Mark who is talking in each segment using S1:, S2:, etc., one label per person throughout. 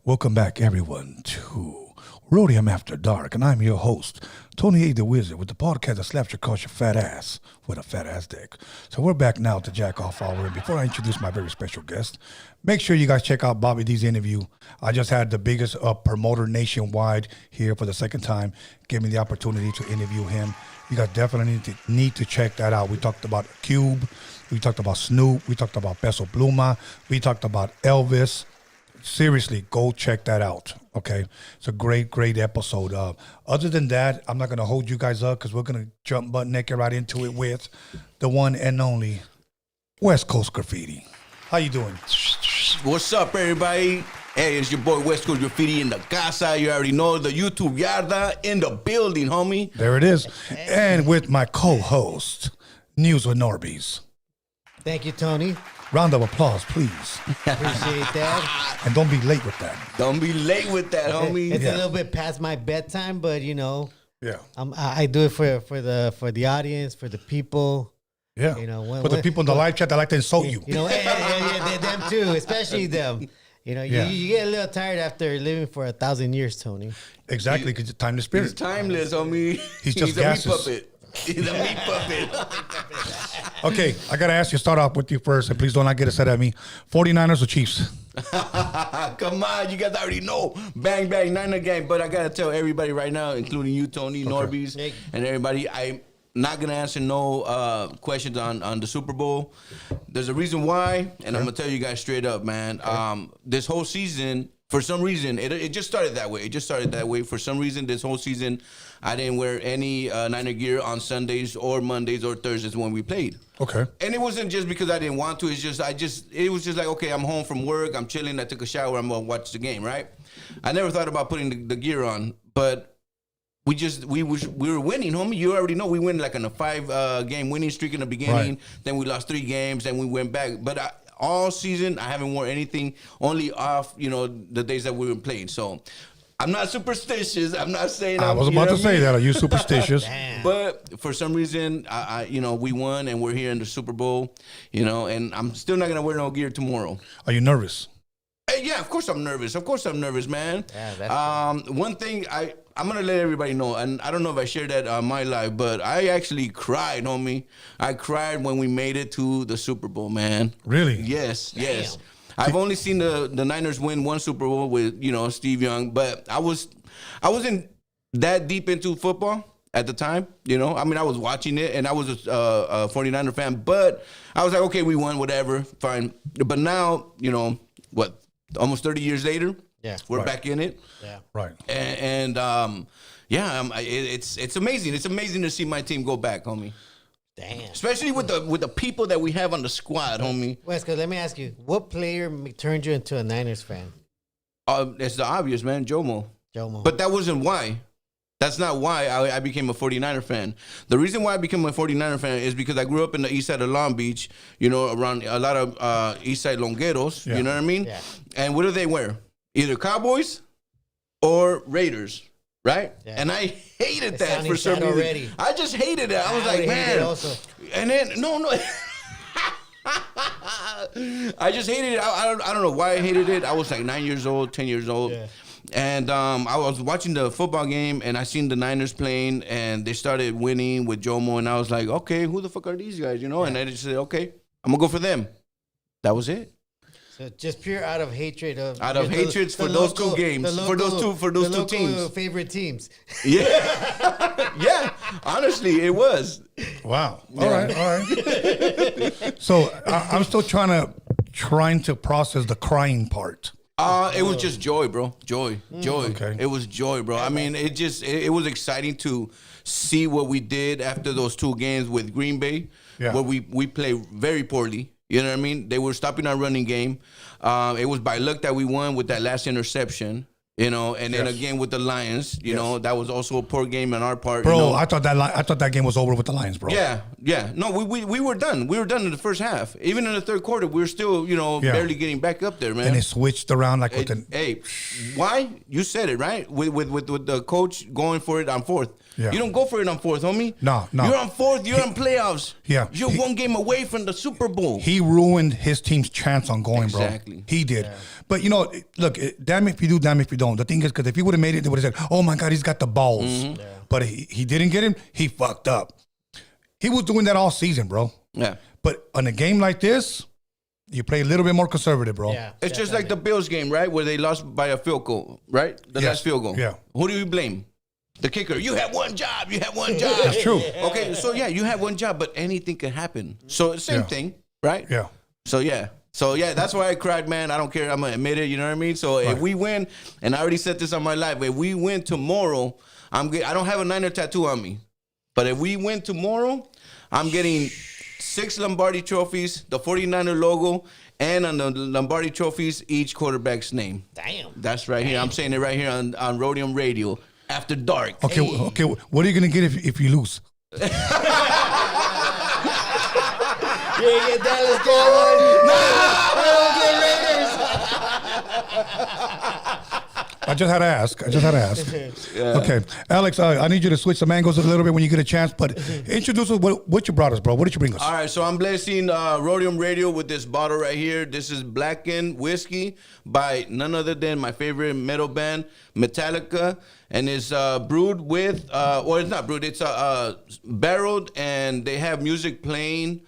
S1: Welcome back, everyone, to Roadium After Dark, and I'm your host, Tony A. the Wizard, with the podcast that slaps your across your fat ass with a fat ass dick. So we're back now to Jack Off Hour, and before I introduce my very special guest, make sure you guys check out Bobby D's interview. I just had the biggest promoter nationwide here for the second time, give me the opportunity to interview him. You guys definitely need to check that out. We talked about Cube, we talked about Snoop, we talked about Peso Pluma, we talked about Elvis. Seriously, go check that out, okay? It's a great, great episode. Other than that, I'm not going to hold you guys up because we're going to jump butt naked right into it with the one and only West Coast Graffiti. How you doing?
S2: What's up, everybody? Hey, it's your boy West Coast Graffiti in the casa. You already know the YouTube Yolanda in the building, homie.
S1: There it is. And with my co-host, News with Norbies.
S3: Thank you, Tony.
S1: Round of applause, please.
S3: Appreciate that.
S1: And don't be late with that.
S2: Don't be late with that, homie.
S3: It's a little bit past my bedtime, but you know,
S1: Yeah.
S3: I do it for the audience, for the people.
S1: Yeah.
S3: You know,
S1: for the people in the live chat that like to insult you.
S3: You know, and them too, especially them. You know, you get a little tired after living for 1,000 years, Tony.
S1: Exactly, because it's time to spirit.
S2: He's timeless, homie.
S1: He's just
S2: a
S1: gases.
S2: meat puppet. He's a meat puppet.
S1: Okay, I got to ask you, start off with you first, and please don't not get upset at me. 49ers or Chiefs?
S2: Come on, you guys already know. Bang, bang, Niner gang. But I got to tell everybody right now, including you, Tony, Norbies, and everybody, I'm not going to answer no questions on the Super Bowl. There's a reason why, and I'm going to tell you guys straight up, man. This whole season, for some reason, it just started that way. It just started that way. For some reason, this whole season, I didn't wear any Niner gear on Sundays or Mondays or Thursdays when we played.
S1: Okay.
S2: And it wasn't just because I didn't want to. It's just, it was just like, okay, I'm home from work. I'm chilling. I took a shower. I'm going to watch the game, right? I never thought about putting the gear on, but we were winning, homie. You already know we went like on a 5-game winning streak in the beginning. Right. Then we lost 3 games. Then we went back. But all season, I haven't worn anything, only off, the days that we were playing. So I'm not superstitious. I'm not saying
S1: I was about to say that. Are you superstitious?
S2: But for some reason, we won and we're here in the Super Bowl, and I'm still not going to wear no gear tomorrow.
S1: Are you nervous?
S2: Hey, yeah, of course I'm nervous. Of course I'm nervous, man.
S3: Yeah, that's
S2: one thing I'm going to let everybody know, and I don't know if I shared that on my live, but I actually cried, homie. I cried when we made it to the Super Bowl, man.
S1: Really?
S2: Yes, yes. I've only seen the Niners win one Super Bowl with, Steve Young, but I wasn't that deep into football at the time, I mean, I was watching it, and I was a 49er fan, but I was like, okay, we won, whatever, fine. But now, almost 30 years later, we're back in it.
S3: Yeah.
S1: Right.
S2: And it's amazing. It's amazing to see my team go back, homie.
S3: Damn.
S2: Especially with the people that we have on the squad, homie.
S3: Wesker, let me ask you, what player turned you into a Niners fan?
S2: It's the obvious, man, Jomo. But that wasn't why. That's not why I became a 49er fan. The reason why I became a 49er fan is because I grew up in the east side of Long Beach, around a lot of east side longueros, you know what I mean?
S3: Yeah.
S2: And what do they wear? Either Cowboys or Raiders, right? Yeah. And I hated that for some reason. Already. I just hated it. I was like, man. And then, no. I just hated it. I don't know why I hated it. I was like 9 years old, 10 years old. Yeah. And I was watching the football game, and I seen the Niners playing, and they started winning with Jomo, and I was like, okay, who the fuck are these guys, And I just said, okay, I'm going to go for them. That was it.
S3: So just pure out of hatred of
S2: hatred for those two games, for those two teams,
S3: favorite teams.
S2: Yeah, yeah. Honestly, it was.
S1: Wow. All right. So I'm still trying to process the crying part.
S2: It was just joy, bro. Joy.
S1: Okay.
S2: It was joy, bro. I mean, it was exciting to see what we did after those 2 games with Green Bay, where we played very poorly. You know what I mean? They were stopping our running game. It was by luck that we won with that last interception. You know, and then again with the Lions, you know, that was also a poor game on our part.
S1: Bro,
S2: you know.
S1: I thought that game was over with the Lions, bro.
S2: Yeah. No, we were done. We were done in the first half. Even in the third quarter, we were still, barely getting back up there, man.
S1: And it switched around like with
S2: Hey, why? You said it, right? With the coach going for it on fourth.
S1: Yeah.
S2: You don't go for it on fourth, homie.
S1: No.
S2: You're on fourth. You're on playoffs.
S1: Yeah.
S2: You're one game away from the Super Bowl.
S1: He ruined his team's chance on going, bro.
S2: Exactly.
S1: He did. Yeah. But, look, damn if you do, damn if you don't. The thing is, because if he would have made it, they would have said, oh, my God, he's got the balls. Mm-hmm. Yeah. But he didn't get him. He fucked up. He was doing that all season, bro.
S2: Yeah.
S1: But on a game like this, you play a little bit more conservative, bro.
S2: Yeah, it's just like the Bills game, right? Where they lost by a field goal, right? The last field goal.
S1: Yeah.
S2: Who do you blame? The kicker. You had one job. You had one job.
S1: That's true.
S2: Okay, so you had one job, but anything could happen. So same thing, right?
S1: Yeah.
S2: So that's why I cried, man. I don't care. I'm gonna admit it. You know what I mean? So if we win, and I already said this on my live, if we win tomorrow, I don't have a Niner tattoo on me, but if we win tomorrow, I'm getting 6 Lombardi trophies, the 49er logo, and on the Lombardi trophies, each quarterback's name.
S3: Damn.
S2: That's right here. I'm saying it right here on Roadium Radio. After dark.
S1: Okay, okay. What are you gonna get if you lose?
S3: You ain't get Dallas Cowboys. No, I don't get Raiders.
S1: I just had to ask. Okay, Alex, I need you to switch the angles a little bit when you get a chance, but introduce us what you brought us, bro. What did you bring us?
S2: All right, so I'm blessing Roadium Radio with this bottle right here. This is Blackened Whiskey by none other than my favorite metal band, Metallica, and it's brewed with, it's not brewed, it's barreled, and they have music playing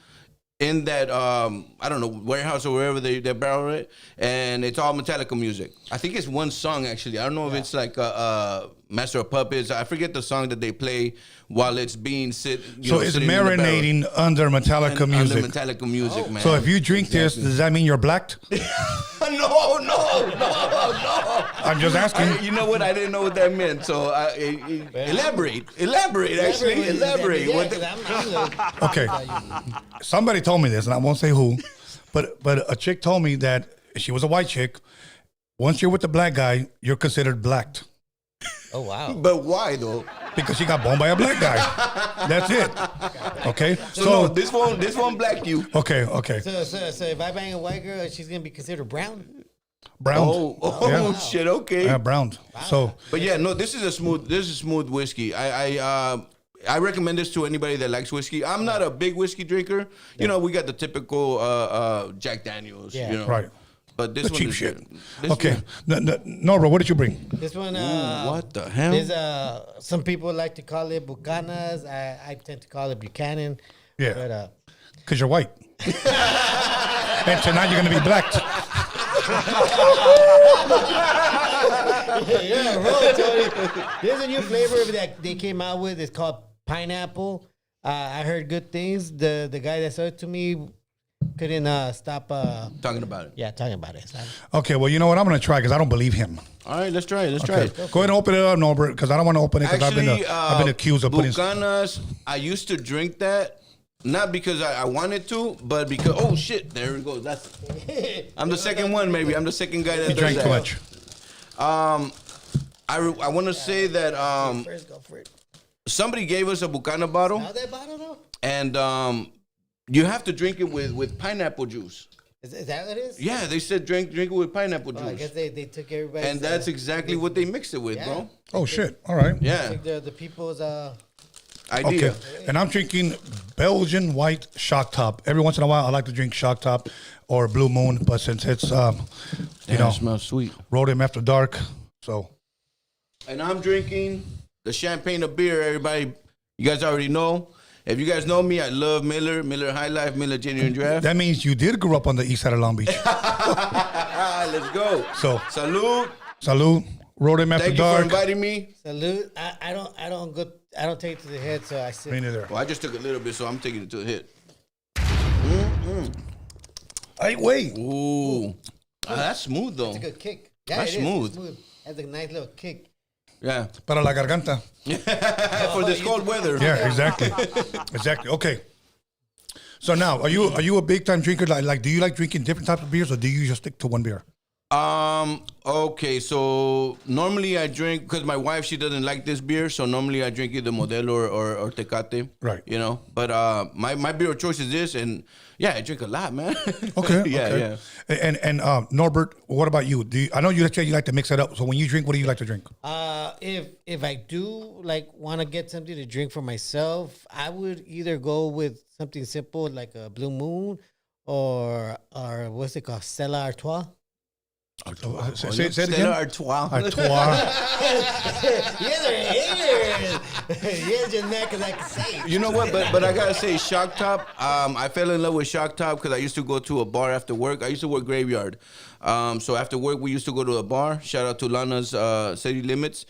S2: in that, I don't know, warehouse or wherever they barrel it, and it's all Metallica music. I think it's one song, actually. I don't know if it's like Master of Puppets. I forget the song that they play while it's being
S1: so it's marinating under Metallica music.
S2: Under Metallica music, man.
S1: So if you drink this, does that mean you're blacked?
S2: No.
S1: I'm just asking.
S2: You know what? I didn't know what that meant. So elaborate.
S1: Okay. Somebody told me this, and I won't say who, but a chick told me that she was a white chick. Once you're with the black guy, you're considered blacked.
S3: Oh, wow.
S2: But why, though?
S1: Because she got boned by a black guy. That's it. Okay?
S2: So no, this won't black you.
S1: Okay.
S3: So if I bang a white girl, she's going to be considered brown?
S1: Browned.
S2: Shit, okay.
S1: Yeah, browned. Wow. So,
S2: but yeah, no, this is smooth whiskey. I recommend this to anybody that likes whiskey. I'm not a big whiskey drinker. You know, we got the typical Jack Daniels,
S1: Right.
S2: But this
S1: the
S2: one
S1: cheap
S2: is
S1: shit.
S2: This
S1: Okay. No, bro, what did you bring?
S3: This one,
S2: what the hell?
S3: There's some people like to call it Bucanas. I tend to call it Buchanan.
S1: Yeah.
S3: But,
S1: because you're white. And tonight you're going to be blacked.
S3: Tony. There's a new flavor that they came out with. It's called pineapple. I heard good things. The guy that sold it to me couldn't stop
S2: talking about it.
S3: Yeah, talking about it.
S1: Okay, well, you know what? I'm going to try because I don't believe him.
S2: All right, let's try it. Go ahead
S1: and open it up, Norbert, because I don't want to open it because I've been accused of putting...
S2: Bucanas, I used to drink that, not because I wanted to, but because... Oh, shit. There it goes. I'm the second one, maybe. I'm the second guy that
S1: does that. You drank too
S2: much. I want to say that somebody gave us a Bucana bottle.
S3: Smell that bottle, though?
S2: And you have to drink it with pineapple juice.
S3: Is that what it is?
S2: Yeah, they said drink it with pineapple juice.
S3: I guess they took everybody.
S2: And that's exactly what they mixed it with, bro.
S1: Oh, shit. All right.
S2: Yeah.
S3: The people's
S2: idea.
S1: Okay. And I'm drinking Belgian white shock top. Every once in a while, I like to drink shock top or Blue Moon, but since it's,
S2: it smells sweet.
S1: Roadium After Dark, so.
S2: And I'm drinking the champagne of beer, everybody. You guys already know. If you guys know me, I love Miller High Life, Miller Genuine Draft.
S1: That means you did grow up on the east side of Long Beach.
S2: Let's go.
S1: So,
S2: salute.
S1: Roadium After Dark.
S2: Thank you for inviting me.
S3: Salute. I don't take it to the head, so I sit.
S1: Me neither.
S2: Well, I just took a little bit, so I'm taking it to the head.
S1: Hey, wait.
S2: Ooh. That's smooth, though.
S3: It's a good kick. Yeah,
S2: that's smooth.
S3: It has a nice little kick.
S2: Yeah.
S1: Para la garganta.
S2: For this cold weather.
S1: Yeah, exactly. Exactly. Okay. So now, are you a big time drinker? Like, do you like drinking different types of beers, or do you just stick to one beer?
S2: Okay, so normally I drink because my wife she doesn't like this beer, so normally I drink either Modelo or Tecate.
S1: Right.
S2: You know, but my beer of choice is this, and yeah, I drink a lot, man.
S1: Okay.
S2: yeah,
S1: okay.
S2: yeah.
S1: And Norbert, what about you? I know you like to mix it up. So when you drink, what do you like to drink?
S3: If I do like want to get something to drink for myself, I would either go with something simple like a Blue Moon or what's it called, Stella Artois.
S1: Say it again.
S2: Stella Artois.
S1: Artois.
S3: Yes, haters. Yes, just mad because I can say it.
S2: You know what? But I gotta say, Shock Top. I fell in love with Shock Top because I used to go to a bar after work. I used to work graveyard. So after work, we used to go to a bar. Shout out to Yolanda's City Limits,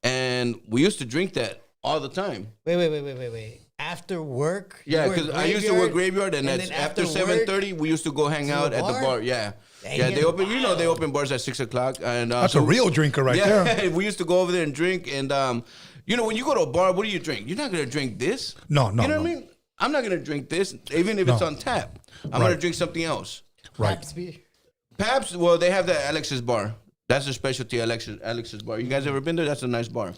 S2: and we used to drink that all the time.
S3: Wait. After work?
S2: Yeah, because I used to work graveyard, and
S3: then
S2: that's after 7:30, we used to go hang out at the bar. Yeah. Yeah, they open. You know, they open bars at 6:00, and
S1: That's a real drinker right there.
S2: Yeah, we used to go over there and drink, and you know, when you go to a bar, what do you drink? You're not gonna drink this.
S1: No.
S2: You know what I mean? I'm not gonna drink this, even if it's on tap. I'm gonna drink something else.
S1: Right.
S2: Pabst, well, they have the Alex's bar. That's a specialty, Alex's bar. You guys ever been there? That's a nice bar.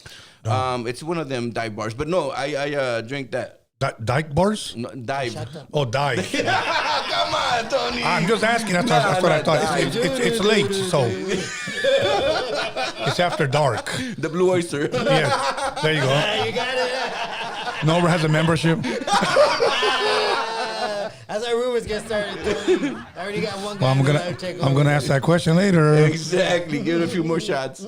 S2: No. It's one of them dive bars. But no, I drink that.
S1: Dyke bars?
S2: No, dive.
S1: Oh, dive.
S2: Come on, Tony.
S1: I'm just asking. That's what I thought. It's late, so it's after dark.
S2: The Blue Oyster.
S1: Yeah, there you go.
S3: You got it.
S1: Norbert has a membership.
S3: That's how rumors get started. Tony. I already got one guy.
S1: Well, I'm gonna ask that question later.
S2: Exactly. Give it a few more shots.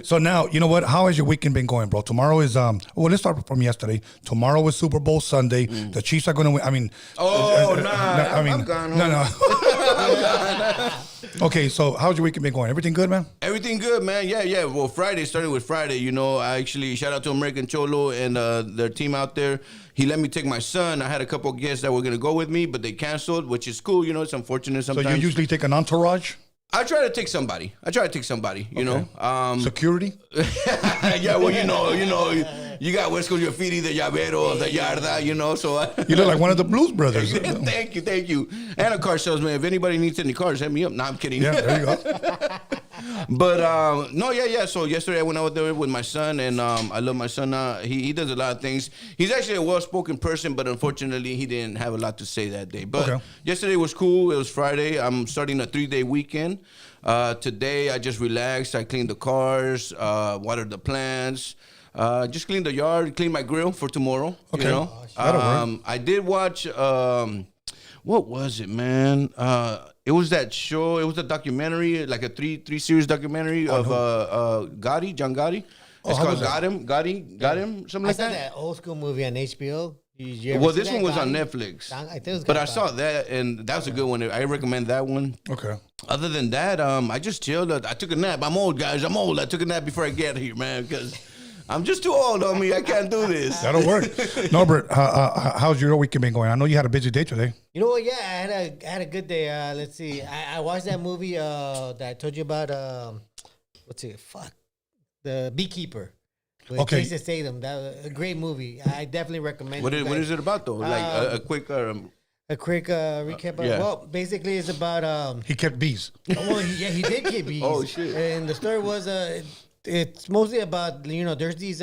S1: So now, you know what? How has your weekend been going, bro? Tomorrow is well, let's start from yesterday. Tomorrow is Super Bowl Sunday. The Chiefs are gonna win. I mean,
S2: I'm gone home.
S1: No. Okay, so how's your weekend been going? Everything good, man?
S2: Everything good, man. Yeah. Well, Friday, starting with Friday, you know, I actually shout out to American Cholo and their team out there. He let me take my son. I had a couple of guests that were going to go with me, but they canceled, which is cool. You know, it's unfortunate sometimes.
S1: So you usually take an entourage?
S2: I try to take somebody. You know.
S1: Security?
S2: Yeah, well, you know, you got West Coast Graffiti, the Llavero, the Yarda, you know, so.
S1: You look like one of the Blues Brothers.
S2: Thank you. And a car salesman. If anybody needs any cars, hit me up. No, I'm kidding.
S1: Yeah, there you go.
S2: But, no, yeah. So yesterday I went out there with my son, and I love my son. He does a lot of things. He's actually a well-spoken person, but unfortunately he didn't have a lot to say that day. But yesterday was cool. It was Friday. I'm starting a 3-day weekend. Today I just relaxed. I cleaned the cars, watered the plants, just cleaned the yard, cleaned my grill for tomorrow.
S1: Okay.
S2: You know, I did watch. What was it, man? It was that show. It was a documentary, like a three series documentary of Gotti, John Gotti. It's called Got Him, something like that.
S3: I saw that old school movie on HBO.
S2: Well, this one was on Netflix. But I saw that, and that was a good one. I recommend that one.
S1: Okay.
S2: Other than that, I just chilled. I took a nap. I'm old, guys. I'm old. I took a nap before I get here, man, because I'm just too old on me. I can't do this.
S1: That'll work. Norbert, how's your weekend been going? I know you had a busy day today.
S3: You know what? Yeah, I had a good day. Let's see. I watched that movie that I told you about. What's it? Fuck. The Beekeeper. With Jason Statham. That was a great movie. I definitely recommend it.
S2: What is it about, though? Like a quick...
S3: A quick recap. Well, basically, it's about...
S1: he kept bees.
S3: He did keep bees.
S2: Oh, shit.
S3: And the story was... it's mostly about, you know, there's these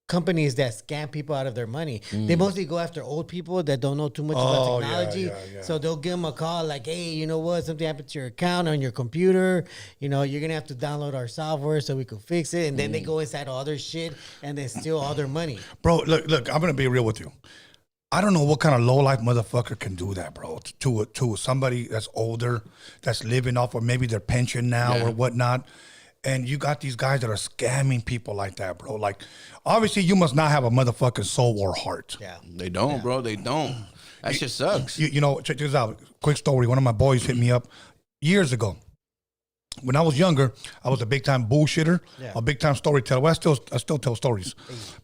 S3: companies that scam people out of their money. They mostly go after old people that don't know too much about technology.
S1: Yeah.
S3: So they'll give them a call like, hey, you know what? Something happened to your account on your computer. You know, you're going to have to download our software so we can fix it. And then they go inside all their shit and they steal all their money.
S1: Bro, look, I'm going to be real with you. I don't know what kind of low-life motherfucker can do that, bro, to somebody that's older, that's living off of maybe their pension now or whatnot. And you got these guys that are scamming people like that, bro. Like, obviously, you must not have a motherfucking soul or heart.
S3: Yeah.
S2: They don't, bro. They don't. That shit sucks.
S1: You know, check this out. Quick story. One of my boys hit me up years ago. When I was younger, I was a big-time bullshitter, a big-time storyteller. Well, I still tell stories.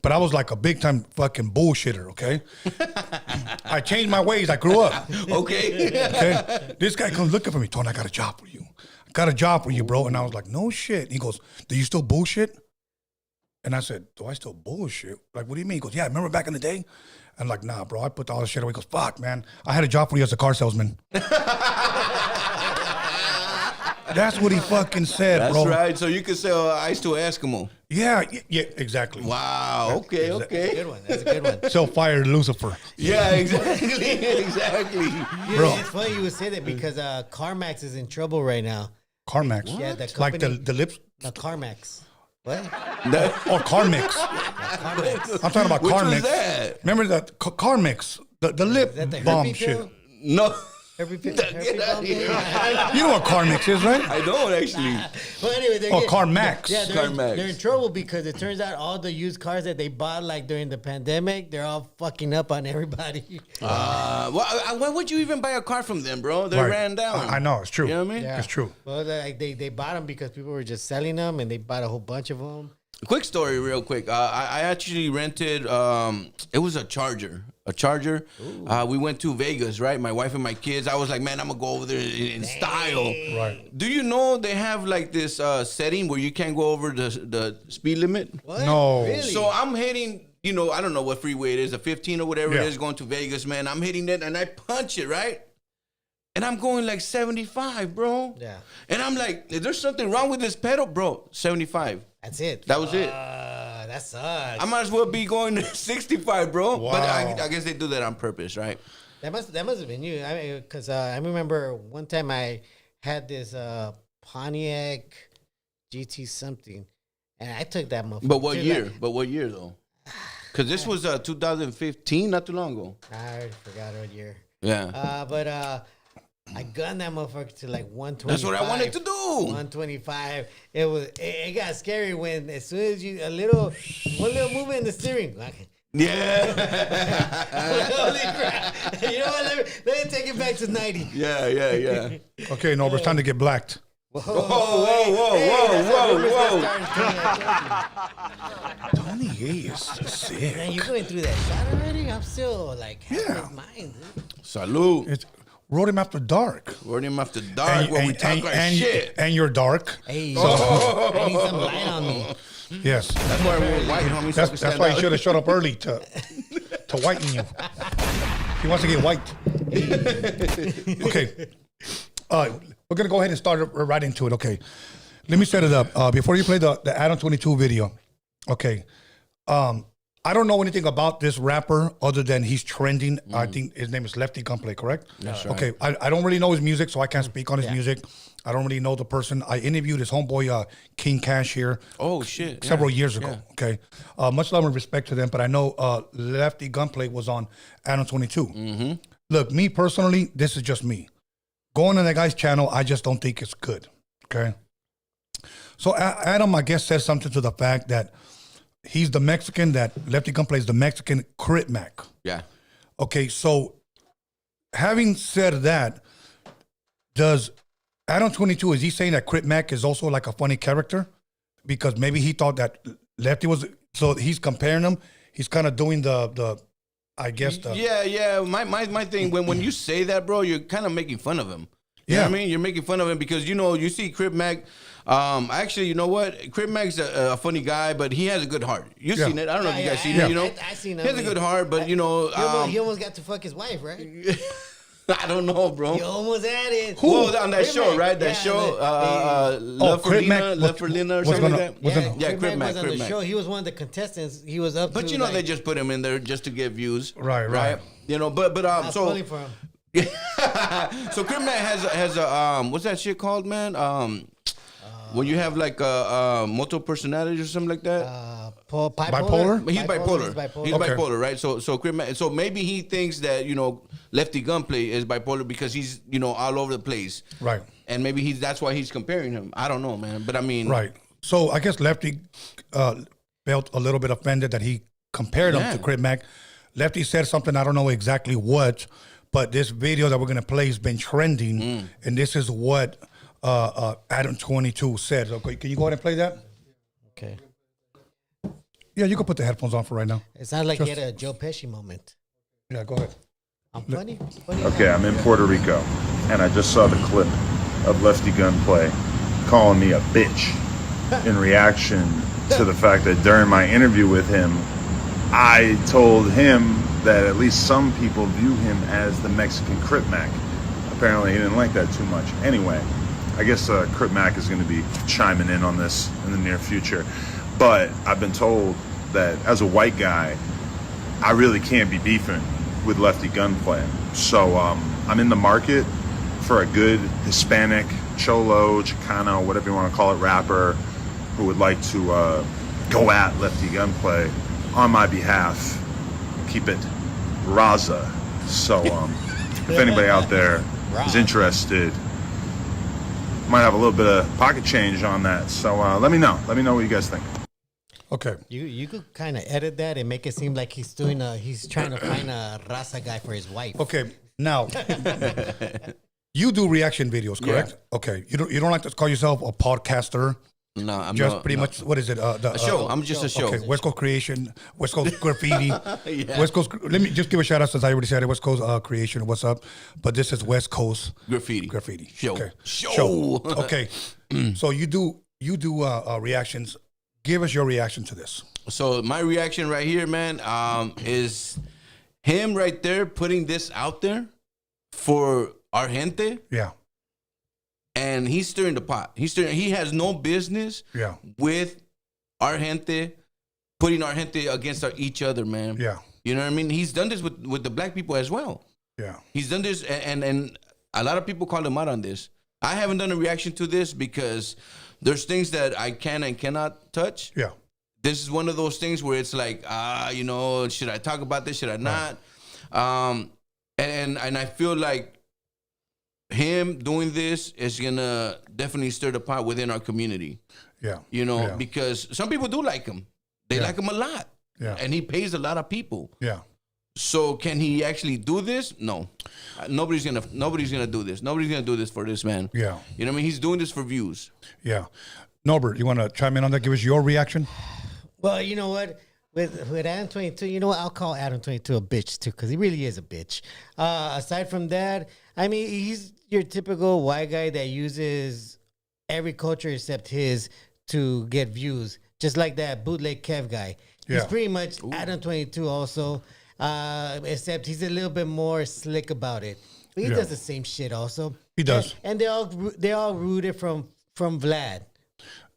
S1: But I was like a big-time fucking bullshitter, okay? I changed my ways. I grew up.
S2: Okay.
S1: This guy comes looking for me. Tony, I got a job for you. Got a job for you, bro. And I was like, no shit. He goes, do you still bullshit? And I said, do I still bullshit? Like, what do you mean? He goes, yeah, remember back in the day? I'm like, nah, bro, I put all the shit away. He goes, fuck, man. I had a job for you as a car salesman. That's what he fucking said,
S2: That's
S1: bro.
S2: right. So you could sell ice to an Eskimo.
S1: Yeah, exactly.
S2: Wow. Okay.
S3: That's a
S2: Okay.
S3: good one. That's a good one.
S1: Sell fire to Lucifer.
S2: Yeah. Exactly. Exactly.
S1: Bro.
S3: It's funny you would say that because CarMax is in trouble right now.
S1: CarMax.
S3: Yeah, the
S1: Like
S3: company,
S1: the lips.
S3: No, CarMax. What?
S1: Or CarMix.
S3: CarMax.
S1: I'm talking about
S2: Which
S1: CarMix.
S2: one's that?
S1: Remember that CarMix? The lip
S3: Is that the
S1: balm
S3: herpes
S1: shit.
S3: pill?
S2: No.
S3: Herpes
S2: Get out of here.
S1: You know what CarMix is, right?
S2: I don't actually.
S3: Well, anyway, they're
S1: Oh,
S3: getting-
S1: CarMax.
S3: Yeah,
S2: CarMax.
S3: they're in trouble because it turns out all the used cars that they bought like during the pandemic, they're all fucking up on everybody.
S2: Why would you even buy a car from them, bro? They
S1: Right.
S2: ran down.
S1: I know, it's true.
S2: You know what I mean?
S3: Yeah.
S1: It's true.
S3: Well, they bought them because people were just selling them, and they bought a whole bunch of them.
S2: Quick story, real quick. I actually rented. It was a Charger. We went to Vegas, right? My wife and my kids. I was like, man, I'm gonna go over there in style.
S1: Right.
S2: Do you know they have like this setting where you can't go over the speed limit?
S3: What?
S1: No.
S3: Really?
S2: So I'm hitting, I don't know what freeway it is, a 15 or whatever
S1: Yeah.
S2: it is, going to Vegas, man. I'm hitting it and I punch it, right? And I'm going like 75, bro.
S3: Yeah.
S2: And I'm like, is there something wrong with this pedal, bro? 75.
S3: That's it.
S2: That was it.
S3: That sucks.
S2: I might as well be going to 65, bro.
S1: Wow.
S2: But I guess they do that on purpose, right?
S3: That must have been you. I mean, because I remember one time I had this Pontiac GT something, and I took that motherfucker.
S2: But what
S3: to,
S2: year?
S3: like,
S2: But what year, though? Because this was 2015, not too long ago.
S3: I already forgot what year.
S2: Yeah.
S3: But I gunned that motherfucker to like 125.
S2: That's what I wanted to do.
S3: 125. It got scary when as soon as one little movement in the steering.
S2: Yeah.
S3: Holy crap! You know what? Let me take it back to 90.
S2: Yeah.
S1: Okay, no, it's time to get blacked.
S3: Whoa,
S2: Whoa.
S1: Tony is sick.
S3: Man, you going through that shot already? I'm still like half
S1: Yeah.
S3: his mind. Dude.
S2: Salute.
S1: It's Roadium After Dark.
S2: Roadium After Dark, where we talk our shit.
S1: And you're dark.
S3: Hey, I need some light on me.
S1: Yes.
S2: That's why we're white, homie. so I can
S1: That's
S2: stand
S1: why
S2: out.
S1: you should have showed up early to whiten you. He wants to get white. Okay. We're going to go ahead and start right into it. Okay. Let me set it up. Before you play the Adam22 video. Okay. I don't know anything about this rapper other than he's trending. I think his name is Lefty Gunplay, correct?
S2: That's right.
S1: Okay. I don't really know his music, so I can't speak on his music. I don't really know the person. I interviewed his homeboy, King Cash here.
S2: Oh, shit.
S1: Several years ago. Okay. Much love and respect to them, but I know Lefty Gunplay was on Adam22.
S2: Mm-hmm.
S1: Look, me personally, this is just me. Going on that guy's channel, I just don't think it's good. Okay. So Adam, I guess, said something to the fact that he's the Mexican, that Lefty Gunplay is the Mexican Crit Mac.
S2: Yeah.
S1: Okay, so having said that, does Adam22, is he saying that Crit Mac is also like a funny character? Because maybe he thought that Lefty was, so he's comparing them. He's kind of doing the I guess the.
S2: Yeah. My thing, when you say that, bro, you're kind of making fun of him. You know what I mean? You're making fun of him because, you see Crip Mac. Actually, you know what? Crip Mac's a funny guy, but he has a good heart. You've seen it. I don't know if you guys seen it,
S3: I seen him.
S2: He has a good heart, but,
S3: he almost got to fuck his wife, right?
S2: I don't know, bro.
S3: You almost had it.
S2: Who? On that
S3: Crip
S2: show,
S3: Mac.
S2: right? That
S3: Yeah,
S2: show, Love for Lena, Love for Lena or something like that.
S3: Yeah,
S2: Crip
S3: Crip
S2: Mac,
S3: was on
S2: Crip
S3: the
S2: Mac.
S3: show. He was one of the contestants. He was up.
S2: But
S3: to,
S2: they just put him in there just to get views.
S1: Right.
S3: That's
S2: so
S3: funny for him.
S2: so Crip Mac has a what's that shit called, man? When you have like multiple personalities or something like that.
S1: Bipolar?
S2: He's bipolar. He's
S1: Okay.
S2: bipolar, right? So Crip Mac, so maybe he thinks that Lefty Gunplay is bipolar because he's all over the place,
S1: Right.
S2: and maybe that's why he's comparing him. I don't know, man, but I mean,
S1: Right. So I guess Lefty felt a little bit offended that he compared him to Crit Mac. Lefty said something, I don't know exactly what, but this video that we're going to play has been trending, and this is what Adam22 said. Okay, can you go ahead and play that?
S3: Okay.
S1: Yeah, you can put the headphones on for right now.
S3: It sounds like he had a Joe Pesci moment.
S1: Yeah, go ahead.
S3: I'm funny.
S4: Okay, I'm in Puerto Rico, and I just saw the clip of Lefty Gunplay calling me a bitch in reaction to the fact that during my interview with him, I told him that at least some people view him as the Mexican Crip Mac. Apparently, he didn't like that too much. Anyway, I guess Kurt Mack is going to be chiming in on this in the near future. But I've been told that as a white guy, I really can't be beefing with Lefty Gunplay. So I'm in the market for a good Hispanic, Cholo, Chicano, whatever you want to call it, rapper who would like to go at Lefty Gunplay on my behalf. Keep it Raza. So if anybody out there is interested, might have a little bit of pocket change on that. So let me know. Let me know what you guys think.
S1: Okay.
S3: You could kind of edit that and make it seem like he's trying to find a Raza guy for his wife.
S1: Okay. Now, you do reaction videos, correct?
S2: Yeah.
S1: Okay. You don't like to call yourself a podcaster.
S2: No, I'm
S1: just
S2: not,
S1: pretty
S2: no.
S1: much. What is it?
S2: A show. I'm just a show.
S1: Okay. West Coast Creation, West Coast Graffiti,
S2: Yeah.
S1: West Coast. Let me just give a shout out since I already said it. West Coast Creation. What's up? But this is West Coast
S2: Graffiti.
S1: Show. Okay.
S2: Show.
S1: Okay. So you do reactions. Give us your reaction to this.
S2: So my reaction right here, man, is him right there putting this out there for our gente.
S1: Yeah.
S2: And he's stirring the pot. He has no business with our gente, putting our gente against each other, man.
S1: Yeah.
S2: You know what I mean? He's done this with the black people as well.
S1: Yeah.
S2: He's done this, and a lot of people call him out on this. I haven't done a reaction to this because there's things that I can and cannot touch.
S1: Yeah.
S2: This is one of those things where it's like, should I talk about this? Should I not? And I feel like him doing this is gonna definitely stir the pot within our community.
S1: Yeah.
S2: Because some people do like him. They like him a lot.
S1: Yeah.
S2: And he pays a lot of people.
S1: Yeah.
S2: So can he actually do this? No. Nobody's gonna do this. Nobody's gonna do this for this man.
S1: Yeah.
S2: You know what I mean? He's doing this for views.
S1: Yeah. Norbert, you want to chime in on that? Give us your reaction.
S3: Well, you know what? With Adam22, you know what? I'll call Adam22 a bitch too, because he really is a bitch. Aside from that, I mean, he's your typical white guy that uses every culture except his to get views, just like that bootleg Kev guy.
S1: Yeah.
S3: He's pretty much Adam22 also, except he's a little bit more slick about it. But he does the same shit also.
S1: He does.
S3: And they all rooted from Vlad.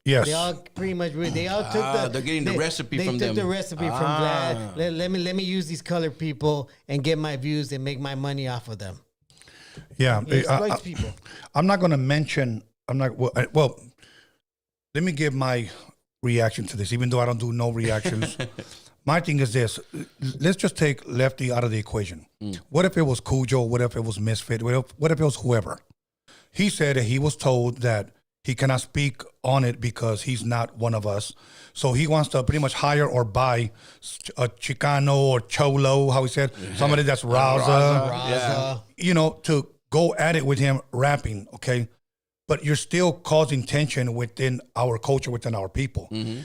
S1: Yes.
S3: They all pretty much. They all took
S2: they're getting the recipe from them.
S3: They took the recipe from Vlad. Let me use these colored people and get my views and make my money off of them.
S1: Yeah.
S3: He exploits people.
S1: I'm not going to mention. Well, let me give my reaction to this, even though I don't do no reactions. My thing is this. Let's just take Lefty out of the equation. What if it was Cujo? What if it was Misfit? What if it was whoever? He said that he was told that he cannot speak on it because he's not one of us. So he wants to pretty much hire or buy a Chicano or Cholo, how he said, somebody that's Raza, to go at it with him rapping, okay? But you're still causing tension within our culture, within our people. Mm-hmm.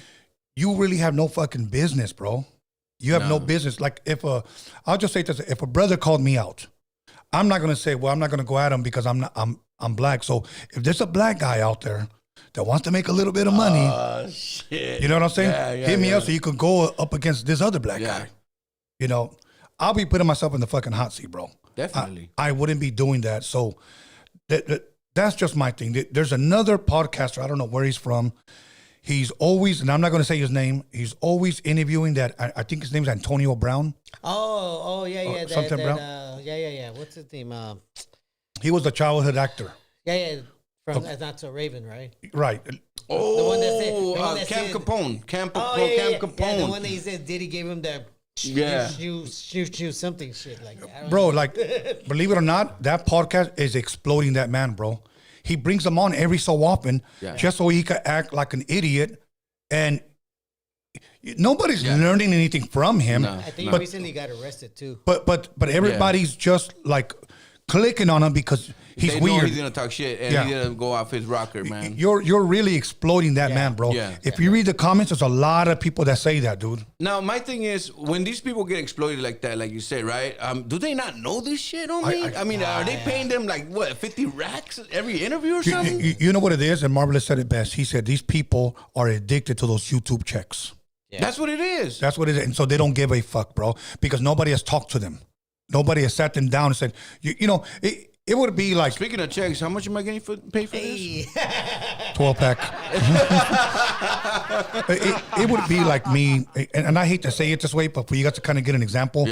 S1: You really have no fucking business, bro. You have no business. Like I'll just say this, if a brother called me out, I'm not going to say, well, I'm not going to go at him because I'm black. So if there's a black guy out there that wants to make a little bit of money,
S2: shit.
S1: You know what I'm saying?
S2: Yeah,
S1: hit me up so you could go up against this other black guy. I'll be putting myself in the fucking hot seat, bro.
S2: Definitely.
S1: I wouldn't be doing that. So that's just my thing. There's another podcaster. I don't know where he's from. He's always, and I'm not going to say his name, he's always interviewing that. I think his name's Antonio Brown.
S3: Oh, yeah.
S1: Something Brown?
S3: Yeah. What's his name?
S1: He was a childhood actor.
S3: Yeah. From Not So Raven, right?
S1: Right.
S2: Oh,
S3: the one that said,
S2: Cam Capone. Cam
S3: Capone.
S2: Capone.
S3: Yeah, the one that he said Diddy gave him that shoot something shit like that.
S1: Bro, like, believe it or not, that podcast is exploding that man, bro. He brings them on every so often just so he could act like an idiot. And nobody's learning anything from him.
S3: I think he recently got arrested too.
S1: But everybody's just like clicking on him because he's
S2: they
S1: weird.
S2: Know he's gonna talk shit and he's gonna go off his rocker, man.
S1: You're really exploiting that man, bro.
S2: Yeah.
S1: If you read the comments, there's a lot of people that say that, dude.
S2: Now, my thing is, when these people get exploited like that, like you said, right? Do they not know this shit on me? I mean, are they paying them like what, 50 racks every interview or something?
S1: You know what it is? And Marvelous said it best. He said these people are addicted to those YouTube checks.
S2: Yeah. That's what it is.
S1: That's what it is. And so they don't give a fuck, bro, because nobody has talked to them. Nobody has sat them down and said, it would be like
S2: Speaking of checks, how much am I getting pay for this?
S1: 12-pack. it would be like me, and I hate to say it this way, but for you guys to kind of get an example,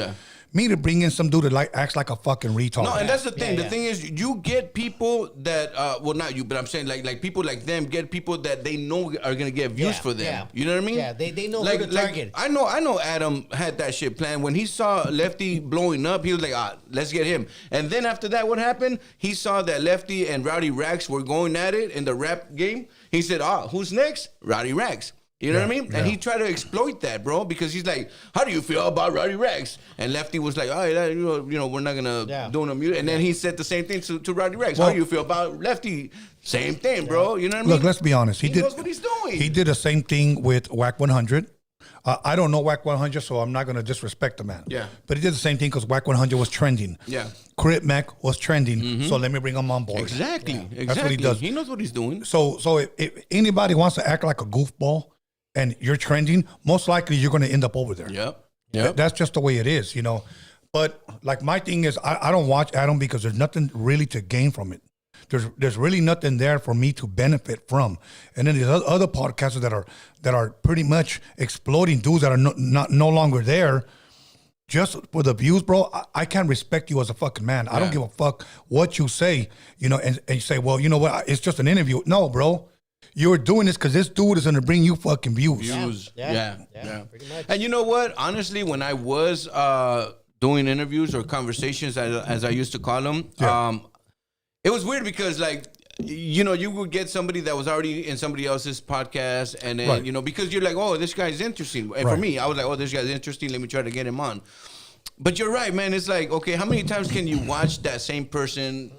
S1: me to bring in some dude that acts like a fucking retard.
S2: No, and that's the thing. The thing is, you get people that, well, not you, but I'm saying like people like them get people that they know are gonna get views for them. Yeah. You know what I mean?
S3: Yeah, they know who to target.
S2: I know Adam had that shit planned. When he saw Lefty blowing up, he was like, let's get him. And then after that, what happened? He saw that Lefty and Rowdy Rax were going at it in the rap game. He said, who's next? Rowdy Rax. You know what I mean? Yeah. And he tried to exploit that, bro, because he's like, how do you feel about Rowdy Rax? And Lefty was like, all right, you know, we're not going to do no music. And then he said the same thing to Rowdy Rax. Well, how do you feel about Lefty? Same thing, bro. You know what I mean?
S1: Look, let's be honest. He knows
S2: what he's doing.
S1: He did the same thing with Whack 100. I don't know Whack 100, so I'm not going to disrespect the man.
S2: Yeah.
S1: But he did the same thing because Whack 100 was trending.
S2: Yeah.
S1: Crip Mac was trending, so let me bring him on board.
S2: Exactly. Exactly.
S1: That's what he does.
S2: He knows what he's doing.
S1: So if anybody wants to act like a goofball and you're trending, most likely you're going to end up over there.
S2: Yep.
S1: That's just the way it is, you know. But like my thing is, I don't watch Adam because there's nothing really to gain from it. There's really nothing there for me to benefit from. And then there's other podcasters that are pretty much exploiting dudes that are no longer there just for the views, bro. I can't respect you as a fucking man. I don't give a fuck what you say, you know, and you say, well, you know what, it's just an interview. No, bro. You're doing this because this dude is going to bring you fucking views.
S2: Yeah. Pretty much. And you know what? Honestly, when I was doing interviews or conversations, as I used to call them, it was weird because, like, you know, you would get somebody that was already in somebody else's podcast, and then, you know, because you're like, oh, this guy's interesting. And for me, I was like, oh, this guy's interesting. Let me try to get him on. But you're right, man. It's like, okay, how many times can you watch that same person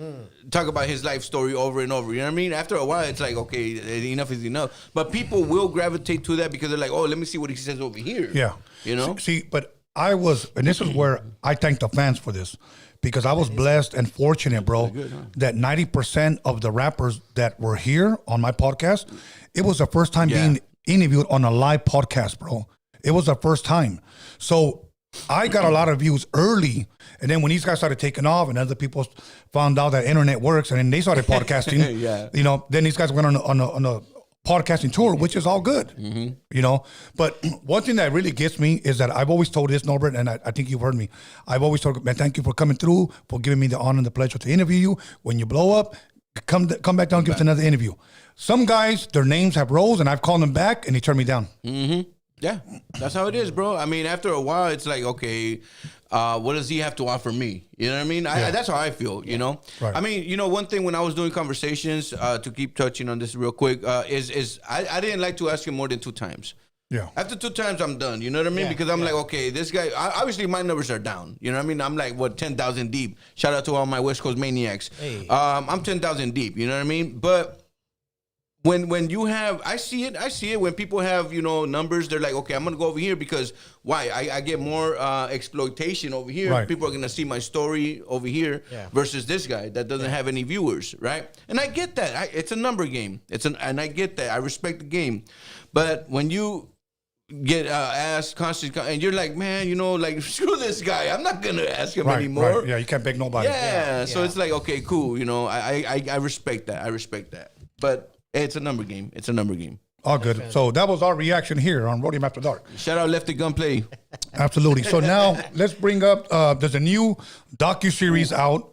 S2: talk about his life story over and over? You know what I mean? After a while, it's like, okay, enough is enough. But people will gravitate to that because they're like, oh, let me see what he says over here.
S1: Yeah.
S2: You know?
S1: See, but and this is where I thank the fans for this, because I was blessed and fortunate, bro, that 90% of the rappers that were here on my podcast, it was the first time being interviewed on a live podcast, bro. It was the first time. So I got a lot of views early, and then when these guys started taking off and other people found out that internet works, and then they started podcasting, you know, then these guys went on a podcasting tour, which is all good, you know. But one thing that really gets me is that I've always told this, Norbert, and I think you've heard me. I've always told, man, thank you for coming through, for giving me the honor and the pleasure to interview you. When you blow up, come back down and give us another interview. Some guys, their names have rose, and I've called them back, and they turned me down.
S2: Yeah, that's how it is, bro. I mean, after a while, it's like, okay, what does he have to offer me? You know what I mean? That's how I feel, you know?
S1: Right.
S2: I mean, you know, one thing when I was doing conversations, to keep touching on this real quick, is I didn't like to ask him more than 2 times.
S1: Yeah.
S2: After 2 times, I'm done. You know what I mean? Because I'm like, okay, this guy, obviously my numbers are down. You know what I mean? I'm like, 10,000 deep. Shout out to all my West Coast maniacs.
S3: Hey.
S2: I'm 10,000 deep. You know what I mean? But when you have, I see it when people have, you know, numbers, they're like, okay, I'm going to go over here because why? I get more exploitation over here.
S1: Right.
S2: People are going to see my story over here versus this guy that doesn't have any viewers, right? And I get that. It's a number game. And I get that. I respect the game. But when you get asked constantly, and you're like, man, you know, like, screw this guy. I'm not going to ask him anymore.
S1: Right. Yeah, you can't beg nobody.
S2: Yeah. So it's like, okay, cool. You know, I respect that. I respect that. But it's a number game. It's a number game.
S1: All good. So that was our reaction here on Roadium After Dark.
S2: Shout out Lefty Gunplay.
S1: Absolutely. So now let's bring up, there's a new docuseries out.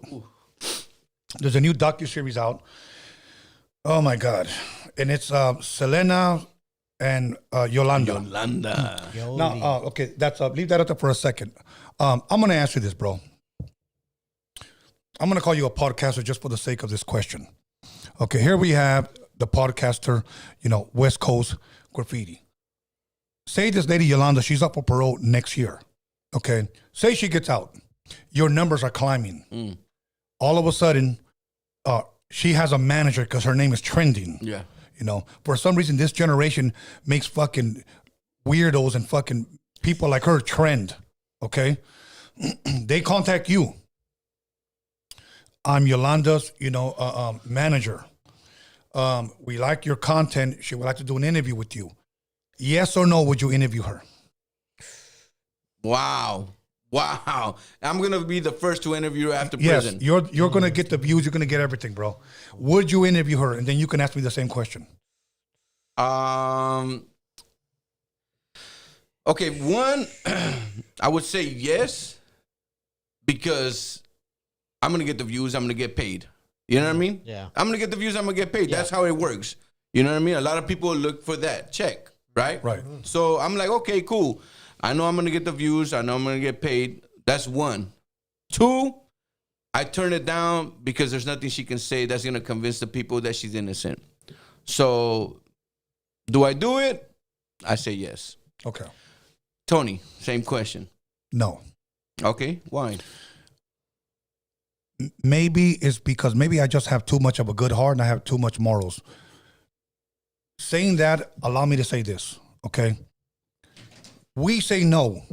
S1: There's a new docuseries out. Oh, my God. And it's Selena and Yolanda. Now, okay, that's leave that up there for a second. I'm going to ask you this, bro. I'm going to call you a podcaster just for the sake of this question. Okay, here we have the podcaster, you know, West Coast Graffiti. Say this lady Yolanda, she's up for parole next year. Okay, say she gets out. Your numbers are climbing. All of a sudden, she has a manager because her name is trending.
S2: Yeah.
S1: You know, for some reason, this generation makes fucking weirdos and fucking people like her trend. Okay, they contact you. I'm Yolanda's, you know, manager. We like your content. She would like to do an interview with you. Yes or no, would you interview her?
S2: Wow. Wow. I'm going to be the first to interview her after
S1: Yes,
S2: prison.
S1: you're going to get the views. You're going to get everything, bro. Would you interview her? And then you can ask me the same question.
S2: Okay, one, I would say yes, because I'm going to get the views, I'm going to get paid. You know what I mean?
S3: Yeah.
S2: I'm going to get the views, I'm going to get paid.
S3: Yeah.
S2: That's how it works. You know what I mean? A lot of people look for that check, right?
S1: Right.
S2: So I'm like, okay, cool. I know I'm going to get the views. I know I'm going to get paid. That's one. Two, I turn it down because there's nothing she can say that's going to convince the people that she's innocent. So do I do it? I say yes.
S1: Okay.
S2: Tony, same question.
S1: No.
S2: Okay, why?
S1: Maybe it's because maybe I just have too much of a good heart and I have too much morals. Saying that, allow me to say this, okay? We say no.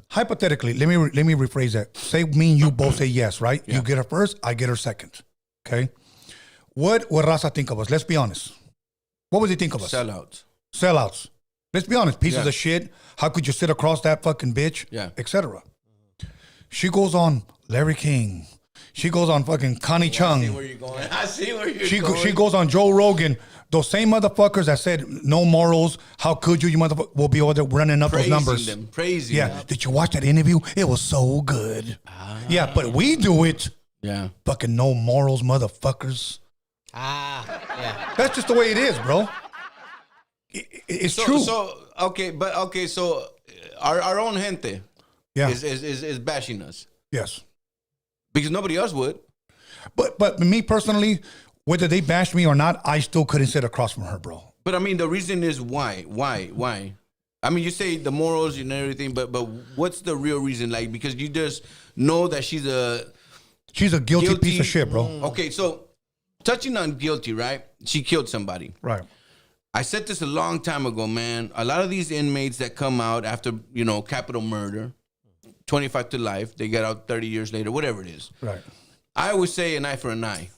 S1: Hypothetically, let me rephrase that. Say me and you both say yes, right?
S2: Yeah.
S1: You get her first, I get her second, okay? What would Raza think of us? Let's be honest. What would they think of us?
S2: Sellouts.
S1: Sellouts. Let's be honest. Pieces
S2: Yeah.
S1: of shit. How could you sit across that fucking bitch?
S2: Yeah.
S1: Etc. She goes on Larry King. She goes on fucking Connie Chung.
S2: I see where you're going. I see where you're going.
S1: She goes on Joe Rogan. Those same motherfuckers that said no morals, how could you motherfucker, will be over there running up
S2: praising
S1: those numbers.
S2: them. Praising
S1: Yeah.
S2: them.
S1: Did you watch that interview? It was so good. Yeah, but we do it.
S2: Yeah.
S1: Fucking no morals, motherfuckers.
S3: Yeah.
S1: That's just the way it is, bro. It's true.
S2: So our own gente
S1: Yeah.
S2: is bashing us
S1: Yes.
S2: because nobody else would.
S1: But me personally, whether they bashed me or not, I still couldn't sit across from her, bro.
S2: But I mean, the reason is why? I mean, you say the morals and everything, but what's the real reason? Like, because you just know that she's a
S1: guilty piece of shit, bro.
S2: Okay, so touching on guilty, right? She killed somebody.
S1: Right.
S2: I said this a long time ago, man. A lot of these inmates that come out after, capital murder, 25 to life, they get out 30 years later, whatever it is.
S1: Right.
S2: I always say an eye for an eye.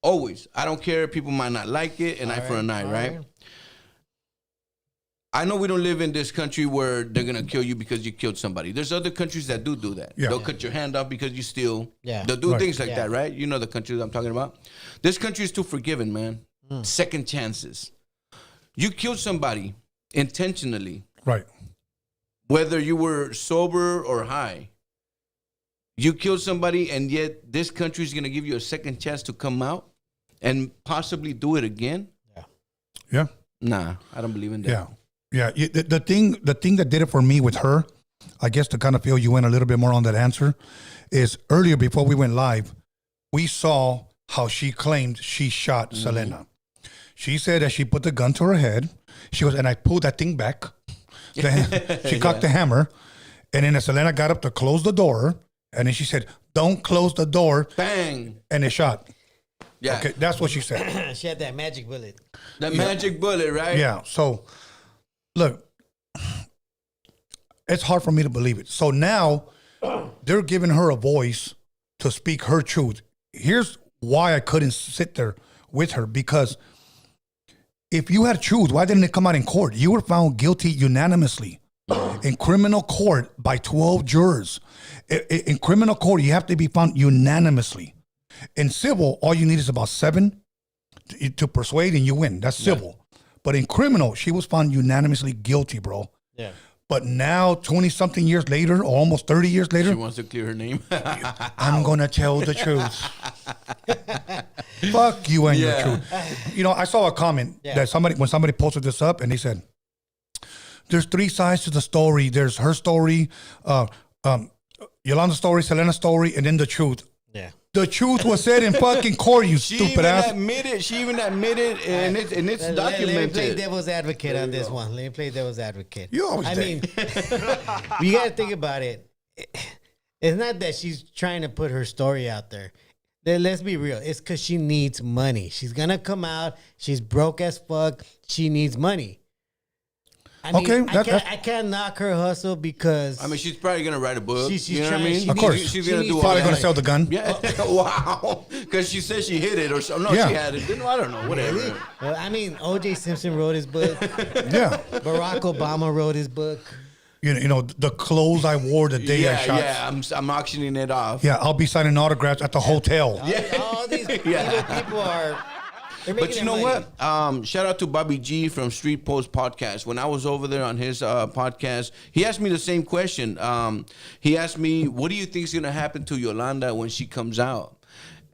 S2: Always. I don't care. People might not like it. An eye for an eye, right? I know we don't live in this country where they're going to kill you because you killed somebody. There's other countries that do that.
S1: Yeah.
S2: They'll cut your hand off because you steal.
S3: Yeah.
S2: They'll do
S1: Right.
S2: things like that, right? You know the countries I'm talking about. This country is too forgiving, man. Second chances. You killed somebody intentionally,
S1: Right.
S2: whether you were sober or high. You killed somebody, and yet this country is going to give you a second chance to come out and possibly do it again?
S1: Yeah.
S2: Nah, I don't believe in that.
S1: Yeah. The thing that did it for me with her, I guess to kind of fill you in a little bit more on that answer, is earlier before we went live, we saw how she claimed she shot Selena. She said that she put the gun to her head. She goes, and I pulled that thing back. She cocked the hammer. And then Selena got up to close the door. And then she said, don't close the door.
S2: Bang.
S1: And it shot.
S2: Yeah.
S1: Okay, that's what she said.
S3: She had that magic bullet.
S2: That magic bullet, right?
S1: Yeah. So, look, it's hard for me to believe it. So now they're giving her a voice to speak her truth. Here's why I couldn't sit there with her, because if you had truth, why didn't it come out in court? You were found guilty unanimously in criminal court by 12 jurors. In criminal court, you have to be found unanimously. In civil, all you need is about 7 to persuade and you win. That's civil. But in criminal, she was found unanimously guilty, bro.
S3: Yeah.
S1: But now, 20-something years later, or almost 30 years
S2: She
S1: later,
S2: wants to clear her name.
S1: I'm going to tell the truth. Fuck you and your truth. I saw a comment that when somebody posted this up, and they said, there's 3 sides to the story. There's her story, Yolanda's story, Selena's story, and then the truth.
S3: Yeah.
S1: The truth was said in fucking court, you stupid ass.
S2: She even admitted, and it's
S3: Let me play
S2: documented.
S3: devil's advocate on this one. Let me play devil's advocate.
S1: You always
S3: I
S1: do.
S3: mean, you got to think about it. It's not that she's trying to put her story out there. Let's be real. It's because she needs money. She's going to come out. She's broke as fuck. She needs money. I mean,
S1: Okay,
S3: I can't knock her hustle because...
S2: I mean, she's probably going to write a book.
S3: She's
S2: you know what I
S3: trying-
S2: mean?
S3: she
S1: Of course.
S2: She's going to do all
S1: Probably going
S2: that.
S1: to sell the gun.
S2: Yeah. Wow. Because she said she hit it or something. No,
S1: Yeah.
S2: she had it. I don't know. Whatever.
S3: Well, I mean, O.J. Simpson wrote his book.
S1: Yeah.
S3: Barack Obama wrote his book.
S1: You know the clothes I wore the day I shot.
S2: Yeah, I'm auctioning it off.
S1: Yeah, I'll be signing autographs at the hotel.
S3: All these people are.
S2: But you know what? Shout out to Bobby G from Street Post Podcast. When I was over there on his podcast, he asked me the same question. He asked me, what do you think is going to happen to Yolanda when she comes out?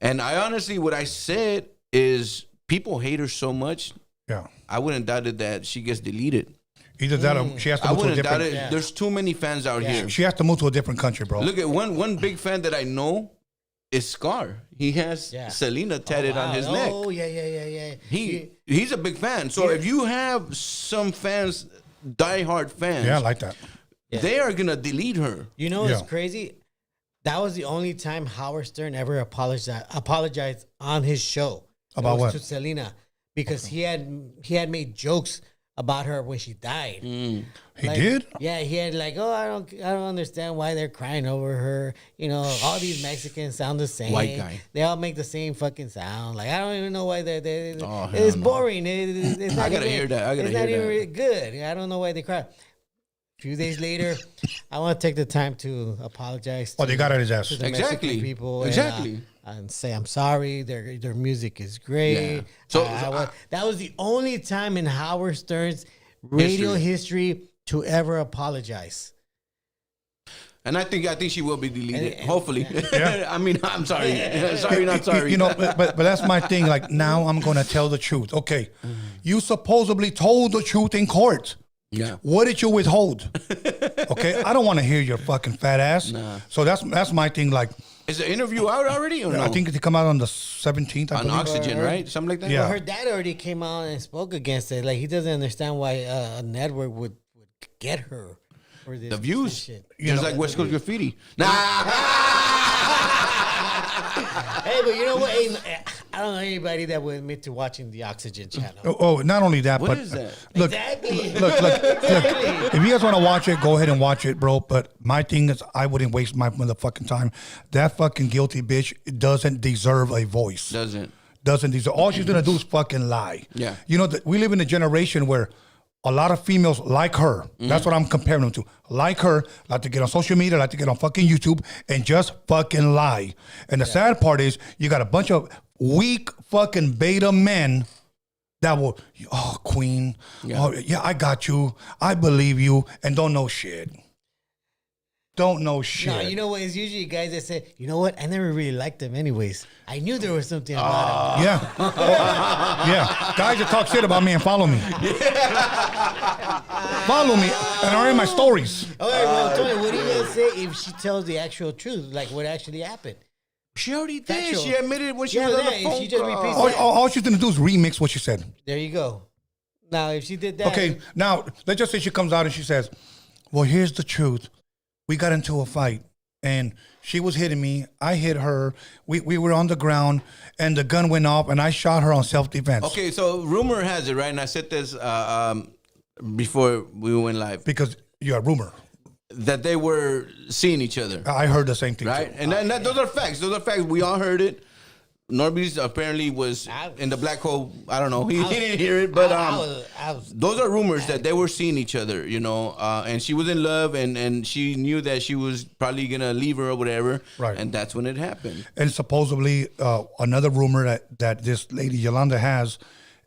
S2: And I honestly, what I said is people hate her so much.
S1: Yeah.
S2: I wouldn't doubt it that she gets deleted.
S1: Either that or she has to
S2: I
S1: move to a
S2: wouldn't doubt
S1: different...
S2: it. Yeah. There's too many fans out here.
S1: She has to move to a different country, bro.
S2: Look at one big fan that I know is Scar. He has Selena tatted on his neck.
S3: Oh, yeah.
S2: He's a big fan. So if you have some fans, diehard fans,
S1: I like that.
S2: They are gonna delete her.
S3: You know what's crazy? That was the only time Howard Stern ever apologized on his show.
S1: About what?
S3: To Selena, because he had made jokes about her when she died.
S1: He did?
S3: Yeah, he had like, I don't understand why they're crying over her. You know, all these Mexicans sound the same.
S2: White guy.
S3: They all make the same fucking sound. Like, I don't even know why it's boring. It's not
S2: I gotta hear that.
S3: It's not even really good. I don't know why they cry. A few days later, I want to take the time to apologize.
S1: They got it his ass.
S3: To the Mexican people. And say I'm sorry. Their music is great.
S2: Yeah. So
S3: that was the only time in Howard Stern's radio history to ever apologize.
S2: And I think she will be deleted. Hopefully.
S1: Yeah.
S2: I mean, I'm sorry. Sorry, not sorry.
S1: You know, but that's my thing. Like, now I'm going to tell the truth. Okay. You supposedly told the truth in court.
S2: Yeah.
S1: What did you withhold? Okay. I don't want to hear your fucking fat ass.
S2: Nah.
S1: So that's my thing. Like,
S2: is the interview out already or no?
S1: I think it come out on the 17th.
S2: On Oxygen, right? Something like that?
S1: Yeah.
S3: Well, her dad already came out and spoke against it. Like, he doesn't understand why a network would get her for this.
S2: The views.
S3: Shit.
S2: Just like West Coast Graffiti. Nah.
S3: Hey, but you know what? Hey, I don't know anybody that would admit to watching the Oxygen channel.
S1: Oh, not only that,
S2: What
S1: but
S2: is that?
S1: Look,
S3: Exactly.
S1: look. If you guys want to watch it, go ahead and watch it, bro. But my thing is, I wouldn't waste my motherfucking time. That fucking guilty bitch doesn't deserve a voice.
S2: Doesn't
S1: deserve. All she's gonna do is fucking lie.
S2: Yeah.
S1: You know, we live in a generation where a lot of females like her.
S2: Mm-hmm.
S1: That's what I'm comparing them to. Like her, like to get on social media, like to get on fucking YouTube and just fucking lie. And the sad part is, you got a bunch of weak fucking beta men that will, queen, I got you, I believe you, and don't know shit. Don't know shit.
S3: No, you know what? It's usually guys that say, you know what? I never really liked them anyways. I knew there was something about him.
S1: Yeah. Guys that talk shit about me and follow me. Follow me and are in my stories.
S3: All right, well, Tony, what do you guys say if she tells the actual truth, like what actually happened?
S2: She already did.
S3: Factual.
S2: She admitted when she was on the phone
S3: she just
S2: call.
S3: repeats
S1: All she's gonna do is remix what she said.
S3: There you go. Now, if she did that.
S1: Okay, now let's just say she comes out and she says, well, here's the truth. We got into a fight and she was hitting me. I hit her. We were on the ground and the gun went off and I shot her on self-defense.
S2: Okay, so rumor has it, right? And I said this before we went live.
S1: Because you're a rumor.
S2: That they were seeing each other.
S1: I heard the same thing.
S2: Right?
S1: Too.
S2: And those are facts. Those are facts. We all heard it. Norby's apparently was in the black hole. I don't know. He didn't hear it, but those are rumors that they were seeing each other, you know. And she was in love, and she knew that she was probably gonna leave her or whatever.
S1: Right.
S2: And that's when it happened.
S1: And supposedly, another rumor that this lady Yolanda has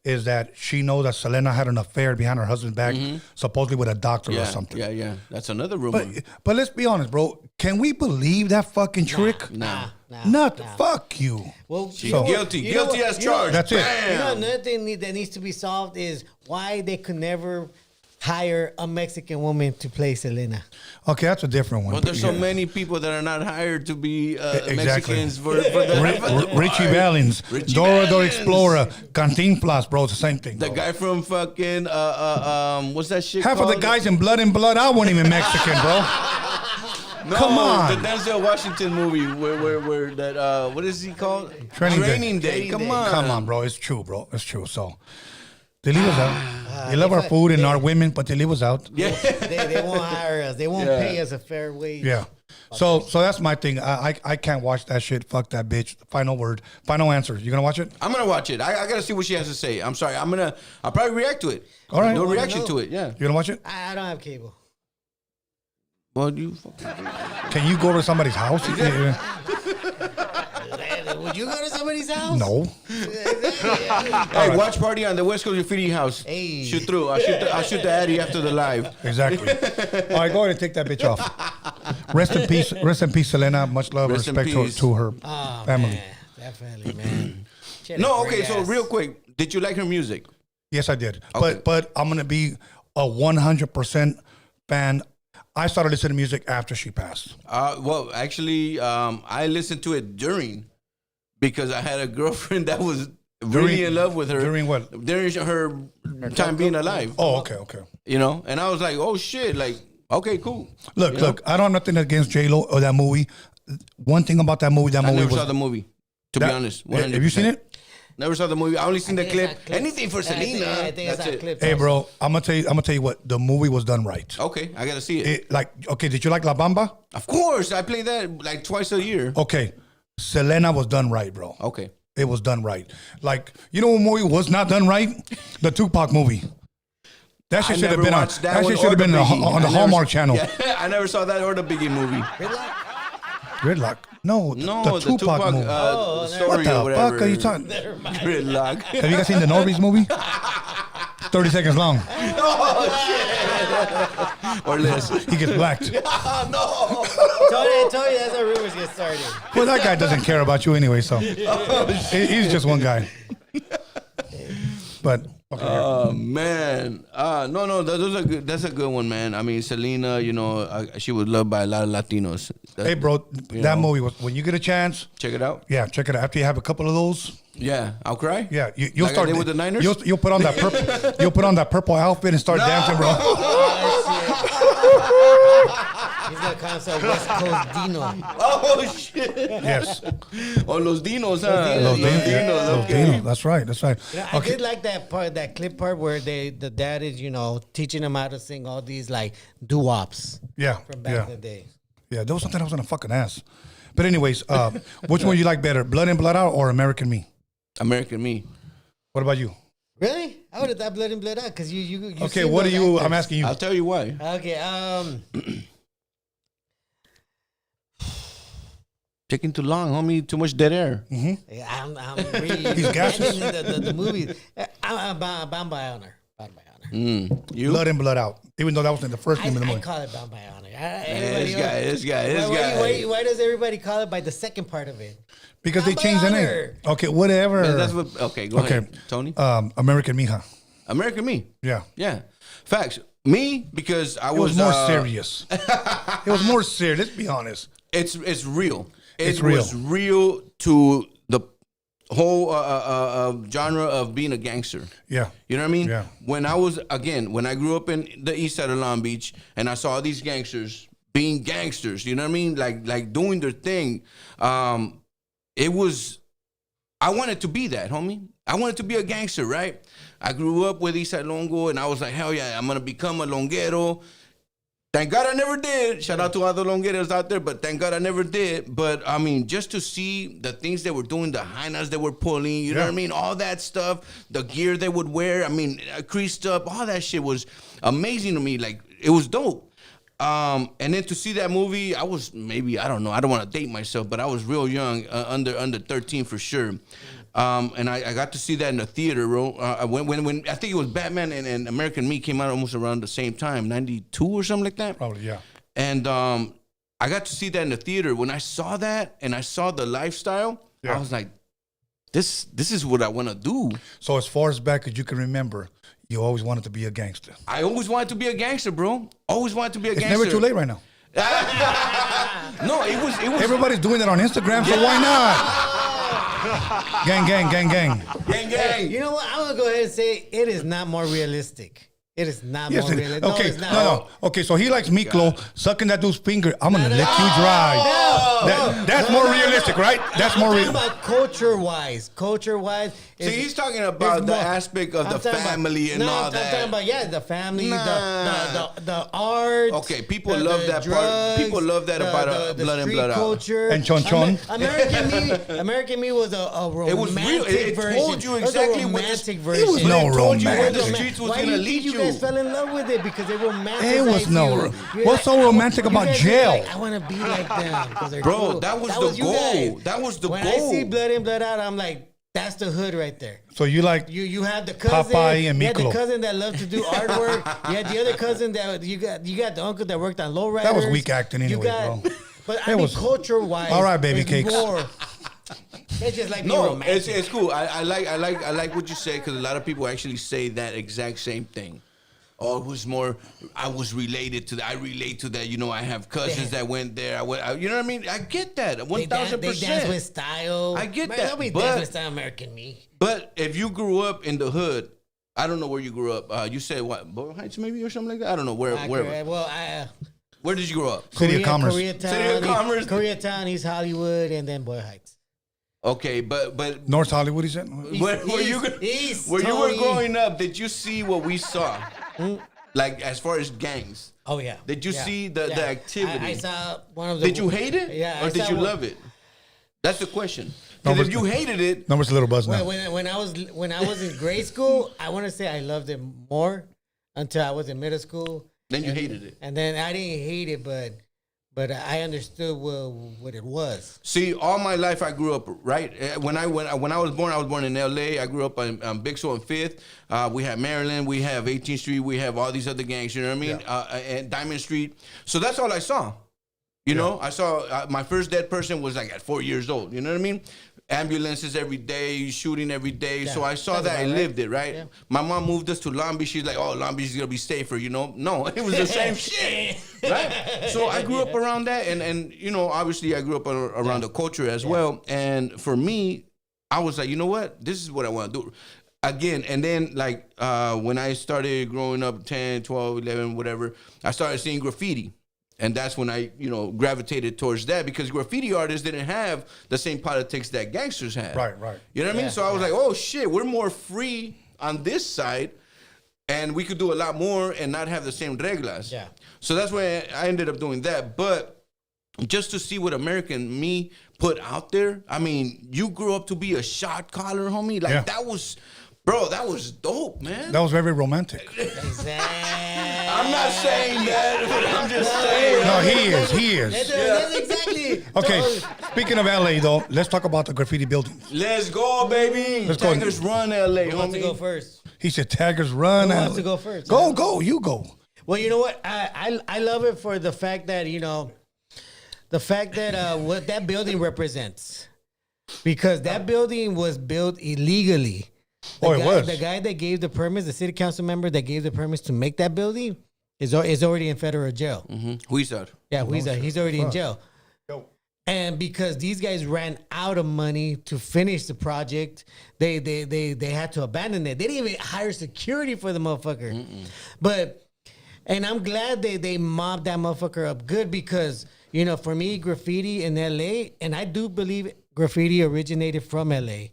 S1: is that she knows that Selena had an affair behind her husband's back, supposedly with a doctor or something.
S2: Yeah. That's another rumor.
S1: But let's be honest, bro. Can we believe that fucking trick?
S2: Nah.
S1: Fuck you.
S3: Well,
S2: She's guilty. Guilty as charged.
S1: That's it.
S3: You know, another thing that needs to be solved is why they could never hire a Mexican woman to play Selena.
S1: Okay, that's a different one.
S2: Well, there's so many people that are not hired to be Mexicans for the
S1: Richie Valens, Dora the Explorer, Cantinflas, bro, it's the same thing.
S2: The guy from fucking what's that shit
S1: Half
S2: called?
S1: of the guys in Blood and Blood out weren't even Mexican, bro.
S2: No,
S1: Come on.
S2: the Denzel Washington movie where that what is he called?
S1: Training
S2: Day. Come on,
S1: bro. It's true, bro. It's true. So they leave us out. They love our food and our women, but they leave us out.
S2: Yeah,
S3: they won't hire us. They won't pay us a fair wage.
S1: Yeah. So that's my thing. I can't watch that shit. Fuck that bitch. Final word. Final answer. You gonna watch it?
S2: I'm gonna watch it. I gotta see what she has to say. I'm sorry. I'll probably react to it.
S1: All right.
S2: No reaction to it. Yeah.
S1: You gonna watch it?
S3: I don't have cable.
S2: Well, you.
S1: Can you go to somebody's house?
S3: Would you go to somebody's house?
S1: No.
S2: Hey, watch party on the West Coast Graffiti House.
S3: Hey.
S2: Shoot through. I'll shoot the Addy after the live.
S1: Exactly. All right, go ahead and take that bitch off. Rest in peace. Rest in peace, Selena. Much love and
S2: Rest in
S1: respect
S2: peace.
S1: to her family.
S3: Man, definitely, man. She had a
S2: No,
S3: great
S2: okay. So
S3: ass.
S2: real quick, did you like her music?
S1: Yes, I did.
S2: Okay.
S1: But I'm gonna be a 100% fan. I started listening to music after she passed.
S2: Well, actually, I listened to it during because I had a girlfriend that was really in love with her.
S1: During what?
S2: During her time being alive.
S1: Oh, okay.
S2: You know, and I was like, oh shit, like, okay, cool.
S1: Look. I don't have nothing against J-Lo or that movie. One thing about that movie,
S2: I
S1: was
S2: never saw the movie, to be honest. 100%.
S1: Have you seen it?
S2: Never saw the movie. I only seen the
S3: I think it's
S2: clip.
S3: not clips.
S2: Anything for Selena.
S3: I think
S2: That's
S3: it's not
S2: it.
S3: clips
S1: Hey,
S3: also.
S1: bro, I'm gonna tell you what. The movie was done right.
S2: Okay, I gotta see it.
S1: Did you like La Bamba?
S2: Of course, I play that like twice a year.
S1: Okay, Selena was done right, bro.
S2: Okay.
S1: It was done right. Like, you know what movie was not done right? The Tupac movie. That shit
S2: I
S1: should have
S2: never
S1: been on.
S2: watched
S1: That
S2: one
S1: shit should
S2: or
S1: have been
S2: Biggie.
S1: on the
S2: I never-
S1: Hallmark Channel.
S2: Yeah, I never saw that or the Biggie movie.
S1: Gridlock. No,
S2: No,
S1: the Tupac movie.
S2: story
S1: What the
S2: or whatever.
S1: fuck are you talking?
S2: Gridlock.
S1: Have you guys seen the Norby's movie? 30 seconds long.
S2: Or less.
S1: He gets blacked.
S2: No.
S3: I told you that's how rumors get started.
S1: Well, that guy doesn't care about you anyway, so he's just one guy. But okay,
S2: Oh man, no, those are good. That's a good one, man. I mean, Selena, you know, she was loved by a lot of Latinos.
S1: hey, bro, that movie was when you get a chance.
S2: Check it out.
S1: Yeah, check it out. After you have a couple of those,
S2: Yeah, I'll cry.
S1: yeah, you'll
S2: Like I
S1: start
S2: did with the Niners?
S1: You'll put on that purple. You'll put on that purple outfit and start dancing, bro.
S3: He's gonna call himself West Coast Dino.
S2: Oh shit.
S1: Yes,
S2: Oh, los dinos, huh?
S1: Los Dinos.
S2: Dinos, okay.
S1: Dinos. That's right. That's right.
S3: You know, I did like that part, that clip part where the dad is, you know, teaching him how to sing all these like doo-wops
S1: Yeah,
S3: from back in the day.
S1: yeah. There was something I was gonna fucking ask. But anyways, which one you like better, Blood In, Blood Out or American Me?
S2: American Me.
S1: What about you?
S3: Really? I would have thought Blood In, Blood Out because you
S1: Okay,
S3: seen
S1: what are
S3: those
S1: you?
S3: actors.
S1: I'm asking you.
S2: I'll tell you why.
S3: Okay,
S2: Taking too long, homie. Too much dead air.
S3: I'm really
S1: He's gaseous.
S3: the movies. I'm bound by honor. Bound by honor.
S2: You?
S1: Blood In, Blood Out. Even though that wasn't the first name of the
S3: I
S1: movie.
S3: call it bound by honor.
S2: This guy.
S3: Why does everybody call it by the second part of it?
S1: Because they
S3: Bound by
S1: changed the name.
S3: honor.
S1: Okay, whatever.
S2: Man, that's what. Okay, go ahead, Tony.
S1: American Me, huh?
S2: American Me.
S1: Yeah.
S2: Yeah. Facts. Me, because I
S1: It was more serious. It was more serious. Let's be honest.
S2: It's real.
S1: It's
S2: It
S1: real.
S2: was real to the whole genre of being a gangster.
S1: Yeah.
S2: You know what I mean?
S1: Yeah.
S2: When I grew up in the east side of Long Beach and I saw these gangsters being gangsters, you know what I mean? Like doing their thing. It was, I wanted to be that, homie. I wanted to be a gangster, right? I grew up with Eastside Longo and I was like, hell yeah, I'm going to become a longuero. Thank God I never did. Shout out to all the longueros out there, but thank God I never did. But I mean, just to see the things they were doing, the hyenas they were pulling, you know what I mean? All that stuff, the gear they would wear, I mean, creased up, all that shit was amazing to me. Like, it was dope. And then to see that movie, I was maybe, I don't know, I don't want to date myself, but I was real young, under 13 for sure. And I got to see that in the theater, bro. When I think it was Batman and American Me came out almost around the same time, 92 or something like that.
S1: Probably, yeah.
S2: And I got to see that in the theater. When I saw that and I saw the lifestyle, I was like, this is what I want to do.
S1: So as far as back as you can remember, you always wanted to be a gangster.
S2: I always wanted to be a gangster, bro. Always wanted to be a
S1: It's
S2: gangster.
S1: never too late right now.
S2: No, it was.
S1: Everybody's doing that on Instagram, so why not? Gang, gang, gang, gang.
S2: Gang, gang.
S3: You know what? I'm gonna go ahead and say it is not more realistic. It is not
S1: Yes,
S3: more
S1: it-
S3: realistic.
S1: okay,
S3: No, it's not.
S1: no. Okay, so he likes Miklo sucking that dude's finger. I'm gonna let you drive. That's more realistic, right? That's more
S3: I'm talking
S1: real.
S3: about culture-wise. Culture-wise.
S2: See, he's talking about the aspect of the family and all
S3: I'm
S2: that.
S3: talking about the family,
S2: Nah.
S3: the art.
S2: Okay, people love that part. People love that about Blood and Blood Out.
S3: culture
S1: And Chon Chon.
S3: American Me was a romantic
S2: It was real. It
S3: version.
S2: told you
S3: It was a
S2: exactly what
S3: romantic
S2: the-
S3: version.
S1: It was no
S2: It told you where the
S1: romance.
S2: streets was
S3: Why
S2: gonna
S3: do you
S2: lead
S3: think
S2: you.
S3: guys fell in love with it because they romanticized
S1: It was no.
S3: you. You're
S1: What's so romantic
S3: you
S1: about
S3: guys were
S1: jail?
S3: like, I want to be like them. 'Cause they're
S2: Bro,
S3: cool.
S2: that was the
S3: you
S2: goal.
S3: guys.
S2: That was the
S3: when
S2: goal.
S3: I see Blood In, Blood Out, I'm like, that's the hood right there.
S1: So you like
S3: You have the cousin,
S1: Popeye and
S3: you had the
S1: Miklo.
S3: cousin that loved to do artwork. You had the other cousin that you got the uncle that worked on lowriders.
S1: That was weak acting anyway, bro.
S3: But I mean,
S1: was-
S3: culture wise,
S1: All right, baby cakes.
S3: It's just like
S2: No,
S3: romantic.
S2: it's cool. I like what you say because a lot of people actually say that exact same thing. Oh, it was more. I was related to that. I relate to that. You know, I have cousins that went there. You know what I mean? I get that. 1,000%.
S3: They dance with style.
S2: I get
S3: Man,
S2: that,
S3: Nobody
S2: but-
S3: dance with style, American me.
S2: But if you grew up in the hood, I don't know where you grew up. You said what? Boyle Heights, maybe, or something like that. I don't know where. Where did you grow up?
S1: City of Commerce.
S3: Koreatown,
S2: City of Commerce.
S3: Koreatown, East Hollywood, and then Boyle Heights.
S2: Okay, but
S1: North Hollywood? He said.
S2: where you were
S3: Tony.
S2: growing up, did you see what we saw? Like as far as gangs.
S3: Oh yeah.
S2: Did you see the activity?
S3: I saw one of the.
S2: Did you hate it?
S3: Yeah.
S2: Or
S3: I
S2: did
S3: saw
S2: you
S3: one-
S2: love it? That's the question.
S1: No,
S2: Because
S1: but-
S2: if you hated it,
S1: Numbers a little buzz now.
S3: When I was in grade school, I want to say I loved it more until I was in middle school.
S2: then you hated it.
S3: And then I didn't hate it, but I understood what it was.
S2: See, all my life I grew up right. When I was born in L.A. I grew up on Big Sur and Fifth. We have Maryland, we have 18th Street, we have all these other gangs. You know what I mean? And Diamond Street. So that's all I saw. You know, I saw my first dead person was like at 4 years old. You know what I mean? Ambulances every day, shooting every day.
S3: Yeah,
S2: So I saw
S3: that's
S2: that. I
S3: about right.
S2: lived it, right?
S3: Yeah.
S2: My mom moved us to Long Beach. She's like, oh, Long Beach is going to be safer, you know? No, it was the same shit, right? So I grew up around that. And you know, obviously I grew up around the culture as well. And for me, I was like, you know what? This is what I want to do. Again, and then like when I started growing up 10, 12, 11, whatever, I started seeing graffiti. And that's when I, you know, gravitated towards that because graffiti artists didn't have the same politics that gangsters had.
S1: Right.
S2: You know what I mean?
S3: Yeah,
S2: So I was like, oh shit, we're more free on this side and we could do a lot more and not have the same reglas.
S3: Yeah.
S2: So that's why I ended up doing that. But just to see what American me put out there, I mean, you grew up to be a shot caller, homie. Like that was, bro, that was dope, man.
S1: That was very romantic.
S3: Exactly.
S2: I'm not saying that, but I'm just saying.
S1: No, he is.
S3: That's exactly.
S1: Okay, speaking of LA though, let's talk about the graffiti buildings.
S2: Let's go, baby.
S1: Let's go.
S2: Tigers run, LA,
S3: Who wants to
S2: homie.
S3: go first?
S1: He said Taggers run.
S3: Who wants to go first?
S1: Go, you go.
S3: Well, you know what? I love it for the fact that, you know, what that building represents. Because that building was built illegally.
S1: It was.
S3: The guy that gave the permits, the city council member that gave the permits to make that building is already in federal jail.
S2: Who is that?
S3: Yeah, he's already in jail. And because these guys ran out of money to finish the project, they had to abandon it. They didn't even hire security for the motherfucker. And I'm glad they mobbed that motherfucker up good because, you know, for me, graffiti in LA, and I do believe graffiti originated from LA.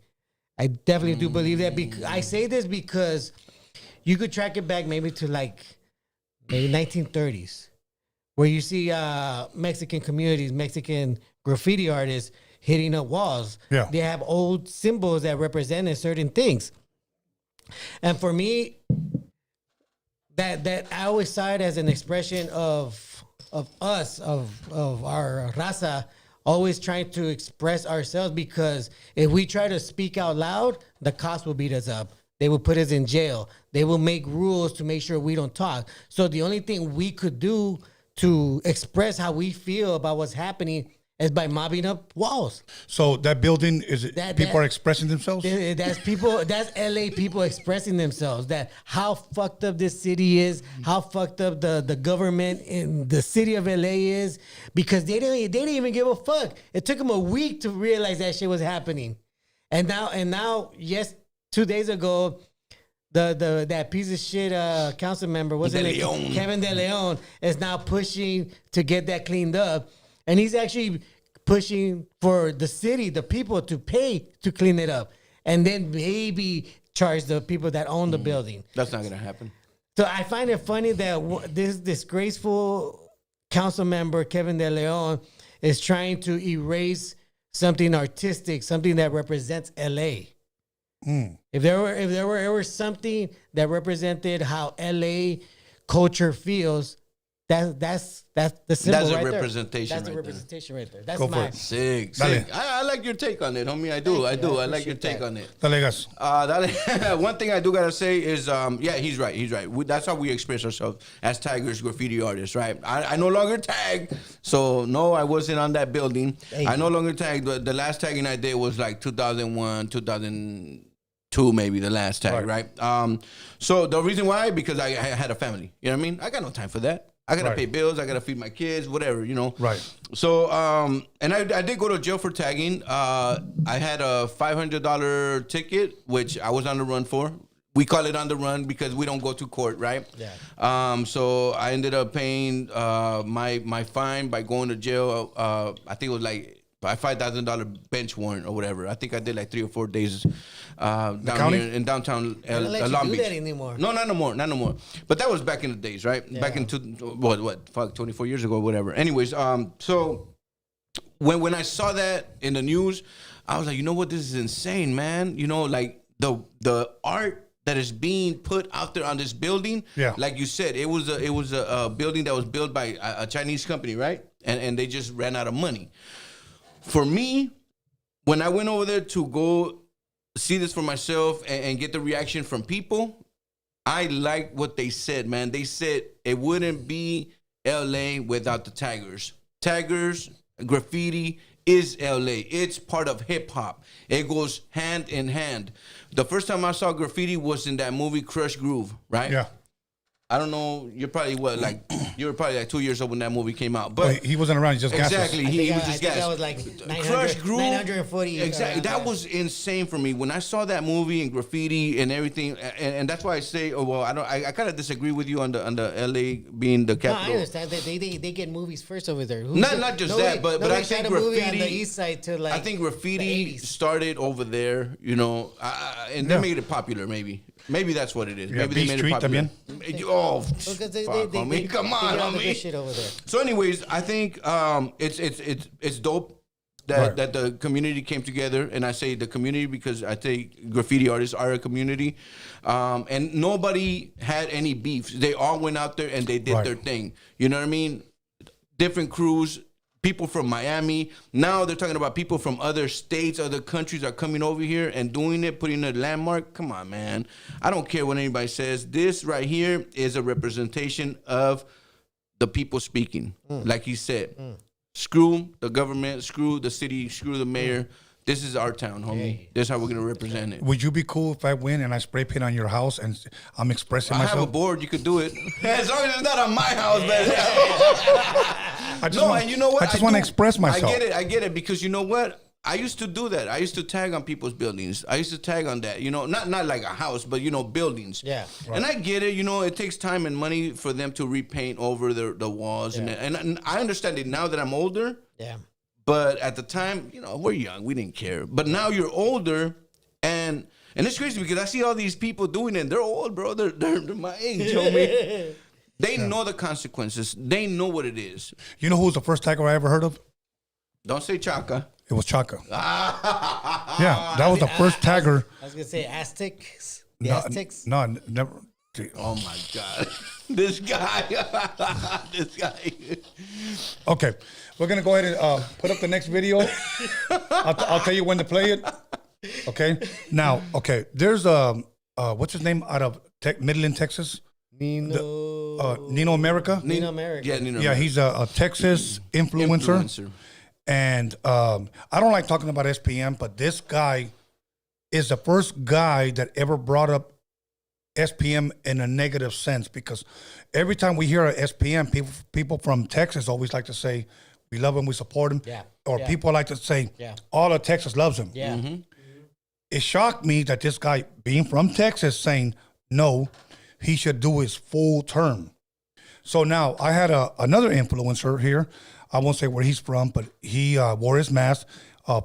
S3: I definitely do believe that. I say this because you could track it back maybe to maybe 1930s, where you see Mexican communities, Mexican graffiti artists hitting up walls.
S1: Yeah.
S3: They have old symbols that represented certain things. And for me, that I always saw it as an expression of us, of our raza, always trying to express ourselves, because if we try to speak out loud, the cops will beat us up. They will put us in jail. They will make rules to make sure we don't talk. So the only thing we could do to express how we feel about what's happening is by mobbing up walls.
S1: So that building people are expressing themselves.
S3: That's people. That's LA people expressing themselves. That how fucked up this city is. How fucked up the government in the city of LA is, because they didn't even give a fuck. It took them a week to realize that shit was happening, and now, yes, 2 days ago, that piece of shit council member Kevin De Leon is now pushing to get that cleaned up. And he's actually pushing for the city, the people, to pay to clean it up. And then maybe charge the people that own the building.
S2: That's not going to happen.
S3: So I find it funny that this disgraceful council member, Kevin De Leon, is trying to erase something artistic, something that represents LA. If there were ever something that represented how LA culture feels, that's the symbol.
S2: That's a
S3: right
S2: representation.
S3: That's the
S2: right
S3: representation right there. That's
S1: Go for
S3: my
S1: it.
S2: Sick.
S1: Dale.
S2: I like your take on it, homie. I do. I like your
S3: appreciate
S2: take
S3: that.
S2: on it.
S1: Dale, gas.
S2: One thing I do gotta say is, yeah, he's right. That's how we express ourselves as taggers, graffiti artists, right? I no longer tag, so no, I wasn't on that building.
S3: Hey.
S2: I no longer tag. The last tagging I did was like 2001, 2002, maybe the last tag, right? So the reason why, because I had a family. You know what I mean? I got no time for that. I gotta pay bills. I gotta feed my kids, whatever, you know.
S1: Right.
S2: So, and I did go to jail for tagging. I had a $500 ticket, which I was on the run for. We call it on the run because we don't go to court, right?
S3: Yeah.
S2: So I ended up paying my fine by going to jail. I think it was like a $5,000 bench warrant or whatever. I think I did like 3 or 4 days down
S1: county?
S2: here in downtown
S3: They don't let you
S2: Long
S3: do
S2: Beach.
S3: that anymore.
S2: No, not no more. But that was back in the days, right? Back in 24 years ago, whatever. Anyways, so when I saw that in the news, I was like, you know what, this is insane, man. You know, like the art that is being put out there on this building.
S1: Yeah.
S2: Like you said, it was a building that was built by a Chinese company, right? And they just ran out of money. For me, when I went over there to go see this for myself and get the reaction from people, I liked what they said, man. They said it wouldn't be LA without the taggers. Taggers, graffiti is LA. It's part of hip hop. It goes hand in hand. The first time I saw graffiti was in that movie Crush Groove, right?
S1: Yeah.
S2: I don't know. You're probably you were probably like 2 years old when that movie came out. But
S1: He wasn't around. He just gassed us.
S2: exactly, he was just
S3: that
S2: gassed.
S3: was like
S2: Crush Groove,
S3: 940.
S2: exactly. That was insane for me when I saw that movie and graffiti and everything. And that's why I say, I kind of disagree with you on the LA being the
S3: No,
S2: capital.
S3: I understand that they get movies first over there.
S2: Not just that, but I think
S3: a movie on the
S2: graffiti.
S3: east side to like.
S2: I think graffiti
S3: the 80s.
S2: started over there, you know, and they made it popular. Maybe that's what it is.
S1: Yeah,
S2: Maybe they
S1: Beach
S2: made
S1: Street
S2: it popular. Oh,
S3: Because they
S2: fuck, homie. Come on,
S3: get all the good
S2: homie.
S3: shit over there.
S2: So, anyways, I think it's dope that the community came together, and I say the community because I think graffiti artists are a community, and nobody had any beefs. They all went out there and they did their thing. You know what I mean? Different crews. People from Miami. Now they're talking about people from other states, other countries are coming over here and doing it, putting a landmark. Come on, man. I don't care what anybody says. This right here is a representation of the people speaking. Like he said, screw the government, screw the city, screw the mayor. This is our town, homie. This is how we're going to represent it.
S1: Would you be cool if I win and I spray paint on your house and I'm expressing
S2: I have a
S1: myself?
S2: board. You could do it. As long as it's not on my house, man. And you know what?
S1: I just want to express myself.
S2: I get it because you know what? I used to do that. I used to tag on people's buildings. I used to tag on that. You know, not like a house, but you know, buildings.
S3: Yeah.
S2: And I get it. You know, it takes time and money for them to repaint over the walls, and I understand it now that I'm older.
S3: Yeah.
S2: But at the time, you know, we're young. We didn't care. But now you're older, and it's crazy because I see all these people doing it. They're old, bro. They're my age, homie. They know the consequences. They know what it is.
S1: You know who was the first tagger I ever heard of?
S2: Don't say Chaka.
S1: It was Chaka. Yeah, that was the first tagger.
S3: I was gonna say Aztecs. The
S1: No,
S3: Aztecs.
S1: no, never.
S2: Oh my God. This guy. This guy.
S1: Okay, we're gonna go ahead and put up the next video. I'll tell you when to play it. Okay. Now, there's what's his name out of Midland, Texas? Nino America.
S3: Nino America.
S2: Yeah, Nino
S1: Yeah,
S2: America.
S1: he's a Texas influencer. And I don't like talking about SPM, but this guy is the first guy that ever brought up SPM in a negative sense, because every time we hear a SPM, people from Texas always like to say, we love him, we support him.
S3: Yeah.
S1: Or
S3: Yeah.
S1: people like to say,
S3: Yeah.
S1: all of Texas loves him.
S3: Yeah.
S1: It shocked me that this guy, being from Texas, saying, no, he should do his full term. So now I had another influencer here. I won't say where he's from, but he wore his mask.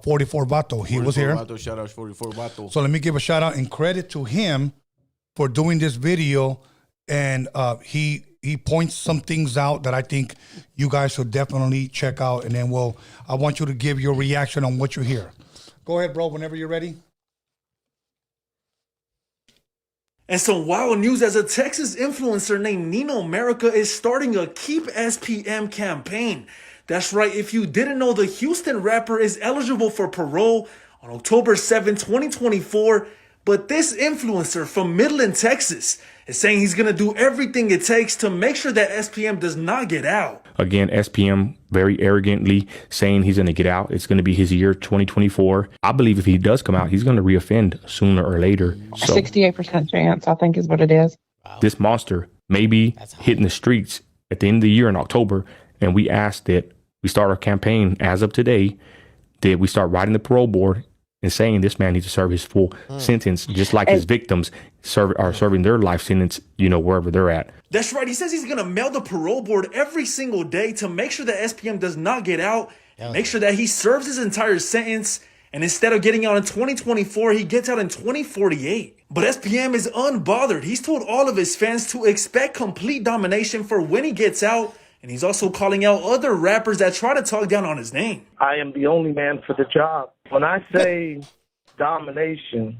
S1: 44 Vato, he was here.
S2: Vato, shout out 44 Vato.
S1: So let me give a shout out and credit to him for doing this video. And he points some things out that I think you guys should definitely check out. And then I want you to give your reaction on what you hear. Go ahead, bro, whenever you're ready.
S5: And some wild news as a Texas influencer named Nino America is starting a Keep SPM campaign. That's right, if you didn't know, the Houston rapper is eligible for parole on October 7, 2024. But this influencer from Midland, Texas is saying he's going to do everything it takes to make sure that SPM does not get out.
S6: Again, SPM very arrogantly saying he's going to get out. It's going to be his year 2024. I believe if he does come out, he's going to reoffend sooner or later. So
S7: 68% chance, I think is what it is.
S6: this monster may be hitting the streets at the end of the year in October. And we ask that we start our campaign as of today, that we start writing the parole board and saying this man needs to serve his full sentence, just like his victims are serving their life sentence, wherever they're at.
S5: That's right. He says he's going to mail the parole board every single day to make sure that SPM does not get out, make sure that he serves his entire sentence, and instead of getting out in 2024, he gets out in 2048. But SPM is unbothered. He's told all of his fans to expect complete domination for when he gets out, and he's also calling out other rappers that try to talk down on his name.
S8: I am the only man for the job. When I say domination,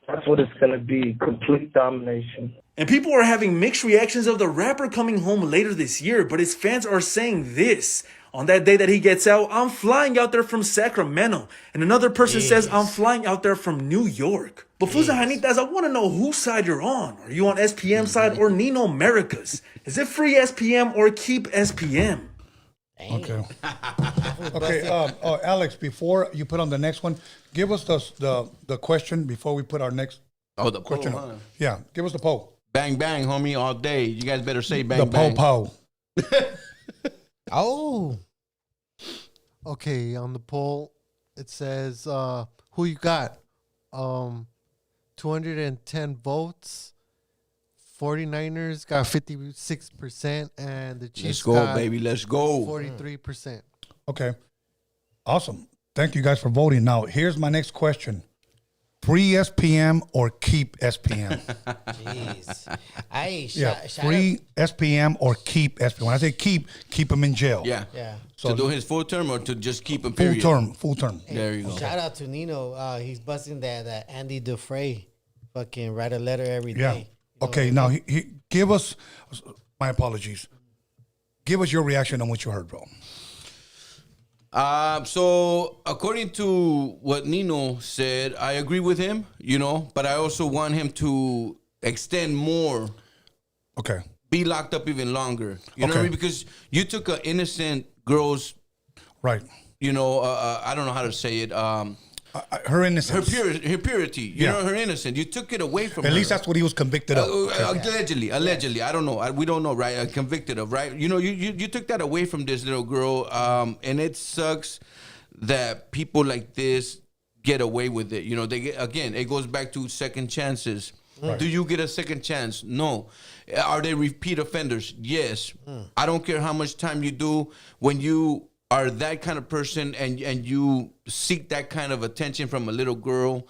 S8: that's what it's going to be, complete domination.
S5: And people are having mixed reactions of the rapper coming home later this year, but his fans are saying this. On that day that he gets out, I'm flying out there from Sacramento. And another person says, I'm flying out there from New York. But Fusa Janitas, I want to know whose side you're on. Are you on SPM's side or Nino America's? Is it free SPM or keep SPM?
S1: Okay. Okay, Alex, before you put on the next one, give us the question before we put our next
S2: the
S1: question.
S2: poll, huh?
S1: Yeah, give us the poll.
S2: Bang, bang, homie, all day. You guys better say bang,
S1: The
S2: bang.
S1: poll.
S9: Oh. Okay, on the poll, it says, who you got? 210 votes. 49ers got 56%, and the Chiefs
S2: Let's go,
S9: got
S2: baby. Let's go.
S9: 43%.
S1: Okay. Awesome. Thank you guys for voting. Now, here's my next question. Free SPM or keep SPM?
S3: Jeez.
S1: Free SPM or keep SPM. When I say keep him in jail.
S2: Yeah.
S1: So
S2: to do his full term or to just keep him,
S1: full
S2: period?
S1: term.
S2: There you go.
S3: Shout out to Nino. He's busting that Andy Dufresne. Fucking write a letter every day.
S1: Yeah. Okay, now he give us, my apologies. Give us your reaction on what you heard, bro.
S2: So according to what Nino said, I agree with him, but I also want him to extend more.
S1: Okay.
S2: Be locked up even longer. You know what I mean? Because you took an innocent girl's,
S1: right.
S2: I don't know how to say it.
S1: Her innocence.
S2: Her purity. You know, her innocence. You took it away from her.
S1: At least that's what he was convicted of.
S2: Allegedly. I don't know. We don't know, right? Convicted of, right? You took that away from this little girl, and it sucks that people like this get away with it. Again, it goes back to second chances. Right. Do you get a second chance? No. Are they repeat offenders? Yes. I don't care how much time you do. When you are that kind of person and you seek that kind of attention from a little girl,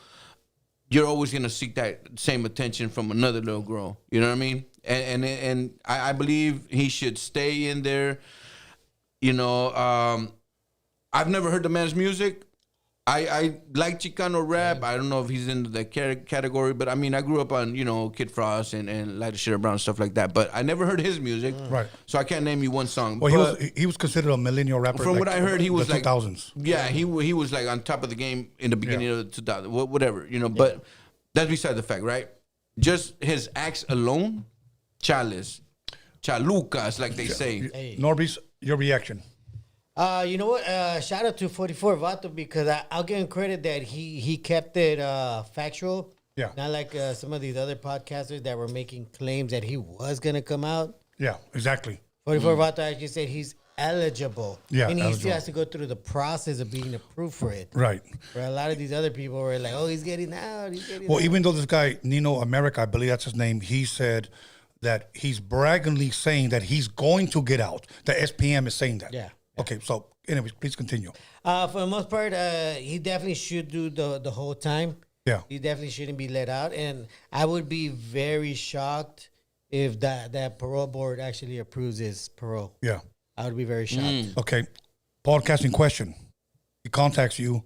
S2: you're always going to seek that same attention from another little girl. You know what I mean? And I believe he should stay in there. I've never heard the man's music. I like Chicano rap. I don't know if he's in the category, but I mean, I grew up on, Kid Frost and Light of Shit Brown, stuff like that. But I never heard his music. Right. So I can't name you one song.
S1: Well, he was considered a millennial rapper.
S2: From what I heard, he was
S1: the
S2: like
S1: 2000s.
S2: Yeah, he was like on top of the game in the beginning of the 2000s, whatever, But that's beside the fact, right? Just his acts alone, chalucas, like they say.
S1: Hey. Norbis, your reaction.
S3: You know what? Shout out to 44 Vato because I'll give him credit that he kept it factual.
S1: Yeah.
S3: Not like some of these other podcasters that were making claims that he was going to come out.
S1: Yeah, exactly.
S3: 44 Vato actually said he's eligible.
S1: Yeah,
S3: and he still has to go through the process of being approved for it.
S1: Right.
S3: Where a lot of these other people were like, oh, he's getting out.
S1: Well, even though this guy, Nino America, I believe that's his name, he said that he's braggingly saying that he's going to get out. The SPM is saying that.
S3: Yeah.
S1: Okay, so anyways, please continue.
S3: For the most part, he definitely should do the whole time.
S1: Yeah.
S3: He definitely shouldn't be let out. And I would be very shocked if that parole board actually approves his parole.
S1: Yeah.
S3: I would be very shocked.
S1: Okay. Podcasting question. He contacts you.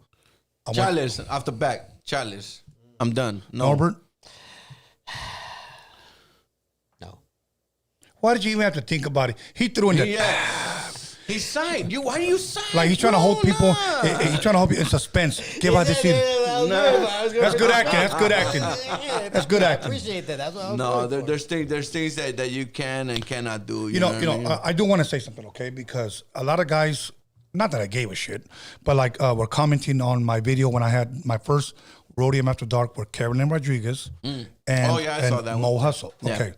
S2: Chalice, off the back. Chalice. I'm done. No.
S1: Norbert? Why did you even have to think about it? He threw in the.
S2: He signed. Why do you sign?
S1: Like he's trying to hold people. He's trying to hold people in suspense. Give out this scene. That's good acting. That's good acting. That's good acting.
S3: I appreciate that. That's what I was
S2: No,
S3: going for.
S2: there's things that you can and cannot do.
S1: You know, I do want to say something, okay? Because a lot of guys, not that I gave a shit, but like were commenting on my video when I had my first Roadium After Dark with Carolyn Rodriguez and,
S2: I saw that
S1: Mo
S2: one.
S1: Hustle.
S2: Yeah.
S1: Okay.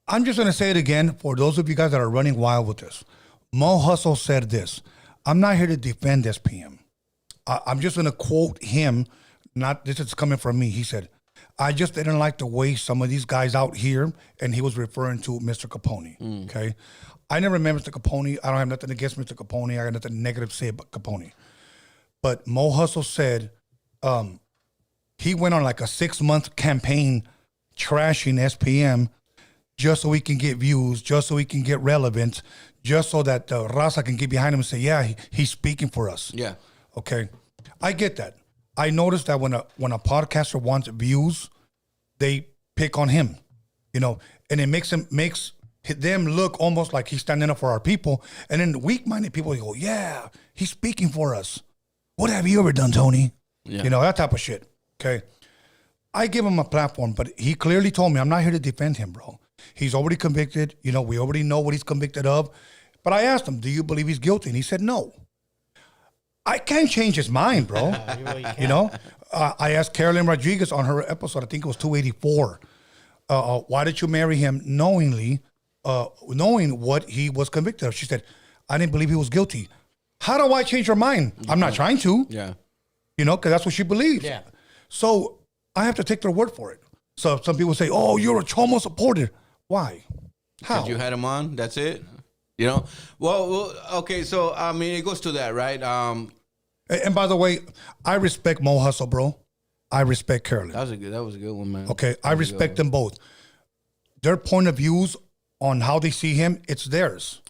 S1: I'm just going to say it again for those of you guys that are running wild with this. Mo Hustle said this. I'm not here to defend SPM. I'm just going to quote him. This is coming from me. He said, I just didn't like the way some of these guys out here, and he was referring to Mr. Capone. Okay. I never met Mr. Capone. I don't have nothing against Mr. Capone. I got nothing negative to say about Capone. But Mo Hustle said he went on like a 6-month campaign trashing SPM just so he can get views, just so he can get relevance, just so that Raza can get behind him and say, yeah, he's speaking for us.
S2: Yeah.
S1: Okay. I get that. I noticed that when a podcaster wants views, they pick on him, you know, and it makes them look almost like he's standing up for our people. And then weak-minded people go, yeah, he's speaking for us. What have you ever done, Tony?
S2: Yeah.
S1: You know, that type of shit. Okay. I give him a platform, but he clearly told me I'm not here to defend him, bro. He's already convicted. You know, we already know what he's convicted of. But I asked him, do you believe he's guilty? And he said, no. I can't change his mind, bro. You know, I asked Carolyn Rodriguez on her episode, I think it was 284, why did you marry him knowing what he was convicted of? She said, I didn't believe he was guilty. How do I change her mind? I'm not trying to.
S2: Yeah.
S1: You know, because that's what she believes.
S3: Yeah.
S1: So I have to take their word for it. So some people say, oh, you're a Chomo supporter. Why? How?
S2: Because you had him on, that's it. You know? Well, okay, so, I mean, it goes to that, right?
S1: And by the way, I respect Mo Hustle, bro. I respect Carolyn.
S2: That was a good one, man.
S1: Okay, I respect them both. Their point of views on how they see him, it's theirs.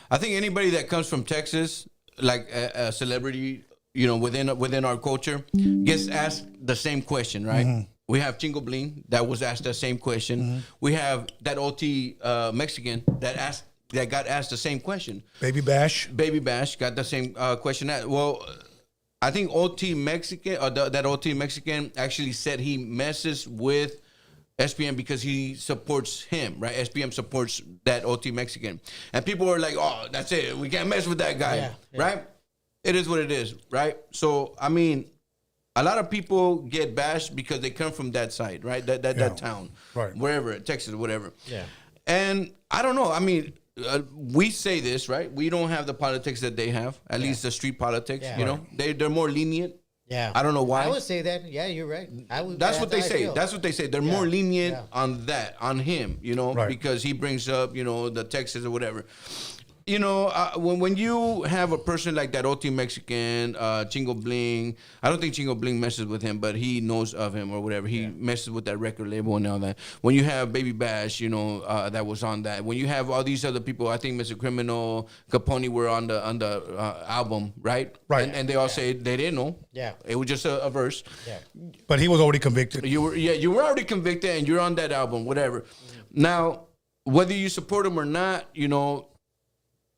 S2: I think anybody that comes from Texas, like a celebrity, you know, within our culture, gets asked the same question, right?
S1: Mm-hmm.
S2: We have Chingo Bling that was asked the same question.
S1: Mm-hmm.
S2: We have that OT Mexican that got asked the same question.
S1: Baby Bash
S2: got the same question. Well, I think OT Mexican or that OT Mexican actually said he messes with SPM because he supports him, right? SPM supports that OT Mexican, and people were like, "Oh, that's it. We can't mess with that guy," right? It is what it is, right? So, I mean, a lot of people get bashed because they come from that side, right? That town,
S1: right?
S2: Wherever, Texas, whatever.
S3: Yeah.
S2: And I don't know. I mean, we say this, right? We don't have the politics that they have, at least the street politics.
S3: Yeah.
S2: You know, they're more lenient.
S3: Yeah.
S2: I don't know why.
S3: I would say that. Yeah, you're right.
S2: That's what they say. That's what they say. They're more lenient on him, you know,
S1: Right.
S2: because he brings up, you know, the Texas or whatever. You know, when you have a person like that, OT Mexican, Chingo Bling, I don't think Chingo Bling messes with him, but he knows of him or whatever. He messes with that record label and all that. When you have Baby Bash, you know, that was on that. When you have all these other people, I think Mr. Criminal, Capone were on the album, right?
S1: Right.
S2: And they all say they didn't know.
S3: Yeah.
S2: It was just a verse.
S3: Yeah.
S1: But he was already convicted.
S2: You were already convicted and you're on that album, whatever. Now, whether you support him or not, you know,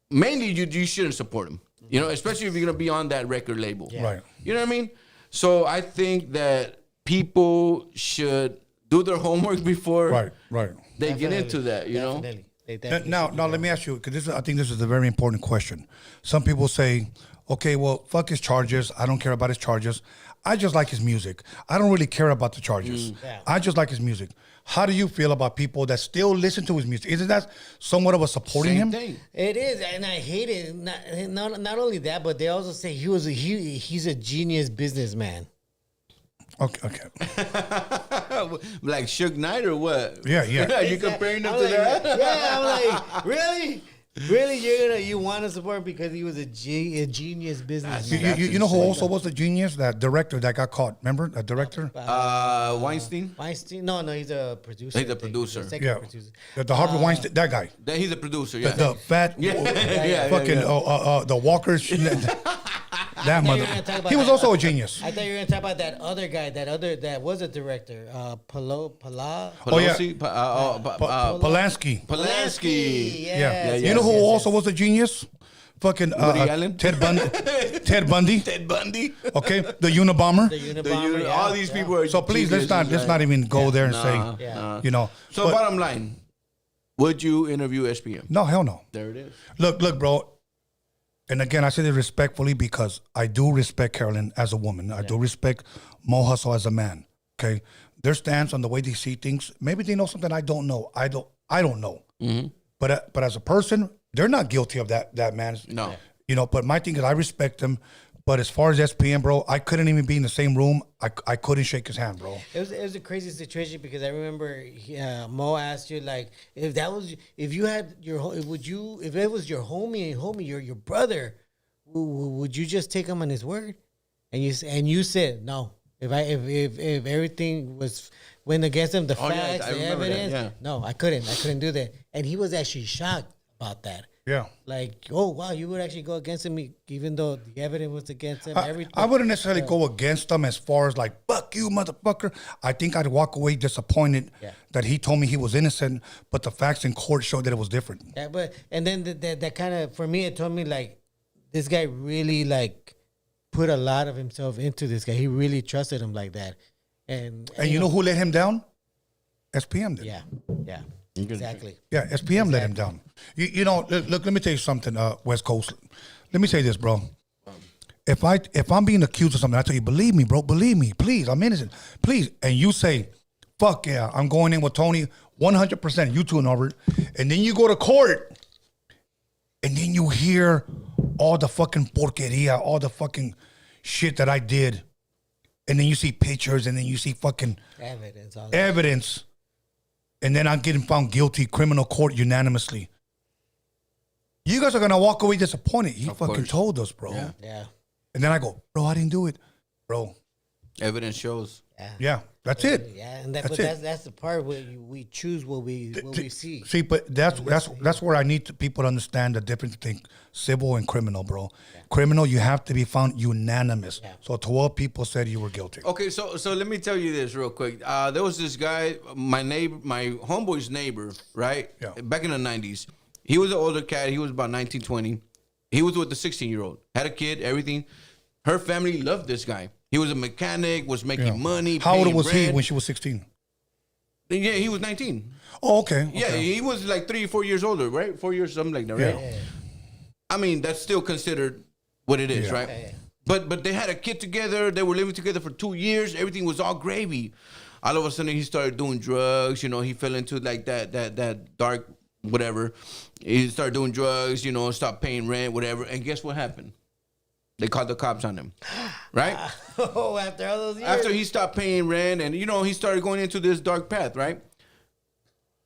S2: mainly you shouldn't support him. You know, especially if you're gonna be on that record label.
S3: Yeah.
S1: Right.
S2: You know what I mean? So I think that people should do their homework before
S1: Right.
S2: they get into that, you know?
S3: Definitely. They definitely
S1: Now,
S3: should do
S1: let
S3: that.
S1: me ask you, because I think this is a very important question. Some people say, okay, well, fuck his charges. I don't care about his charges. I just like his music. I don't really care about the charges.
S3: Yeah.
S1: I just like his music. How do you feel about people that still listen to his music? Isn't that somewhat of a supporting
S2: Same
S1: him?
S2: thing.
S3: It is, and I hate it. Not only that, but they also say he's a genius businessman.
S1: Okay.
S2: Like Suge Knight or what?
S1: Yeah.
S2: Are you comparing him
S3: I'm
S2: to
S3: like,
S2: that?
S3: Yeah, I'm like, really? Really, you want to support him because he was a genius businessman?
S1: You know who also was the genius? That director that got caught. Remember that director?
S2: Weinstein?
S3: Weinstein? No, he's a producer.
S2: He's a
S3: I think.
S2: producer.
S3: The second
S1: Yeah.
S3: producer.
S1: The Harvey Weinstein. That guy.
S2: He's a producer, yeah.
S1: The fat,
S2: yeah,
S1: fucking the Walkers. that
S3: thought you
S1: mother.
S3: were gonna talk about
S1: He was
S3: that.
S1: also a genius.
S3: I thought you were gonna talk about that other guy, that was a director,
S2: Pelosi,
S1: Polanski.
S2: Polanski.
S1: Yeah.
S3: Yes,
S1: You know who
S3: yes,
S1: also
S3: yes.
S1: was a genius? Fucking
S2: Woody Allen?
S1: Ted Bundy. Ted Bundy.
S2: Ted Bundy.
S1: Okay, the Unabomber.
S3: The Unabomber, yeah,
S2: all these people are
S1: So please, let's
S2: geniuses,
S1: not even go there and
S2: Nah,
S1: say,
S2: nah.
S1: you know.
S2: So
S1: but-
S2: bottom line, would you interview SPM?
S1: no, hell no.
S2: There it is.
S1: Look, bro. And again, I say this respectfully because I do respect Carolyn as a woman. I do respect Mo Hustle as a man. Okay, their stance on the way they see things. Maybe they know something I don't know. I don't know.
S2: Mm-hmm.
S1: But as a person, they're not guilty of that man.
S2: No.
S1: You know, but my thing is I respect them. But as far as SPM, bro, I couldn't even be in the same room. I couldn't shake his hand, bro.
S3: It was a crazy situation because I remember Mo asked you like if it was your homie, your brother, would you just take him on his word? And you said no. If everything went against him, the facts,
S2: I
S3: the
S2: remember that,
S3: evidence,
S2: yeah.
S3: no, I couldn't do that. And he was actually shocked about that.
S1: Yeah.
S3: Like, oh wow, you would actually go against him even though the evidence was against him. Everything.
S1: I wouldn't necessarily go against them as far as like, fuck you, motherfucker. I think I'd walk away disappointed that he told me he was innocent, but the facts in court showed that it was different.
S3: Yeah, and then that kind of, for me, it told me like, this guy really like put a lot of himself into this guy. He really trusted him like that. And
S1: you know who let him down? SPM did.
S3: Yeah. Exactly.
S1: Yeah, SPM let him down. You know, look, let me tell you something, West Coast. Let me say this, bro. If I'm being accused of something, I tell you, believe me, bro, believe me, please, I'm innocent, please. And you say, fuck yeah, I'm going in with Tony 100%, you too, Norbert. And then you go to court, and then you hear all the fucking porqueria, all the fucking shit that I did. And then you see pictures, and then you see fucking evidence. And then I'm getting found guilty, criminal court unanimously. You guys are gonna walk away disappointed. He fucking told us, bro.
S3: Yeah.
S1: And then I go, bro, I didn't do it, bro.
S2: Evidence shows.
S1: Yeah, that's it.
S3: Yeah, and
S1: That's
S3: that's the part where we choose what we see.
S1: See, but that's where I need people to understand the difference between civil and criminal, bro. Criminal, you have to be found unanimous. So 12 people said you were guilty.
S2: Okay, so let me tell you this real quick. There was this guy, my homeboy's neighbor, right?
S1: Yeah.
S2: Back in the 90s. He was an older cat. He was about 19, 20. He was with the 16-year-old. Had a kid, everything. Her family loved this guy. He was a mechanic, was making money.
S1: How old was
S2: rent.
S1: he when she was 16?
S2: Yeah, he was 19.
S1: Oh, okay.
S2: Yeah, he was like 3 or 4 years older, right? 4 years, something like that, right?
S1: Yeah.
S2: I mean, that's still considered what it is, right?
S3: Yeah.
S2: But they had a kid together. They were living together for 2 years. Everything was all gravy. All of a sudden, he started doing drugs. You know, he fell into like that dark whatever. He started doing drugs. You know, stopped paying rent, whatever. And guess what happened? They called the cops on him, right?
S3: Oh, after all those years.
S2: After he stopped paying rent and, you know, he started going into this dark path, right?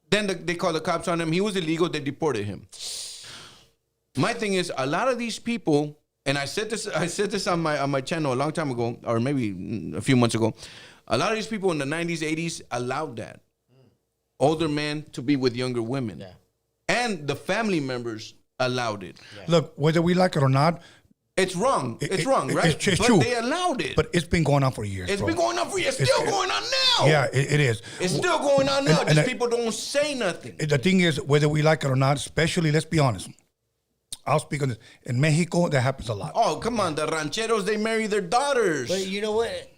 S2: Then they called the cops on him. He was illegal. They deported him. My thing is, a lot of these people, and I said this on my channel a long time ago, or maybe a few months ago. A lot of these people in the 90s, 80s allowed that. Older men to be with younger women.
S3: Yeah.
S2: And the family members allowed it.
S3: Yeah.
S1: Look, whether we like it or not,
S2: it's wrong. It's wrong, right?
S1: It's
S2: but
S1: true.
S2: They allowed it.
S1: But it's been going on for years.
S2: It's
S1: bro.
S2: been going on for years. It's still going on now.
S1: Yeah, it is.
S2: It's still going on now.
S1: And
S2: Just people don't say nothing.
S1: The thing is, whether we like it or not, especially, let's be honest. I'll speak on this. In Mexico, that happens a lot.
S2: Oh, come on. The rancheros, they marry their daughters.
S3: But you know what?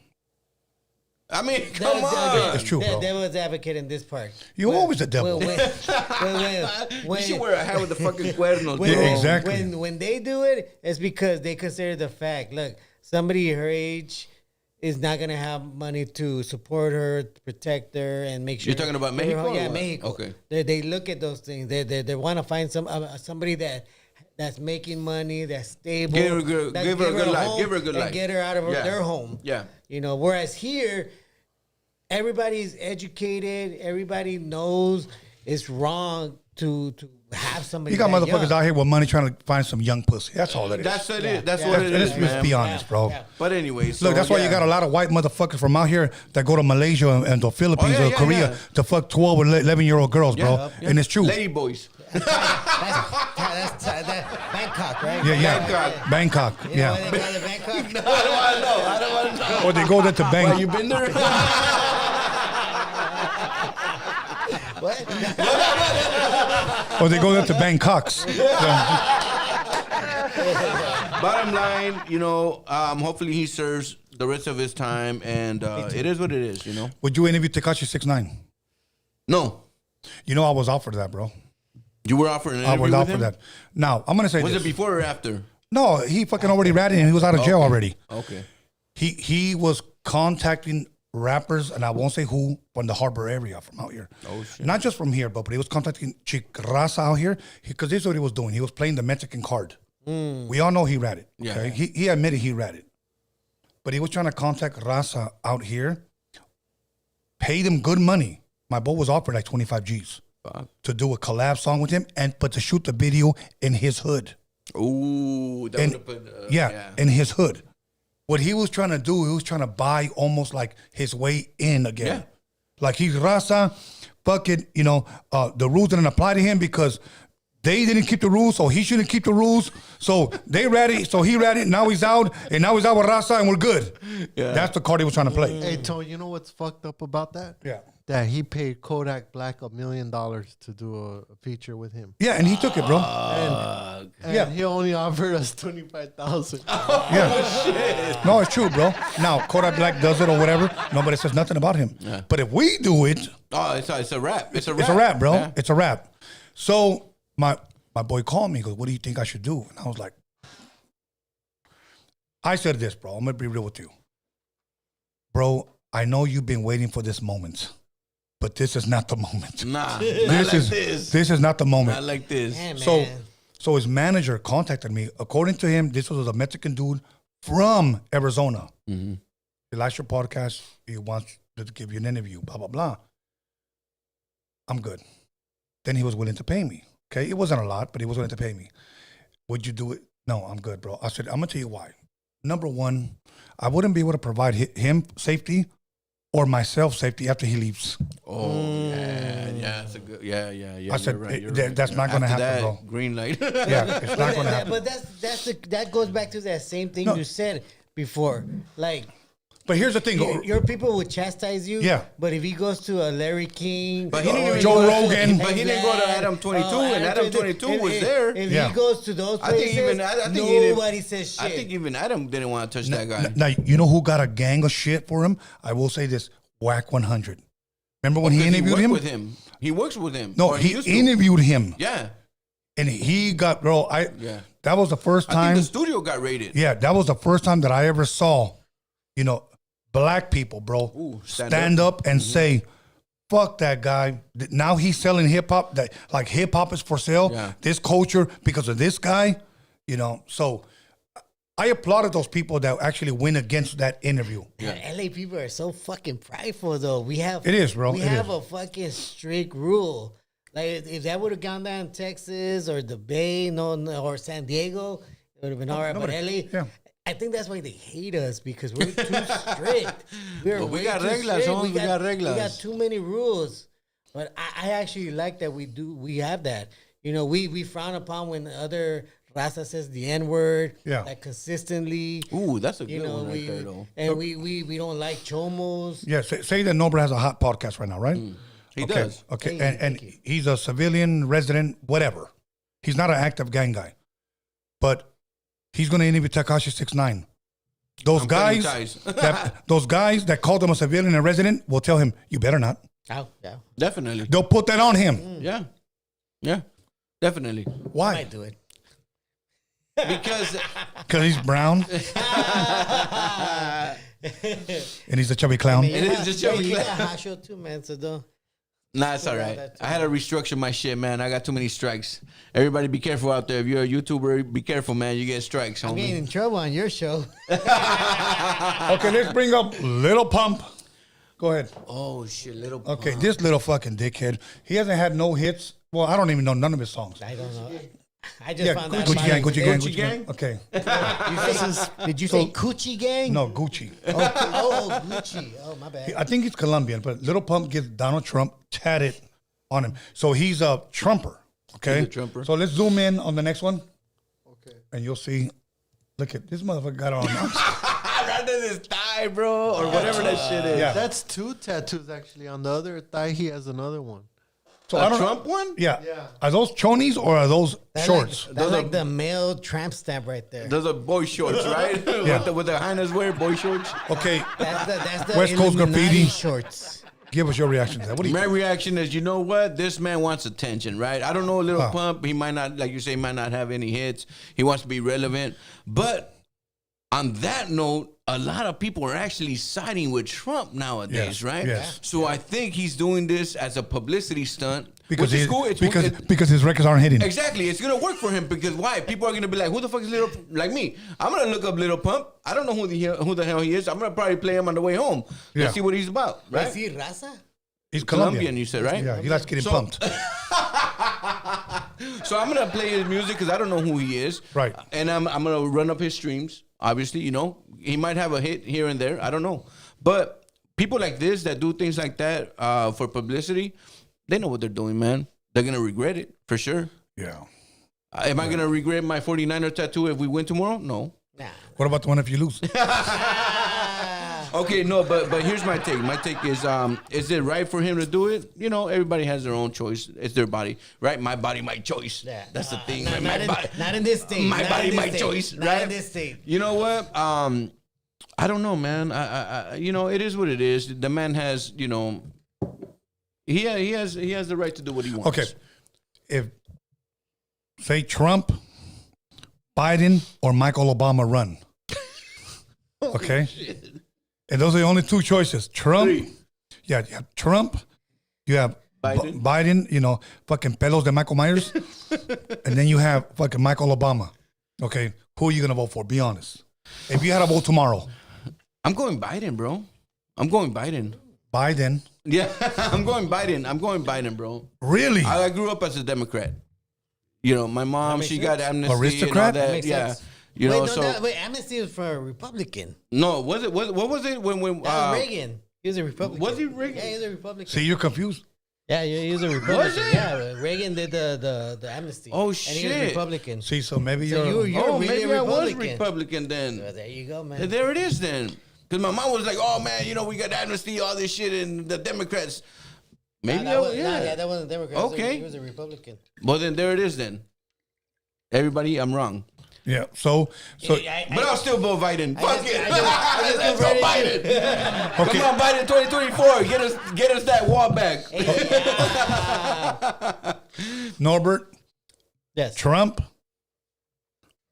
S2: I mean, come on.
S1: It's true, bro.
S3: Devil's advocate in this part.
S1: You're always a devil.
S3: When,
S2: You should wear a hat with the fucking cuernos, bro.
S1: Yeah, exactly.
S3: When they do it, it's because they consider the fact. Look, somebody her age is not gonna have money to support her, to protect her, and make sure.
S2: You're talking about Mexico?
S3: Yeah,
S2: or what?
S3: Mexico.
S2: Okay.
S3: They look at those things. They want to find somebody that's making money, that's stable.
S2: Give her a good life.
S3: home
S2: Give her a good
S3: and
S2: life.
S3: Get her out of their home.
S2: Yeah.
S3: You know, whereas here, everybody's educated. Everybody knows it's wrong to have somebody.
S1: You got
S3: that
S1: motherfuckers
S3: young.
S1: out here with money trying to find some young pussy. That's all it is.
S2: That's it.
S3: Yeah.
S2: That's
S3: Yeah.
S2: what it
S1: Let's
S2: is,
S1: just
S2: man.
S1: be honest, bro.
S3: Yeah.
S2: But anyways,
S1: Look, that's why you got a lot of white motherfuckers from out here that go to Malaysia and the Philippines or Korea to fuck 12 or 11-year-old girls, bro. And it's true.
S2: Lady boys.
S3: That's Bangkok, right?
S1: Yeah. Bangkok.
S3: You know why
S1: Yeah.
S3: they call it Bangkok?
S2: I don't want to know.
S1: Or they go there to bang.
S2: Well, you been there?
S3: What?
S1: Or they go there to Bangkoks.
S2: Bottom line, hopefully he serves the rest of his time, and it is what it is,
S1: Would you interview Tekashi 6ix9ine?
S2: No.
S1: I was offered that, bro.
S2: You were offered an
S1: I
S2: interview
S1: was
S2: with
S1: offered
S2: him?
S1: that. Now, I'm going to say
S2: Was
S1: this.
S2: it before or after?
S1: No, he fucking already ratted and he was out of jail already.
S2: Okay.
S1: He was contacting rappers, and I won't say who, from the harbor area from out here.
S2: Oh, shit.
S1: Not just from here, but he was contacting Chick Raza out here because this is what he was doing. He was playing the Mexican card. We all know he ratted. Okay?
S2: Yeah.
S1: He admitted he ratted. But he was trying to contact Raza out here, pay them good money. My boy was offered like 25 G's to do a collab song with him, but to shoot the video in his hood.
S2: Ooh, that would have put...
S1: In his hood. What he was trying to do, he was trying to buy almost like his way in again.
S2: Yeah.
S1: Like he's Raza, fucking, the rules didn't apply to him because they didn't keep the rules, so he shouldn't keep the rules. So they ready, so he ready, now he's out, and now he's out with Raza, and we're good. Yeah. That's the card he was trying to play.
S9: Hey, Tony, you know what's fucked up about that?
S1: Yeah.
S9: That he paid Kodak Black $1 million to do a feature with him.
S1: Yeah, and he took it, bro.
S9: And he only offered us 25,000.
S1: Yeah. No, it's true, bro. Now, Kodak Black does it or whatever. Nobody says nothing about him. Yeah. But if we do it...
S2: Oh, it's a rap. It's a rap.
S1: It's a rap, bro.
S2: Yeah.
S1: It's a rap. So my boy called me. He goes, what do you think I should do? And I was like... I said this, bro. I'm going to be real with you. Bro, I know you've been waiting for this moment. But this is not the moment.
S2: Nah,
S1: This is not the moment.
S2: Not like this.
S3: Yeah,
S1: So his manager contacted me. According to him, this was a Mexican dude from Arizona.
S2: Mm-hmm.
S1: He likes your podcast. He wants to give you an interview, blah, blah, blah. I'm good. Then he was willing to pay me. Okay? It wasn't a lot, but he was willing to pay me. Would you do it? No, I'm good, bro. I said, I'm going to tell you why. Number one, I wouldn't be able to provide him safety or myself safety after he leaves.
S2: Oh, yeah, that's a good, yeah.
S1: I said,
S2: you're right.
S1: That's not going to happen,
S2: That,
S1: bro.
S2: green light.
S1: Yeah, it's not going to happen.
S3: But that goes back to that same thing you said before. Like,
S1: but here's the thing.
S3: your people would chastise you.
S1: Yeah.
S3: But if he goes to a Larry King,
S2: But he didn't even
S1: Joe
S2: go
S1: Rogan.
S2: But he didn't go to Adam22, and Adam22 was there.
S3: If he goes to those
S2: I think
S3: places,
S2: even I think
S3: nobody says shit.
S2: I think even Adam didn't want to touch that guy.
S1: Now, you know who got a gang of shit for him? I will say this. Whack 100. Remember when he interviewed him?
S2: With him? He works with him.
S1: No, he interviewed him.
S2: Yeah.
S1: And he got, bro, that was the first
S2: I
S1: time.
S2: think the studio got raided.
S1: Yeah, that was the first time that I ever saw, black people, bro, stand up and say, fuck that guy. Now he's selling hip hop, that like hip hop is for sale.
S2: Yeah.
S1: This culture because of this guy, So I applauded those people that actually went against that interview.
S3: Yeah. LA people are so fucking prideful, though. We have
S1: It is, bro.
S3: We
S1: It
S3: have
S1: is.
S3: a fucking strict rule. Like if that would have gone down in Texas or the Bay, or San Diego, it would have been all right. But LA,
S1: yeah.
S3: I think that's why they hate us because we're too strict.
S2: But we got reglas,
S3: strict.
S2: we got reglas.
S3: We got too many rules. But I actually like that we have that. We frown upon when other Raza says the N-word, like consistently.
S2: Ooh, that's a good one right there, though.
S3: And we don't like chomos.
S1: Yeah, say that Nobra has a hot podcast right now, right?
S2: He does.
S1: Okay,
S3: Hey,
S1: and he's a civilian, resident, whatever. He's not an active gang guy. But he's going to interview Tekashi 6ix9ine. Those guys, those guys that called him a civilian and resident will tell him, you better not.
S3: Oh, yeah.
S2: Definitely.
S1: They'll put that on him.
S2: Yeah. Yeah. Definitely.
S1: Why?
S3: Might do it.
S2: Because
S1: he's brown and he's a chubby clown.
S2: It is just chubby
S3: you got
S2: clown.
S3: a hot show too, man. So don't.
S2: Nah, it's all right. I had to restructure my shit, man. I got too many strikes. Everybody be careful out there. If you're a YouTuber, be careful, man. You get strikes,
S3: I'm getting
S2: homie.
S3: in trouble on your show.
S1: Okay, let's bring up Little Pump. Go ahead.
S2: Oh, shit, little
S1: Okay, this little fucking dickhead. He hasn't had no hits Well, I don't even know none of his songs.
S3: I don't know. I just found that.
S1: Gucci Gang, Gucci Gang,
S2: Gucci
S1: Gucci Gang.
S2: Gang?
S1: Okay.
S3: Did you say Coochie Gang?
S1: No, Gucci.
S3: Oh, Gucci. Oh, my bad.
S1: I think he's Colombian, but Little Pump gets Donald Trump tatted on him. So he's a Trumper. Okay.
S2: He's a Trumper.
S1: So let's zoom in on the next one.
S9: Okay.
S1: And you'll see. Look at this motherfucker got on.
S2: Right under his thigh, bro, or whatever that shit is.
S1: Yeah.
S9: That's 2 tattoos actually. On the other thigh, he has another one.
S1: So
S2: A
S1: I don't
S2: Trump one?
S1: Yeah.
S9: Yeah.
S1: Are those chonies or are those
S3: That's
S1: shorts?
S3: Like, that's like the male tramp stamp right there.
S2: Those are boy shorts, right?
S1: Yeah.
S2: with the hyenas wear, boy shorts.
S1: Okay.
S3: That's the
S1: West Coast
S3: Illuminati
S1: graffiti.
S3: shorts.
S1: Give us your reaction to that. What do you
S2: My
S1: think?
S2: reaction is, you know what? This man wants attention, right? I don't know, Little
S1: Huh.
S2: Pump. He might not, like you say, might not have any hits. He wants to be relevant. But on that note, a lot of people are actually siding with Trump nowadays,
S1: Yes,
S2: right?
S1: yes.
S2: So I think he's doing this as a publicity stunt.
S1: Because
S2: which is
S1: he-
S2: cool. It's
S1: because his records aren't hitting.
S2: Exactly. It's going to work for him because why? People are going to be like, who the fuck is Little like me? I'm going to look up Little Pump. I don't know who the hell he is. I'm going to probably play him on the way home.
S1: Yeah.
S2: Let's see what he's about, right?
S3: Is he raza?
S1: He's
S2: Colombian, you said, right?
S1: Yeah, he likes getting
S2: So-
S1: pumped.
S2: So I'm gonna play his music because I don't know who he is.
S1: Right.
S2: And I'm gonna run up his streams. Obviously, you know, he might have a hit here and there. I don't know. But people like this that do things like that for publicity, they know what they're doing, man. They're gonna regret it for sure.
S1: Yeah.
S2: Am I gonna regret my 49er tattoo if we win tomorrow? No.
S3: Nah.
S1: What about the one if you lose?
S2: Okay, no, but here's my take. My take is it right for him to do it? You know, everybody has their own choice. It's their body, right? My body, my choice.
S3: Yeah.
S2: That's the thing.
S3: Not,
S2: man. My body,
S3: not in this state.
S2: my
S3: Not
S2: body,
S3: in this
S2: my
S3: state.
S2: choice,
S3: Not
S2: right?
S3: in this state.
S2: You know what? I don't know, man. I you know, it is what it is. The man has, you know, he has the right to do what he wants.
S1: Okay. If, say, Trump, Biden, or Michael Obama run. Okay? And those are the only two choices. Trump.
S2: Three.
S1: Yeah, you have Trump. You have
S2: Biden.
S1: Biden, you know, fucking pelos de Michael Myers. And then you have fucking Michael Obama. Okay? Who are you going to vote for? Be honest. If you had to vote tomorrow,
S2: I'm going Biden, bro. I'm going Biden.
S1: Biden.
S2: Yeah, I'm going Biden. I'm going Biden, bro.
S1: Really?
S2: I grew up as a Democrat. You know, my mom,
S3: makes
S2: she got
S3: sense.
S2: amnesty
S1: Aristocrat?
S2: and all that.
S3: Makes
S2: Yeah.
S3: sense.
S2: You know,
S3: wait, no,
S2: so
S3: Amnesty was for a Republican.
S2: no, was it? What was it when
S3: That was Reagan. He was a Republican.
S2: was he Reagan?
S3: Yeah, he was a Republican.
S1: See, you're confused.
S3: Yeah, he was a Republican.
S2: Was it?
S3: Yeah, Reagan did the amnesty.
S2: Oh,
S3: And he was
S2: shit.
S3: Republican.
S1: See, so maybe
S3: So
S1: you're.
S3: you're
S2: Oh,
S3: really
S2: maybe
S3: a
S2: I was
S3: Republican.
S2: Republican then.
S3: So there you go, man.
S2: There it is then. Because my mom was like, "Oh man, you know we got amnesty, all this shit, and the Democrats." Maybe
S3: that was,
S2: yeah.
S3: that wasn't a Democrat.
S2: Okay.
S3: He was a Republican.
S2: Well, then there it is then. Everybody, I'm wrong.
S1: Yeah. So
S2: But I'll still vote Biden. Fuck it. Let's go
S3: converted
S2: Biden.
S1: Okay.
S2: Come on, Biden 2024. Get us that wall back.
S1: Norbert,
S3: Yes.
S1: Trump,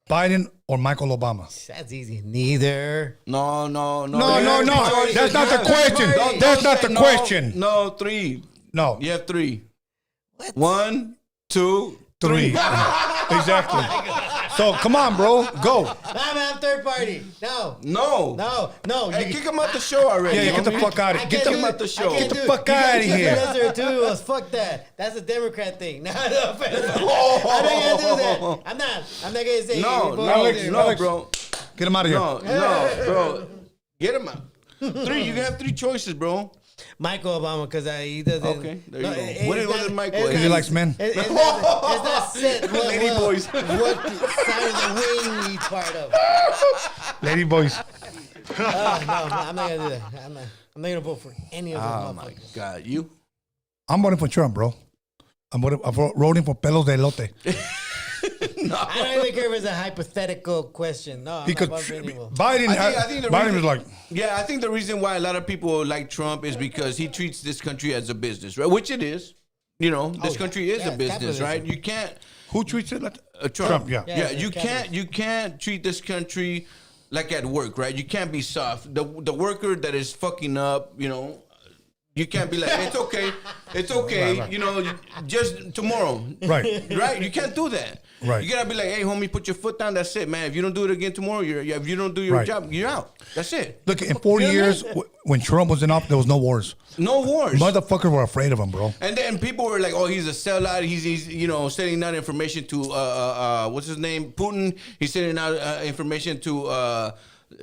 S1: Biden, or Michael Obama?
S3: That's easy. Neither.
S2: No.
S1: No.
S2: You have three choices.
S1: That's not the
S2: You have
S1: question.
S2: three. Don't
S1: That's not
S2: say
S1: the
S2: no.
S1: question.
S2: No, three.
S1: No.
S2: You have three.
S3: What?
S2: 1, 2,
S1: 3. Exactly. So come on, bro. Go.
S3: I'm third party. No.
S2: No.
S3: Hey,
S2: Hey, kick him out the show already.
S1: Yeah, get the
S2: homie.
S1: fuck out of
S3: I
S1: here.
S3: can't
S1: Get
S3: do
S1: the
S2: him
S3: it.
S2: out the show.
S3: I can't
S1: Get the
S3: do it.
S1: fuck
S3: You
S1: outta
S3: guys
S1: here.
S3: Yes, there are two of us. Fuck that. That's a Democrat thing. No, I'm not gonna do that. I'm not gonna say.
S2: No,
S3: Republican.
S2: no, bro.
S1: Get him out of here.
S2: No, bro. Get him out. Three. You can have three choices, bro.
S3: Michael Obama, because he doesn't.
S2: Okay, there you go. What is Michael?
S3: it's
S1: Because he
S3: not-
S1: likes men.
S3: It's not set.
S2: Lady boys.
S3: What side of the wing he's part of?
S1: Lady boys.
S3: No, I'm not gonna do that. I'm not gonna vote for any of those
S2: Oh my
S3: motherfuckers.
S2: God, you.
S1: I'm voting for Trump, bro. I'm voting for pelos de elote.
S3: I don't even care if it's a hypothetical question. No, I'm
S1: Because
S3: not voting for anyone.
S1: Biden,
S2: I think the
S1: Biden
S2: reason-
S1: was like,
S2: Yeah, I think the reason why a lot of people like Trump is because he treats this country as a business, right? Which it is. You know, this country is a business,
S3: capitalism.
S2: right? You can't.
S1: who treats it like
S2: Trump.
S1: yeah.
S3: Yeah,
S2: You
S3: capitalism.
S2: can't treat this country like at work, right? You can't be soft. The worker that is fucking up, you know, you can't be like, it's okay,
S1: Right.
S2: you know, just tomorrow,
S1: Right.
S2: right? You can't do that.
S1: Right.
S2: You gotta be like, hey, homie, put your foot down. That's it, man. If you don't do it again tomorrow, if you don't do your job, you're out. That's it.
S1: Look, in 4 years, when Trump was in office, there was no wars.
S2: No wars.
S1: Motherfuckers were afraid of him, bro.
S2: And then people were like, oh, he's a sellout. He's sending out information to, what's his name? Putin. He's sending out information to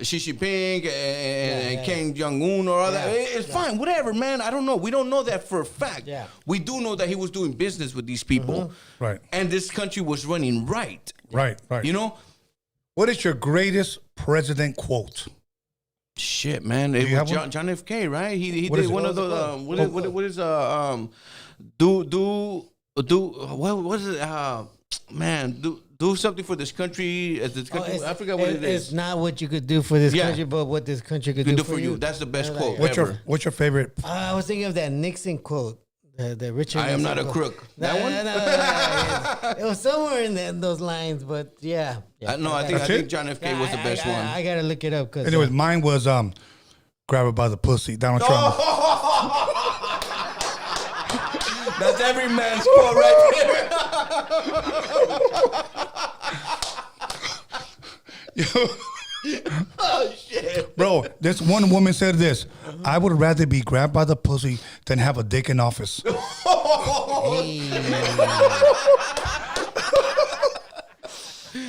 S2: Xi Jinping and Kim Jong-un or all that. It's fine, whatever, man. I don't know. We don't know that for a fact.
S3: Yeah.
S2: We do know that he was doing business with these people.
S1: Right.
S2: And this country was running right.
S1: Right.
S2: You know?
S1: What is your greatest president quote?
S2: Shit, man. It was John F. K, right? He did one of those. What is what is it? Man, do something for this country. As this country, I forgot what it is.
S3: It's not what you could do for this country, but what this country could do for you.
S2: That's the best quote.
S1: What's your favorite?
S3: I was thinking of that Nixon quote. The Richard.
S2: I am not a crook. That one.
S3: No. It was somewhere in those lines, but yeah.
S2: I think John F. K. was the best one.
S3: I gotta look it up.
S1: Anyways, mine was grab it by the pussy. Donald Trump.
S2: That's every man's quote right there. Oh shit,
S1: bro! This one woman said this: "I would rather be grabbed by the pussy than have a dick in office."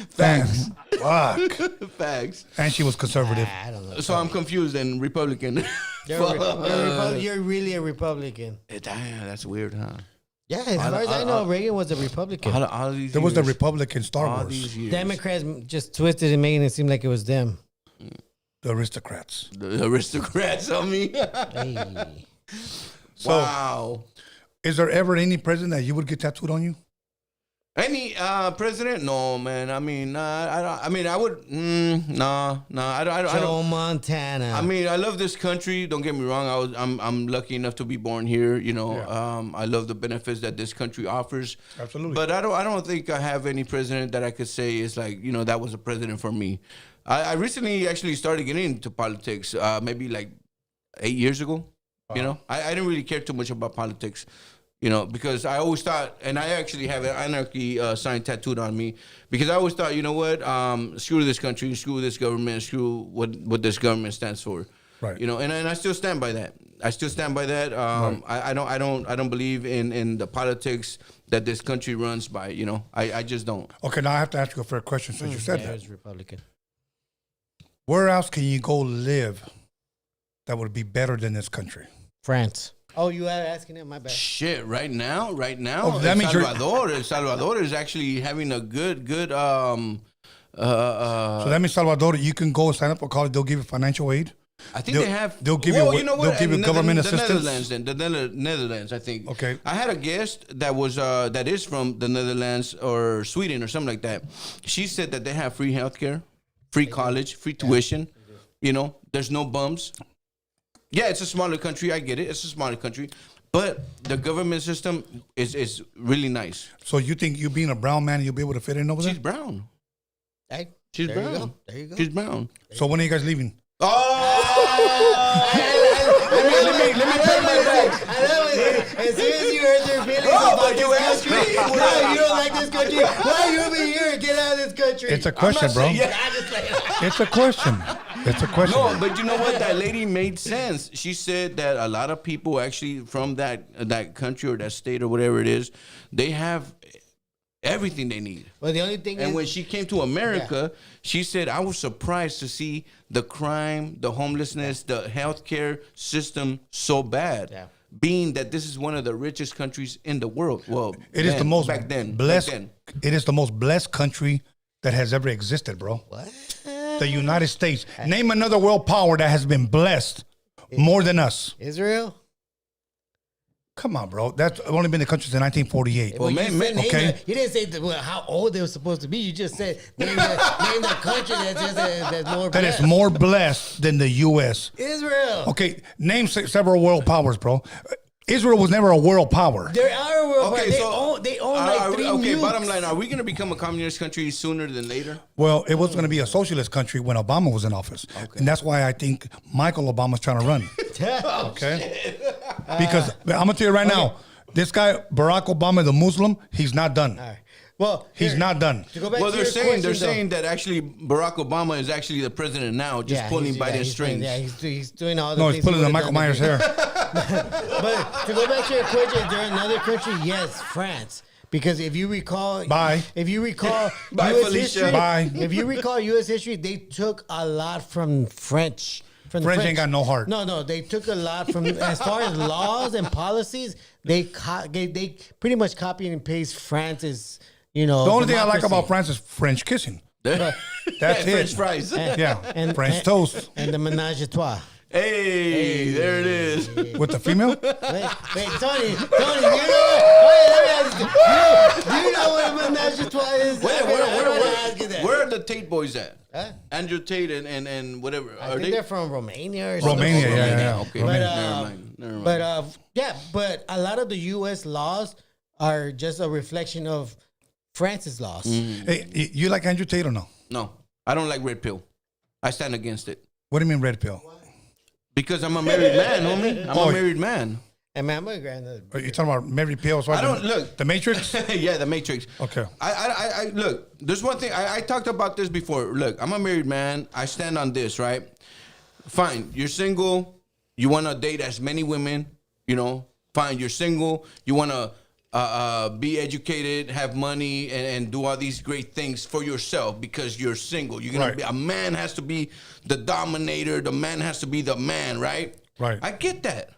S1: Facts. Fuck.
S2: Facts.
S1: And she was conservative.
S3: I don't know.
S2: So I'm confused and Republican.
S3: You're really a Republican.
S2: Damn, that's weird, huh?
S3: Yeah, as far as I know, Reagan was a Republican.
S1: There was the Republican Star Wars.
S3: Democrats just twisted and made it seem like it was them.
S1: The aristocrats.
S2: The aristocrats on me.
S3: Hey.
S1: So, wow. Is there ever any president that you would get tattooed on you?
S2: Any president? No, man. I mean, I would. No. I don't.
S3: Joe Montana.
S2: I mean, I love this country. Don't get me wrong. I'm lucky enough to be born here. You know, I love the benefits that this country offers.
S1: Absolutely.
S2: But I don't think I have any president that I could say is like, you know, that was a president for me. I recently actually started getting into politics. Maybe like 8 years ago. You know, I didn't really care too much about politics. You know, because I always thought, and I actually have an anarchy sign tattooed on me, because I always thought, you know what, screw this country, screw this government, screw what this government stands for.
S1: Right.
S2: You know, and I still stand by that. Right. I don't believe in the politics that this country runs by. You know, I just don't.
S1: Okay, now I have to ask you a fair question since you said that.
S3: Republican.
S1: Where else can you go live that would be better than this country?
S3: France. Oh, you are asking him? My bad.
S2: Shit, right now,
S1: Oh, that means
S2: El Salvador is actually having a good.
S1: So that means Salvador, you can go sign up for college. They'll give you financial aid.
S2: I think they have.
S1: They'll give you. They'll give you government assistance.
S2: The Netherlands, I think.
S1: Okay.
S2: I had a guest that is from the Netherlands or Sweden or something like that. She said that they have free healthcare, free college, free tuition. You know, there's no bums. Yeah, it's a smaller country. I get it. It's a smaller country. But the government system is really nice.
S1: So you think you being a brown man, you'll be able to fit in over there?
S2: She's brown.
S3: Hey,
S2: She's brown.
S3: There you go.
S2: She's brown.
S1: So when are you guys leaving?
S2: Let me pay my bags.
S3: I know. As soon as you heard their feelings about
S2: you asked me.
S3: Why you don't like this country? Why you over here? Get out of this country.
S1: It's a question, bro. It's a question. It's a question.
S2: No, but you know what? That lady made sense. She said that a lot of people actually from that country or that state or whatever it is, they have everything they need.
S3: Well, the only thing
S2: and when she came to America, she said, I was surprised to see the crime, the homelessness, the healthcare system so bad. Yeah. Being that this is one of the richest countries in the world. Well,
S1: it is the most
S2: back then.
S1: Blessed. It is the most blessed country that has ever existed, bro.
S3: What?
S1: The United States. Name another world power that has been blessed more than us.
S3: Israel?
S1: Come on, bro. That's only been the country since 1948.
S3: Well, okay. You didn't say how old they were supposed to be. You just said name the country that's more blessed.
S1: That is more blessed than the U.S.
S3: Israel.
S1: Okay, name several world powers, bro. Israel was never a world power.
S3: There are world powers. They own like 3 nukes.
S2: Bottom line, are we going to become a communist country sooner than later?
S1: Well, it was going to be a socialist country when Obama was in office. Okay. And that's why I think Michael Obama's trying to run. Okay? Because I'm going to tell you right now, this guy, Barack Obama, the Muslim, he's not done.
S3: All right. Well,
S1: he's not done.
S3: To go back
S2: Well,
S3: to
S2: they're
S3: your
S2: saying
S3: question,
S2: that actually Barack Obama is actually the president now, just pulling Biden's strings.
S3: He's doing all the
S1: No,
S3: things.
S1: he's pulling the
S3: he
S1: Michael
S3: would've
S1: Myers hair.
S3: But to go back to your question, is there another country? Yes, France. Because if you recall,
S1: Bye.
S3: If you recall
S2: Bye,
S3: U.S.
S2: Felicia.
S3: history,
S1: Bye.
S3: If you recall U.S. history, they took a lot from French. From the
S1: French ain't got no heart.
S3: No, they took a lot from as far as laws and policies. They pretty much copy and paste France's. You know,
S1: The only thing I like
S3: democracy.
S1: about France is French kissing. That's it.
S2: French fries.
S1: Yeah, French toast
S3: and the menage a trois.
S2: Hey, there it is.
S1: with the female.
S3: Wait, Tony, you know? Wait, let me ask you. Do you know what a menage a trois is?
S2: Where are the Tate boys at?
S3: Huh?
S2: Andrew Tate and whatever.
S3: I think they're from Romania or something.
S1: Romania, yeah.
S2: Okay,
S1: Romania.
S2: never mind.
S3: But a lot of the U.S. laws are just a reflection of France's laws.
S1: Hey, you like Andrew Tate or no?
S2: No, I don't like red pill. I stand against it.
S1: What do you mean red pill?
S2: Because I'm a married man, homie. I'm a married man.
S3: And man, my granddad.
S1: Are you talking about Mary Pill? So
S2: I don't look.
S1: The Matrix.
S2: Yeah, the Matrix.
S1: Okay.
S2: I look. There's one thing I talked about this before. Look, I'm a married man. I stand on this, right? Fine. You're single. You want to date as many women. You know. Fine. You're single. You want to be educated, have money, and do all these great things for yourself because you're single. You're gonna be a man has to be the dominator. The man has to be the man, right?
S1: Right.
S2: I get that.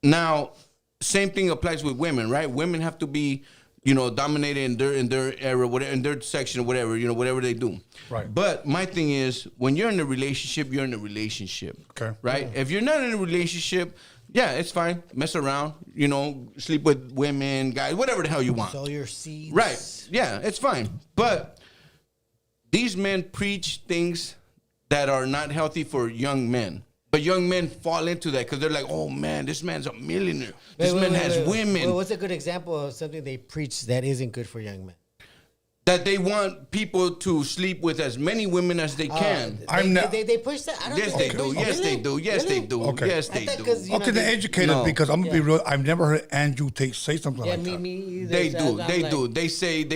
S2: Now, same thing applies with women, right? Women have to be, dominated in their era, whatever, in their section, whatever, whatever they do.
S1: Right.
S2: But my thing is, when you're in a relationship, you're in a relationship.
S1: Okay.
S2: Right? If you're not in a relationship, yeah, it's fine. Mess around, sleep with women, guys, whatever the hell you want.
S3: Sow your seeds.
S2: Right. Yeah, it's fine. But these men preach things that are not healthy for young men. But young men fall into that because they're like, oh, man, this man's a millionaire. This man has women.
S3: What's a good example of something they preach that isn't good for young men?
S2: That they want people to sleep with as many women as they can.
S3: They push that? I don't
S2: Yes, they do. Yes, they do. Yes, they do.
S1: Okay.
S2: Yes, they do.
S1: Okay, the educated, because I'm going to be real. I've never heard Andrew Tate say something like that.
S3: Me either.
S2: They
S3: So
S2: do.
S3: I'm
S2: They
S3: like-
S2: do. They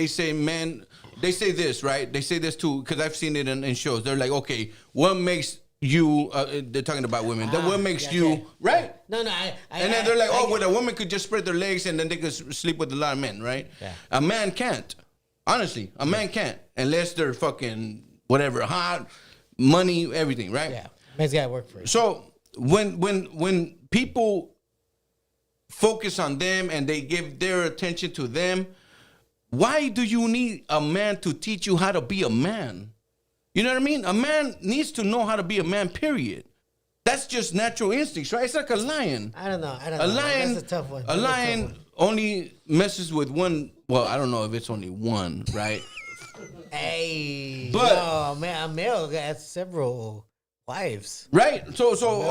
S2: say, man, they say this, right? They say this too, because I've seen it in shows. They're like, okay, what makes you, they're talking about women. What makes you, right?
S3: No,
S2: and then they're like, well, a woman could just spread their legs and then they could sleep with a lot of men, right?
S3: Yeah.
S2: A man can't. Honestly, a man can't unless they're fucking whatever, hot, money, everything, right?
S3: Yeah, man's got to work for it.
S2: So when people focus on them and they give their attention to them, why do you need a man to teach you how to be a man? You know what I mean? A man needs to know how to be a man, period. That's just natural instincts, right? It's like a lion.
S3: I don't know.
S2: A lion,
S3: That's a tough one.
S2: A lion only messes with one. Well, I don't know if it's only one, right?
S3: Hey,
S2: But-
S3: no, man, a male has several wives.
S2: Right. So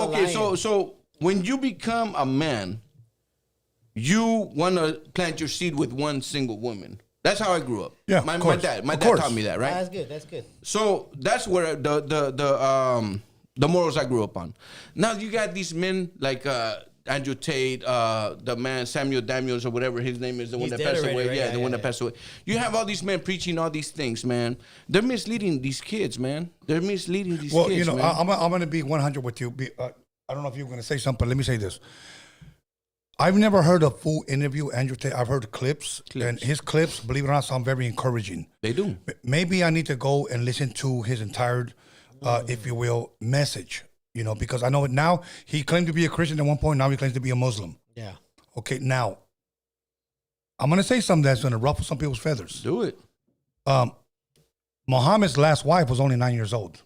S3: lion.
S2: so when you become a man, you want to plant your seed with one single woman. That's how I grew up.
S1: Yeah,
S2: my
S1: of course.
S2: dad
S1: Of
S2: taught
S1: course.
S2: me that, right?
S3: That's good.
S2: So that's where the morals I grew up on. Now you got these men like Andrew Tate, the man Samuel Daniels or whatever his name is, the one
S3: He's
S2: that
S3: dead
S2: passed
S3: already,
S2: away.
S3: right?
S2: Yeah,
S3: Yeah,
S2: the one
S3: yeah,
S2: that passed away. You have all these men preaching all these things, man. They're misleading these kids, man. They're misleading these
S1: Well,
S2: kids, man.
S1: I'm going to be 100 with you. I don't know if you're going to say something, but let me say this. I've never heard a full interview, Andrew Tate. I've heard clips, and his clips, believe it or not, sound very encouraging.
S2: They do.
S1: Maybe I need to go and listen to his entire, if you will, message, because I know it now. He claimed to be a Christian at one point. Now he claims to be a Muslim.
S3: Yeah.
S1: Okay, now, I'm going to say something that's going to ruffle some people's feathers.
S2: Do it.
S1: Muhammad's last wife was only 9 years old.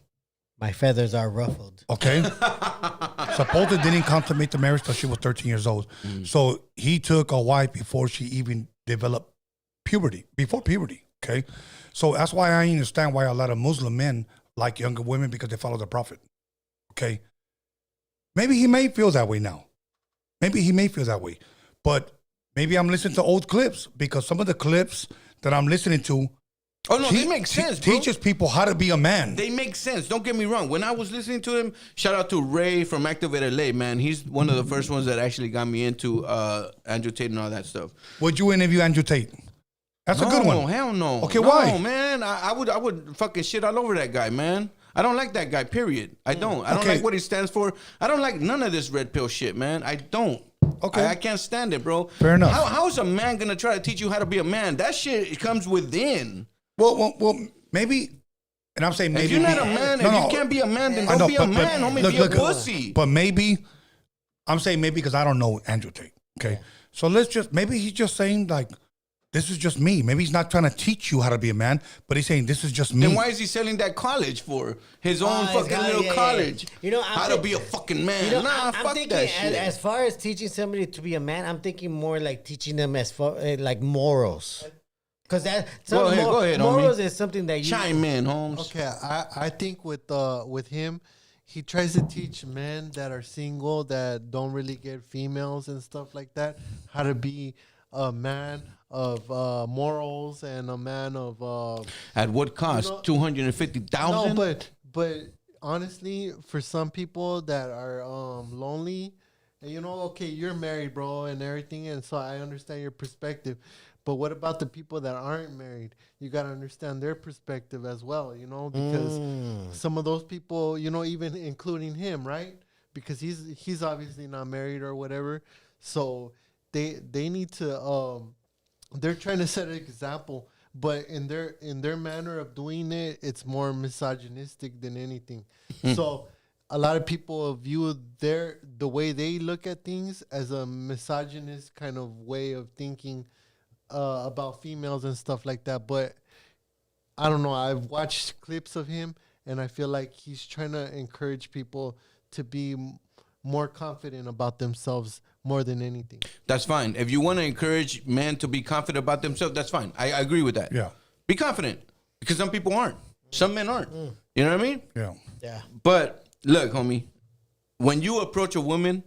S3: My feathers are ruffled.
S1: Okay. Supposedly didn't consummate the marriage till she was 13 years old. So he took a wife before she even developed puberty, before puberty. Okay. So that's why I understand why a lot of Muslim men like younger women, because they follow the prophet. Okay. Maybe he may feel that way now. Maybe he may feel that way. But maybe I'm listening to old clips, because some of the clips that I'm listening to
S2: Oh, no, they make sense, bro.
S1: teaches people how to be a man.
S2: They make sense. Don't get me wrong. When I was listening to him, shout out to Ray from Activate LA, man. He's one of the first ones that actually got me into Andrew Tate and all that stuff.
S1: Would you interview Andrew Tate? That's a good one.
S2: Hell no.
S1: Okay,
S2: no,
S1: why?
S2: Man, I would fucking shit all over that guy, man. I don't like that guy, period. I don't. I don't like what he stands for. I don't like none of this red pill shit, man. I don't.
S1: Okay.
S2: I can't stand it, bro.
S1: Fair enough.
S2: How is a man going to try to teach you how to be a man? That shit comes within.
S1: Well, maybe, and I'm saying maybe.
S2: If you're not a man, if you can't be a man, then don't be a man, homie. Be a pussy.
S1: But maybe, I'm saying maybe because I don't know Andrew Tate. Okay. So maybe he's just saying like, this is just me. Maybe he's not trying to teach you how to be a man, but he's saying this is just me.
S2: Then why is he selling that college for? His own fucking little college.
S3: You know,
S2: how to be a fucking man. Fuck
S3: thinking
S2: that shit.
S3: As far as teaching somebody to be a man, I'm thinking more like teaching them as far like morals. Because
S2: go ahead,
S3: morals
S2: homie.
S3: is something that you
S2: chime in, Holmes.
S9: Okay, I think with him, he tries to teach men that are single that don't really get females and stuff like that how to be a man of morals and a man of
S2: at what cost? 250,000.
S9: No, but honestly, for some people that are lonely, and okay, you're married, bro, and everything, and so I understand your perspective. But what about the people that aren't married? You got to understand their perspective as well, because some of those people, even including him, right? Because he's obviously not married or whatever. So they need to they're trying to set an example, but in their manner of doing it, it's more misogynistic than anything. So a lot of people view the way they look at things as a misogynist kind of way of thinking about females and stuff like that. But I don't know. I've watched clips of him, and I feel like he's trying to encourage people to be more confident about themselves more than anything.
S2: That's fine. If you want to encourage men to be confident about themselves, that's fine. I agree with that.
S1: Yeah.
S2: Be confident, because some people aren't. Some men aren't. You know what I mean?
S1: Yeah.
S2: But look, homie, when you approach a woman,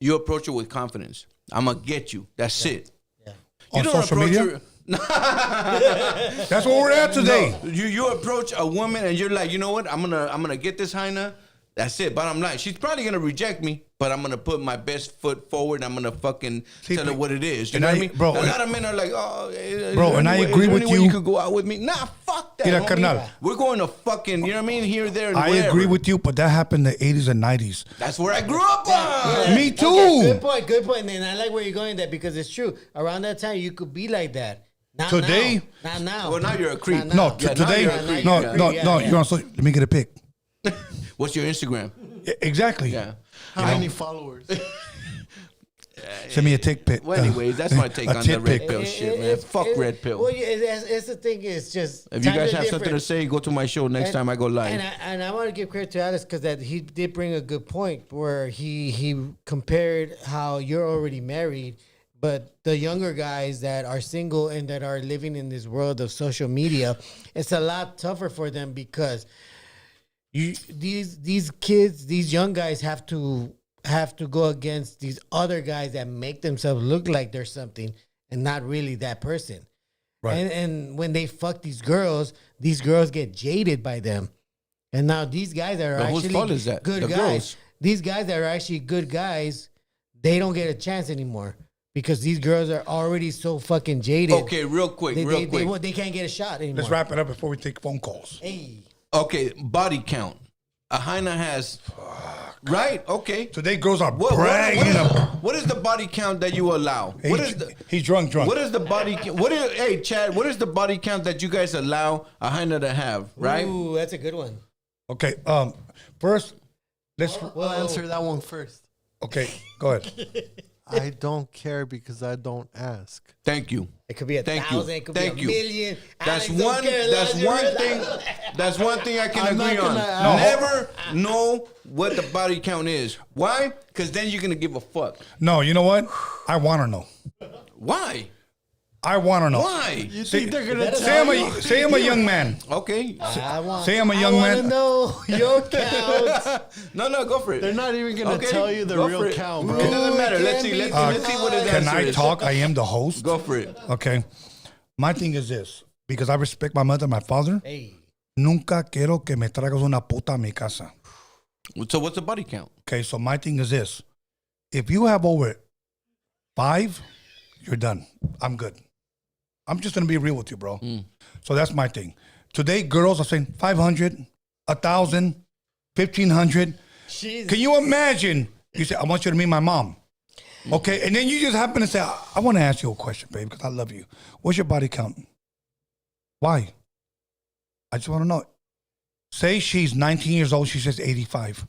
S2: you approach her with confidence. I'm going to get you. That's it. You
S1: On
S2: don't
S1: social
S2: approach
S1: media?
S2: her.
S1: That's where we're at today.
S2: No, you approach a woman and you're like, you know what? I'm gonna get this hyena. That's it. Bottom line, she's probably gonna reject me, but I'm gonna put my best foot forward. And I'm gonna fucking tell her what it is. You know what I mean?
S1: Bro,
S2: a lot of men are like, oh,
S1: bro, and I agree with you.
S2: You could go out with me. Nah, fuck that.
S1: Mira,
S2: homie.
S1: carnal.
S2: We're going to fucking, you know what I mean? Here, there, and
S1: I
S2: wherever.
S1: agree with you, but that happened in the 80s and 90s.
S2: That's where I grew up on.
S1: Me too.
S3: Okay, good point. And I like where you're going there because it's true. Around that time, you could be like that. Not
S1: Today?
S3: Now. Not now.
S2: Well, now you're a creep.
S3: Not now.
S1: No,
S2: Yeah,
S1: today,
S2: now you're a creep.
S1: no, you're on social. Let me get a pic.
S2: What's your Instagram?
S1: Exactly.
S2: Yeah.
S9: How many followers?
S1: Send me a tick pic.
S2: Well, anyways, that's my take on the red pill shit, man. Fuck red pill.
S3: Well, it's the thing. It's just
S2: If you guys have something to say, go to my show next time I go live.
S3: And I want to give credit to Alice because that he did bring a good point where he compared how you're already married, but the younger guys that are single and that are living in this world of social media, it's a lot tougher for them because these kids, these young guys have to go against these other guys that make themselves look like they're something and not really that person. Right. And when they fuck these girls get jaded by them. And now these guys that are actually
S2: whose fault is that?
S3: good
S2: The
S3: guys,
S2: girls.
S3: these guys that are actually good guys, they don't get a chance anymore because these girls are already so fucking jaded.
S2: Okay, real quick.
S3: They can't get a shot anymore.
S1: Let's wrap it up before we take phone calls.
S3: Hey.
S2: Okay, body count. A hyena has... Right? Okay.
S1: Today girls are bragging up.
S2: What is the body count that you allow?
S1: He's drunk.
S2: What is the body count? Hey, Chad, what is the body count that you guys allow a hyena to have, right?
S3: Ooh, that's a good one.
S1: Okay, first,
S9: We'll answer that one first.
S1: Okay, go ahead.
S9: I don't care because I don't ask.
S2: Thank you.
S3: It could be 1,000. It could be a million.
S2: That's
S3: Alex
S2: one. That's one thing I can agree on. Never know what the body count is. Why? Because then you're gonna give a fuck.
S1: No, you know what? I want to know.
S2: Why?
S1: I want to know.
S2: Why?
S9: You think they're gonna tell you?
S1: Say I'm a young man.
S2: Okay.
S1: Say I'm a young man.
S3: I want to know your count.
S2: No, go for it.
S9: They're not even gonna tell you the real count, bro.
S2: It doesn't matter. Let's see what his
S1: Can
S2: answer
S1: I
S2: is.
S1: talk? I am the host.
S2: Go for it.
S1: Okay. My thing is this. Because I respect my mother and my father.
S3: Hey.
S1: Nunca quiero que me traigas una puta a mi casa.
S2: So what's the body count?
S1: Okay, so my thing is this. If you have over 5, you're done. I'm good. I'm just gonna be real with you, bro. So that's my thing. Today, girls are saying 500, 1,000, 1,500.
S3: Jesus.
S1: Can you imagine? You say, I want you to meet my mom. Okay, and then you just happen to say, I want to ask you a question, babe, because I love you. What's your body count? Why? I just want to know. Say she's 19 years old, she says 85.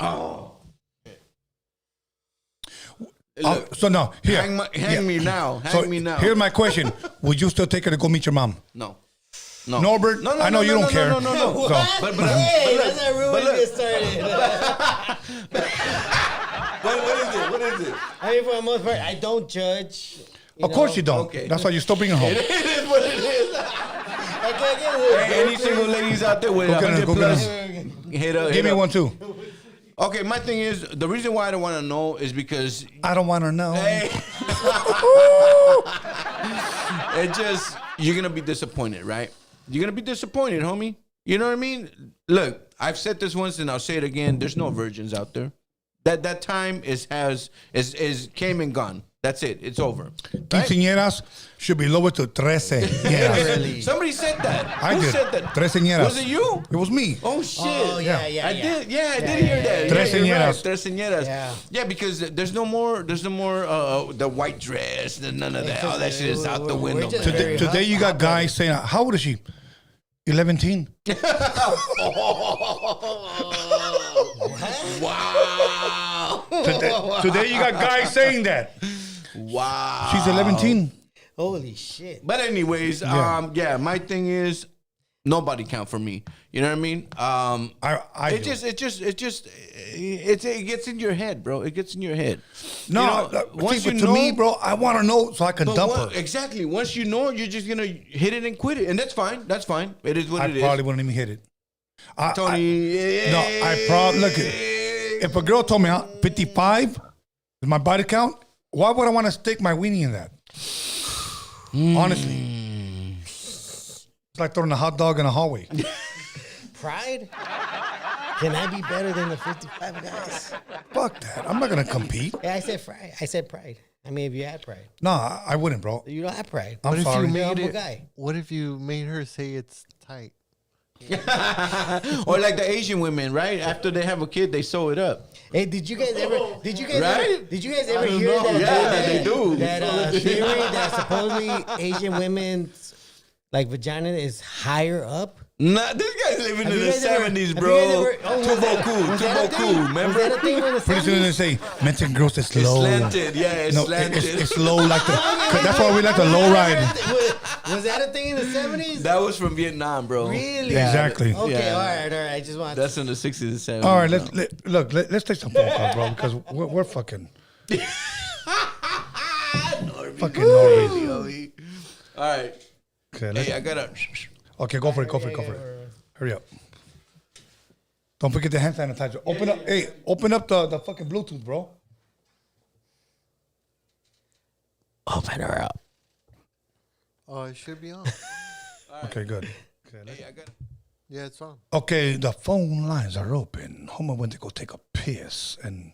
S1: So no, here.
S2: Hang me now. Hang me now.
S1: Here's my question. Would you still take her to go meet your mom?
S2: No.
S1: Norbert, I know you don't care.
S2: No.
S1: So,
S2: But
S3: Hey, that's not ruining it started.
S2: What is it?
S3: I mean, for the most part, I don't judge.
S1: of course you don't.
S2: Okay.
S1: That's why you still bring her home.
S2: It is what it is.
S3: I can't get it.
S2: Hey, any single ladies out there with
S1: Go get her,
S2: 100
S1: go get
S2: plus,
S1: her.
S2: hit up.
S1: Give me one too.
S2: Okay, my thing is, the reason why I don't want to know is because
S1: I don't want to know.
S2: hey, it just, you're going to be disappointed, right? You're going to be disappointed, homie. You know what I mean? Look, I've said this once and I'll say it again. There's no virgins out there. That time is came and gone. That's it. It's over. Right?
S1: Quinceañeras should be lowered to 13.
S3: Really?
S2: Somebody said that.
S1: I
S2: Who
S1: did.
S2: said that?
S1: Treceñeras.
S2: Was it you?
S1: It was me.
S2: Oh shit!
S3: Oh, yeah.
S2: I did. Yeah, I did hear that.
S1: Treceñeras.
S2: Yeah, you're right. Treceñeras.
S3: Yeah.
S2: Yeah, because there's no more. The white dress. None of that. All that shit is out the
S3: We're
S2: window.
S3: just
S2: man.
S3: very
S1: Today you got guys saying, how old is she? 11.
S2: Wow!
S1: Today you got guys saying that.
S2: Wow!
S1: She's 11.
S3: Holy shit.
S2: But anyways,
S1: Yeah.
S2: my thing is nobody count for me. You know what I mean? It gets in your head, bro. It gets in your head.
S1: No,
S2: once
S1: to me, bro, I want to know so I can dump her.
S2: Exactly. Once you know, you're just gonna hit it and quit it, and that's fine. That's fine. It is what it
S1: I
S2: is.
S1: probably wouldn't even hit it.
S2: Tony.
S1: I probably look. If a girl told me 55 is my body count, why would I want to stick my weenie in that? Honestly, it's like throwing a hot dog in a hallway.
S3: Pride? Can I be better than the 55 guys?
S1: Fuck that. I'm not gonna compete.
S3: Yeah, I said pride. I said pride. I mean, if you had pride.
S1: No, I wouldn't, bro.
S3: You don't have pride.
S1: I'm sorry.
S3: You're a humble guy.
S9: What if you made her say it's tight?
S2: Or like the Asian women, right? After they have a kid, they sew it up.
S3: Hey, did you guys ever
S2: Right?
S3: ever hear
S2: know.
S3: that?
S2: Yeah, they do.
S3: That theory that supposedly Asian women's like vagina is higher up.
S2: Nah, this guy's living
S3: Have
S2: in
S3: you
S2: the
S3: guys ever-
S2: '70s,
S3: have
S2: bro.
S3: you guys ever- oh,
S2: Too
S3: was that a
S2: Boku,
S3: thing?
S2: remember?
S3: Was that a thing in the
S1: Pretty soon they
S3: 70s?
S1: say Mexican girls is
S2: It's
S1: low.
S2: slanted, yeah, it's
S1: No,
S2: slanted.
S1: it's low like the. That's why we like the low ride.
S3: Was that a thing in the 70s?
S2: That was from Vietnam, bro.
S3: Really?
S1: Exactly.
S3: Okay,
S2: Yeah.
S3: all right. I just want.
S2: That's in the 60s and 70s.
S1: All right,
S2: bro.
S1: let's take some phone calls, bro, because we're fucking. Fucking Norby.
S2: All right.
S1: Okay,
S2: Hey, I gotta.
S1: okay, go for it. Hurry up. Don't forget the hand sanitizer. Open up the fucking Bluetooth, bro.
S3: Open her up.
S9: Oh, it should be on.
S1: Okay, good.
S2: Hey, I gotta.
S9: Yeah, it's on.
S1: Okay, the phone lines are open. Homer went to go take a piss, and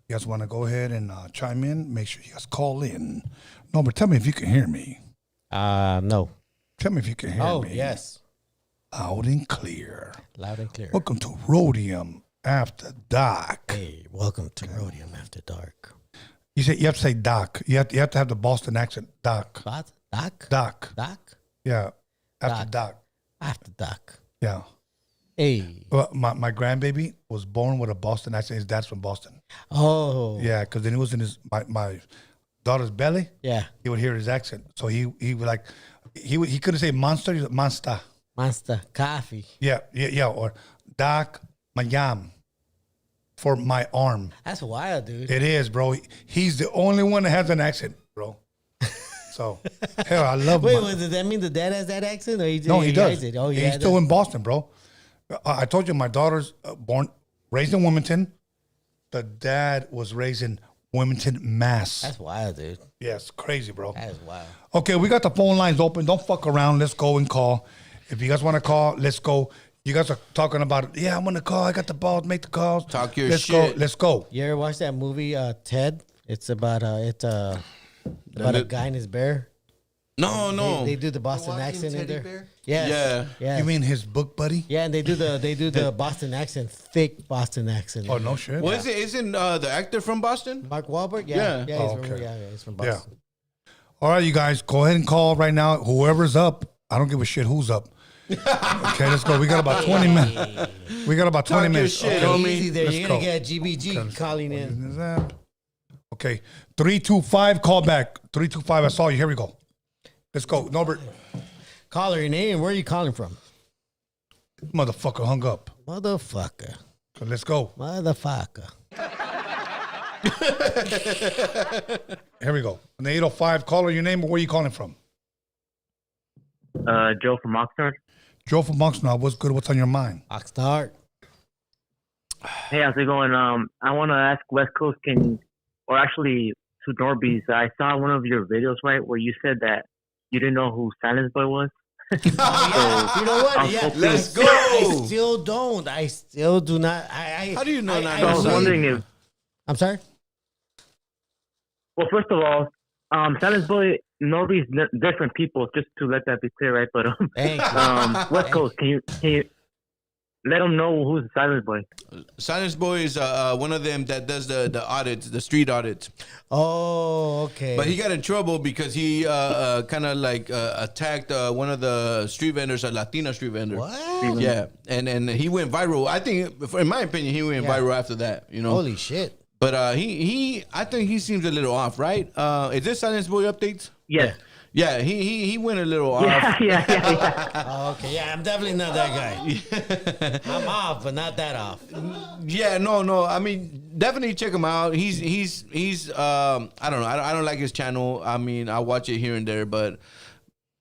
S1: you guys want to go ahead and chime in? Make sure you guys call in. No, but tell me if you can hear me.
S3: No.
S1: Tell me if you can hear me.
S3: Oh, yes.
S1: Loud and clear.
S3: Loud and clear.
S1: Welcome to Roadium After Dark.
S3: Hey, welcome to Roadium After Dark.
S1: You have to say Doc. You have to have the Boston accent. Doc.
S3: What? Doc?
S1: Doc.
S3: Doc?
S1: Yeah. After Doc.
S3: After Doc.
S1: Yeah.
S3: Hey.
S1: Well, my grandbaby was born with a Boston accent. His dad's from Boston.
S3: Oh.
S1: Yeah, because then he was in my daughter's belly.
S3: Yeah.
S1: He would hear his accent. So he would like he couldn't say monster. He said monster.
S3: Monster coffee.
S1: Yeah. Or Doc Mayam for my arm.
S3: That's wild, dude.
S1: It is, bro. He's the only one that has an accent, bro. So hell, I love.
S3: Wait, does that mean the dad has that accent, or he
S1: No, he does.
S3: It? Oh, yeah.
S1: He's still in Boston, bro. I told you my daughter's raised in Wilmington. The dad was raised in Wilmington, Mass.
S3: That's wild, dude.
S1: Yes, crazy, bro.
S3: That is wild.
S1: Okay, we got the phone lines open. Don't fuck around. Let's go and call. If you guys want to call, let's go. You guys are talking about, yeah, I'm going to call. I got the balls. Make the calls.
S2: Talk your
S1: let's
S2: shit.
S1: Go. Let's go.
S3: You ever watch that movie Ted? It's about a guy and his bear.
S2: No.
S3: They do the Boston
S9: walking
S3: accent in
S9: teddy
S3: there.
S9: bear?
S3: Yes.
S2: Yeah.
S3: Yes.
S1: You mean his book buddy?
S3: Yeah, and they do the Boston accent, thick Boston accent.
S1: Oh, no shit.
S2: Well, isn't the actor from Boston?
S3: Mark Wahlberg?
S2: Yeah.
S3: Yeah,
S1: Oh,
S3: he's from,
S1: okay.
S3: he's from
S1: Yeah.
S3: Boston.
S1: All right, you guys, go ahead and call right now. Whoever's up, I don't give a shit who's up. Okay, let's go. We got about 20 minutes. We got about 20
S2: Talk your
S1: minutes.
S2: shit,
S1: Okay.
S2: homie.
S3: Easy there.
S1: Let's
S3: You're going
S1: go.
S3: to get GBG calling in.
S1: Okay, 325, call back. 325, I saw you. Here we go. Let's go. Norbert.
S3: Caller, your name. Where are you calling from?
S1: Motherfucker hung up.
S3: Motherfucker.
S1: So let's go.
S3: Motherfucker.
S1: Here we go. On the 805, caller, your name, or where are you calling from?
S10: Joe from Oxnard.
S1: Joe from Monksnod. What's good? What's on your mind?
S3: Oxnard.
S10: Hey, how's it going? I want to ask West Coast, or actually to Norby's. I saw one of your videos, right, where you said that you didn't know who Silence Boy was.
S3: You know what? Yeah,
S2: Let's go.
S3: I still don't. I still do not.
S2: How do you know not?
S10: So I was wondering if.
S3: I'm sorry?
S10: Well, first of all, Silence Boy, Norby's different people. Just to let that be clear, right? But
S3: Thank you.
S10: West Coast, can you let them know who's the Silence Boy?
S2: Silence Boy is one of them that does the audits, the street audits.
S3: Oh, okay.
S2: But he got in trouble because he kind of like attacked one of the street vendors, a Latina street vendor.
S3: What?
S2: Yeah, and he went viral. I think, in my opinion, he went viral after that. You know.
S3: Holy shit.
S2: But I think he seems a little off, right? Is this Silence Boy updates?
S10: Yes.
S2: Yeah, he went a little off.
S10: Yeah.
S3: Oh, okay, yeah, I'm definitely not that guy. I'm off, but not that off.
S2: Yeah, no. I mean, definitely check him out. He's I don't know. I don't like his channel. I mean, I watch it here and there, but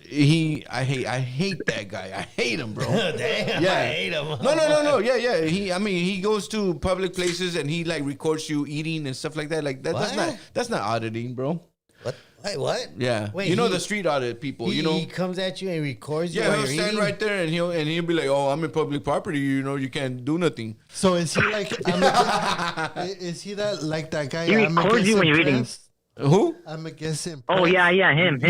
S2: I hate that guy. I hate him, bro.
S3: Damn,
S2: Yeah.
S3: I hate him.
S2: No. Yeah. He goes to public places and he like records you eating and stuff like that. Like that's not auditing, bro.
S3: What? Wait, what?
S2: Yeah.
S3: Wait,
S2: you know the street audit people,
S3: He comes at you and records you
S2: Yeah,
S3: while
S2: he'll
S3: you're
S2: stand
S3: eating?
S2: right there and he'll be like, "Oh, I'm in public property. You know, you can't do nothing."
S9: So is he like? Is he that like that guy?
S10: He records you when you're eating.
S2: Who?
S9: I'm guessing.
S10: Oh yeah, him.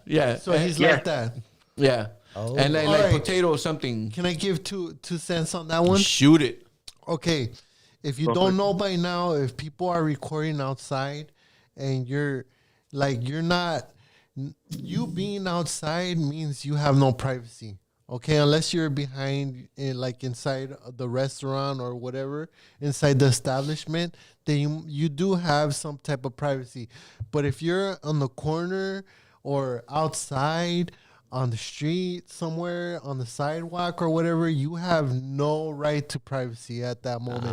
S2: Yeah.
S9: So he's like that.
S2: Yeah.
S3: Oh.
S2: And like
S9: Alright.
S2: potato or something.
S9: Can I give two cents on that one?
S2: Shoot it.
S9: Okay, if you don't know by now, if people are recording outside and you're not, you being outside means you have no privacy. Okay, unless you're behind, like inside the restaurant or whatever, inside the establishment, then you do have some type of privacy. But if you're on the corner or outside, on the street somewhere, on the sidewalk or whatever, you have no right to privacy at that moment.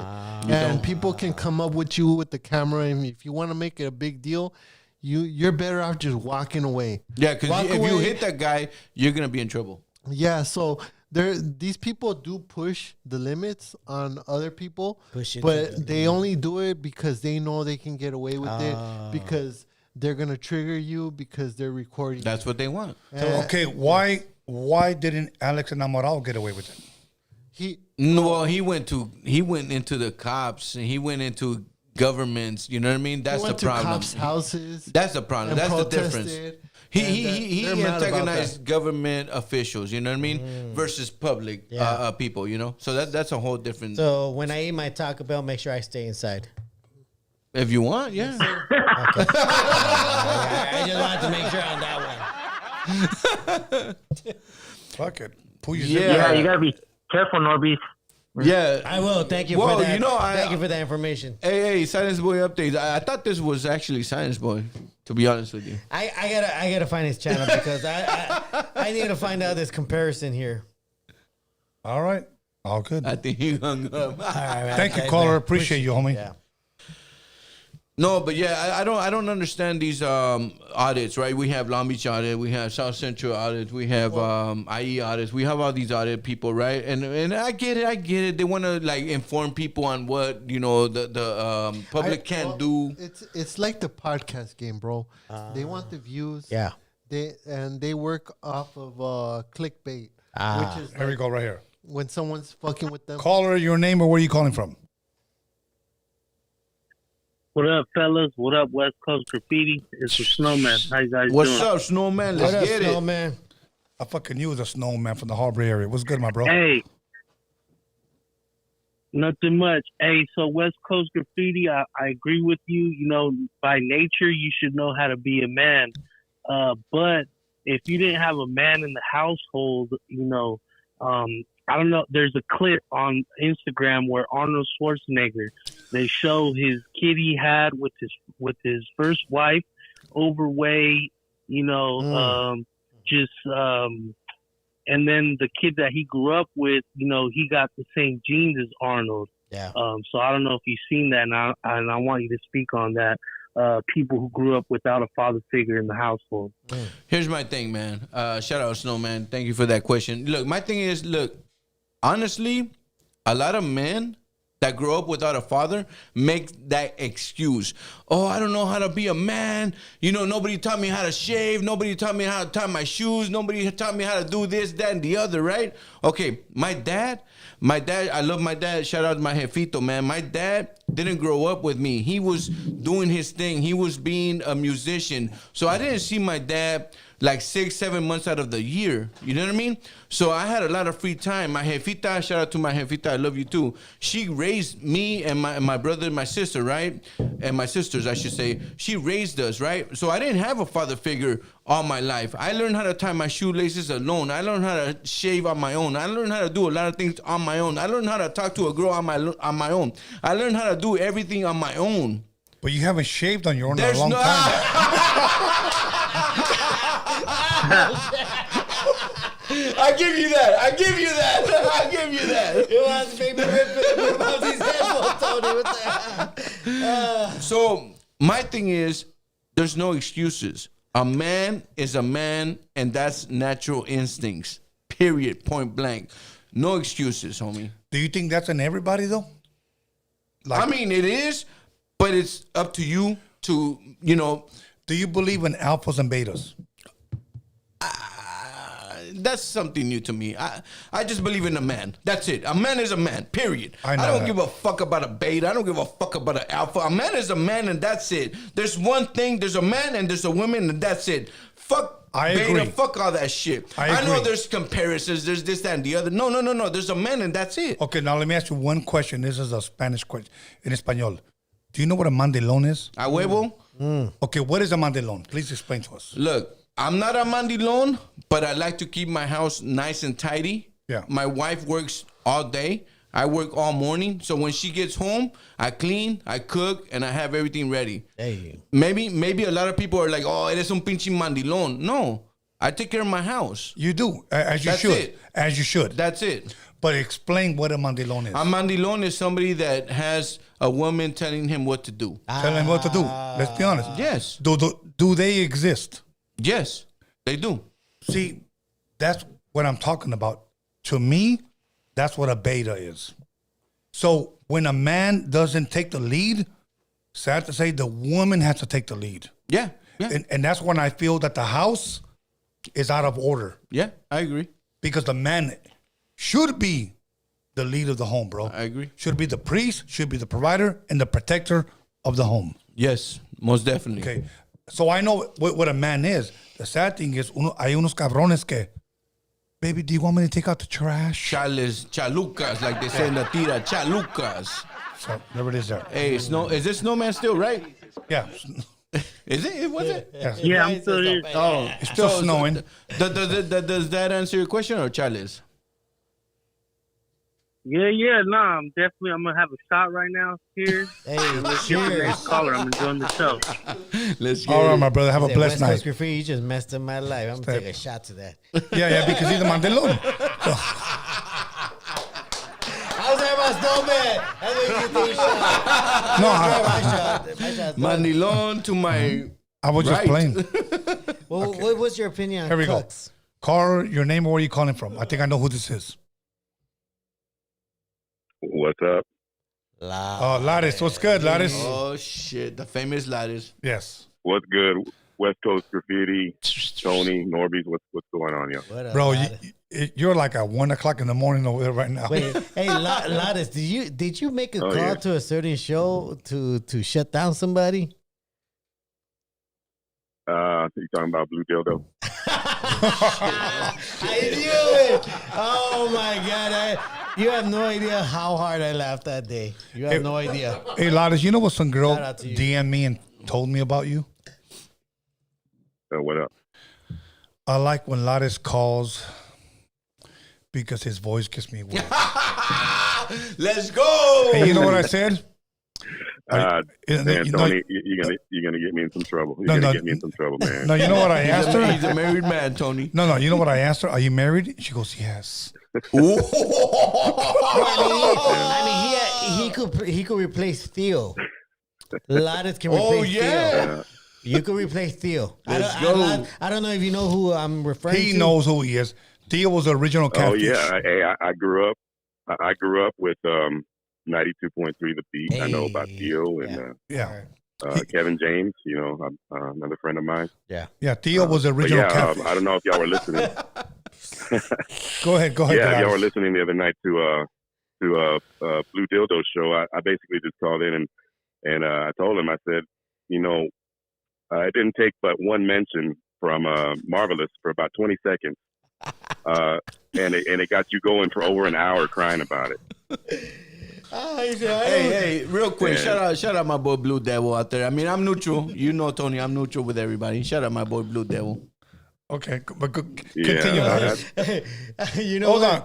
S9: And people can come up with you with the camera, and if you want to make it a big deal, you're better off just walking away.
S2: Yeah, because
S9: Walk
S2: if you
S9: away.
S2: hit that guy, you're gonna be in trouble.
S9: Yeah, so these people do push the limits on other people,
S3: Push it to
S9: but they only do it because they know they can get away with it, because they're gonna trigger you because they're recording.
S2: That's what they want.
S1: Okay, why didn't Alex Enamorado get away with it?
S2: Well, he went into the cops and he went into governments. You know what I mean? That's
S9: They went
S2: the problem.
S9: to cops' houses.
S2: That's the problem.
S9: and
S2: That's the difference.
S9: protested,
S2: He
S9: and they're mad about
S2: antagonized government officials. You know what I mean? Versus public people. You know, so that's a whole different.
S3: So when I eat my Taco Bell, make sure I stay inside.
S2: If you want, yeah.
S3: Okay. I just wanted to make sure on that one.
S1: Fuck it. Pull your
S10: Yeah, you gotta be careful, Norby.
S2: Yeah,
S3: I will. Thank you
S2: Well,
S3: for that.
S2: you know,
S3: Thank you for that information.
S2: Hey, Silence Boy updates. I thought this was actually Silence Boy. To be honest with you.
S3: I gotta find his channel because I need to find out this comparison here.
S1: All right. All good.
S2: I think he hung up.
S3: All right, man.
S1: Thank you,
S3: Okay,
S1: caller.
S3: man.
S1: Appreciate you, homie.
S3: Yeah.
S2: No, but yeah, I don't understand these audits, right? We have Long Beach audit, we have South Central audits, we have IE audits, we have all these audit people, right? And I get it. They want to like inform people on what the public can't do.
S9: It's like the podcast game, bro. They want the views.
S3: Yeah.
S9: They work off of clickbait, which is
S1: Here we go, right here.
S9: when someone's fucking with them.
S1: Caller, your name or where are you calling from?
S11: What up, fellas? What up, West Coast Graffiti? It's the Snowman. How you guys
S2: What's
S11: doing?
S2: up, Snowman?
S3: What
S2: Let's
S3: up,
S2: get it.
S3: Snowman?
S1: I fucking knew it was a snowman from the Harbor area. What's good, my bro?
S11: Hey, nothing much. Hey, so West Coast Graffiti, I agree with you. You know, by nature, you should know how to be a man. But if you didn't have a man in the household, you know, I don't know. There's a clip on Instagram where Arnold Schwarzenegger, they show his kid he had with his first wife, overweight, you know, and then the kid that he grew up with, you know, he got the same genes as Arnold.
S3: Yeah.
S11: So I don't know if you've seen that, and I want you to speak on that. People who grew up without a father figure in the household.
S2: Here's my thing, man. Shout out, Snowman. Thank you for that question. Look, my thing is, honestly, a lot of men that grow up without a father make that excuse. Oh, I don't know how to be a man. You know, nobody taught me how to shave. Nobody taught me how to tie my shoes. Nobody taught me how to do this, that, and the other, right? Okay, my dad, I love my dad. Shout out to my jefito, man. My dad didn't grow up with me. He was doing his thing. He was being a musician. So I didn't see my dad like 6-7 months out of the year. You know what I mean? So I had a lot of free time. My jefita, shout out to my jefita, I love you too. She raised me and my brother and my sister, right? And my sisters, I should say. She raised us, right? So I didn't have a father figure all my life. I learned how to tie my shoelaces alone. I learned how to shave on my own. I learned how to do a lot of things on my own. I learned how to talk to a girl on my own. I learned how to do everything on my own.
S1: But you haven't shaved on your own in a long time.
S2: I give you that. I give you that.
S3: It was baby rip out these headphones, Tony. What the
S2: So my thing is, there's no excuses. A man is a man, and that's natural instincts. Period. Point blank. No excuses, homie.
S1: Do you think that's in everybody though?
S2: I mean, it is, but it's up to you to, you know.
S1: Do you believe in alphas and betas?
S2: That's something new to me. I just believe in a man. That's it. A man is a man, period. I don't give a fuck about a beta. I don't give a fuck about an alpha. A man is a man, and that's it. There's one thing. There's a man and there's a woman, and that's it. Fuck beta. Agree. Fuck all that shit. I know there's comparisons. There's this, that, and the other. No. There's a man, and that's it.
S1: Okay, now let me ask you one question. This is a Spanish question. In Espanol. Do you know what a mandilón is?
S2: A huevo?
S1: Okay, what is a mandilón? Please explain to us.
S2: Look, I'm not a mandilón, but I like to keep my house nice and tidy.
S1: Yeah.
S2: My wife works all day. I work all morning. So when she gets home, I clean, I cook, and I have everything ready.
S3: Hey.
S2: Maybe a lot of people are like, oh, eres un pinche mandilón. No, I take care of my house.
S1: You do, as you should.
S2: It.
S1: As you should.
S2: That's it.
S1: But explain what a mandilón is.
S2: A mandilón is somebody that has a woman telling him what to do.
S1: Telling him what to do. Let's be honest.
S2: Yes.
S1: Do they exist?
S2: Yes, they do.
S1: See, that's what I'm talking about. To me, that's what a beta is. So when a man doesn't take the lead, sad to say, the woman has to take the lead.
S2: Yeah.
S1: And that's when I feel that the house is out of order.
S2: Yeah, I agree.
S1: Because the man should be the lead of the home, bro.
S2: I agree.
S1: Should be the priest, should be the provider, and the protector of the home.
S2: Yes, most definitely.
S1: Okay. So I know what a man is. The sad thing is, hay unos cabrones que, baby, do you want me to take out the trash?
S2: Chalucas, like they say in the tira, chalucas.
S1: So there it is there.
S2: Hey, is this Snowman still, right?
S1: Yeah.
S2: Is it? Was it?
S1: Yes.
S11: Yeah, I'm still here.
S2: Oh,
S1: it's still snowing.
S2: Does that answer your question or Charles?
S11: Yeah, I'm gonna have a shot right now. Cheers.
S3: Hey,
S11: let's get the next caller. I'm enjoying the show.
S2: Let's get
S1: all right, my brother. Have a blessed
S3: West
S1: night.
S3: Coast Graffiti, you just messed up my life. I'm gonna take a shot to that.
S1: Yeah, because he's a mandilón.
S3: I was there about Snowman. That's what you take a shot.
S1: No,
S3: my shot.
S2: Mandilón to my.
S1: I was just playing.
S3: Well, okay. What's your opinion on
S1: Here we
S3: cooks?
S1: go. Carl, your name, where are you calling from? I think I know who this is.
S12: What's up?
S1: Laris, what's good, Laris?
S2: Oh, shit. The famous Laris.
S1: Yes.
S12: What's good? West Coast Graffiti, Tony, Norby's, what's going on, yo?
S1: Bro, you're like at 1 o'clock in the morning over there right now.
S3: Wait, hey, Lattice, did you make a call to a certain show to shut down somebody?
S12: You talking about Blue Dildo?
S3: I knew it. Oh my God. You have no idea how hard I laughed that day. You have no idea.
S1: Hey, Lattice, you know what some girl DM'd me and told me about you?
S12: What up?
S1: I like when Lattice calls because his voice gets me wet.
S2: Let's go.
S1: Hey, you know what I said?
S12: Man, Tony, you're gonna get me in some trouble. You're gonna get me in some trouble, man.
S1: No, you know what I asked her?
S2: He's a married man, Tony.
S1: No, you know what I asked her? Are you married? She goes, yes.
S3: I mean, he could replace Theo. Lattice can replace Theo. You could replace Theo. I don't know if you know who I'm referring to.
S1: He knows who he is. Theo was the original catfish.
S12: Oh yeah, I grew up. I grew up with 92.3 The Beat.
S3: Hey.
S12: I know about Theo and Kevin James. You know, another friend of mine.
S1: Yeah. Theo was the original catfish.
S12: I don't know if y'all were listening.
S1: Go ahead.
S12: Yeah, if y'all were listening the other night to Blue Dildo show. I basically just called in and I told him, I said, you know, it didn't take but one mention from Marvelous for about 20 seconds. And it got you going for over an hour crying about it.
S2: Hey, real quick, shout out my boy Blue Devil out there. I mean, I'm neutral. You know, Tony, I'm neutral with everybody. Shout out my boy Blue Devil.
S1: Okay, but continue.
S3: You know,
S1: hold on.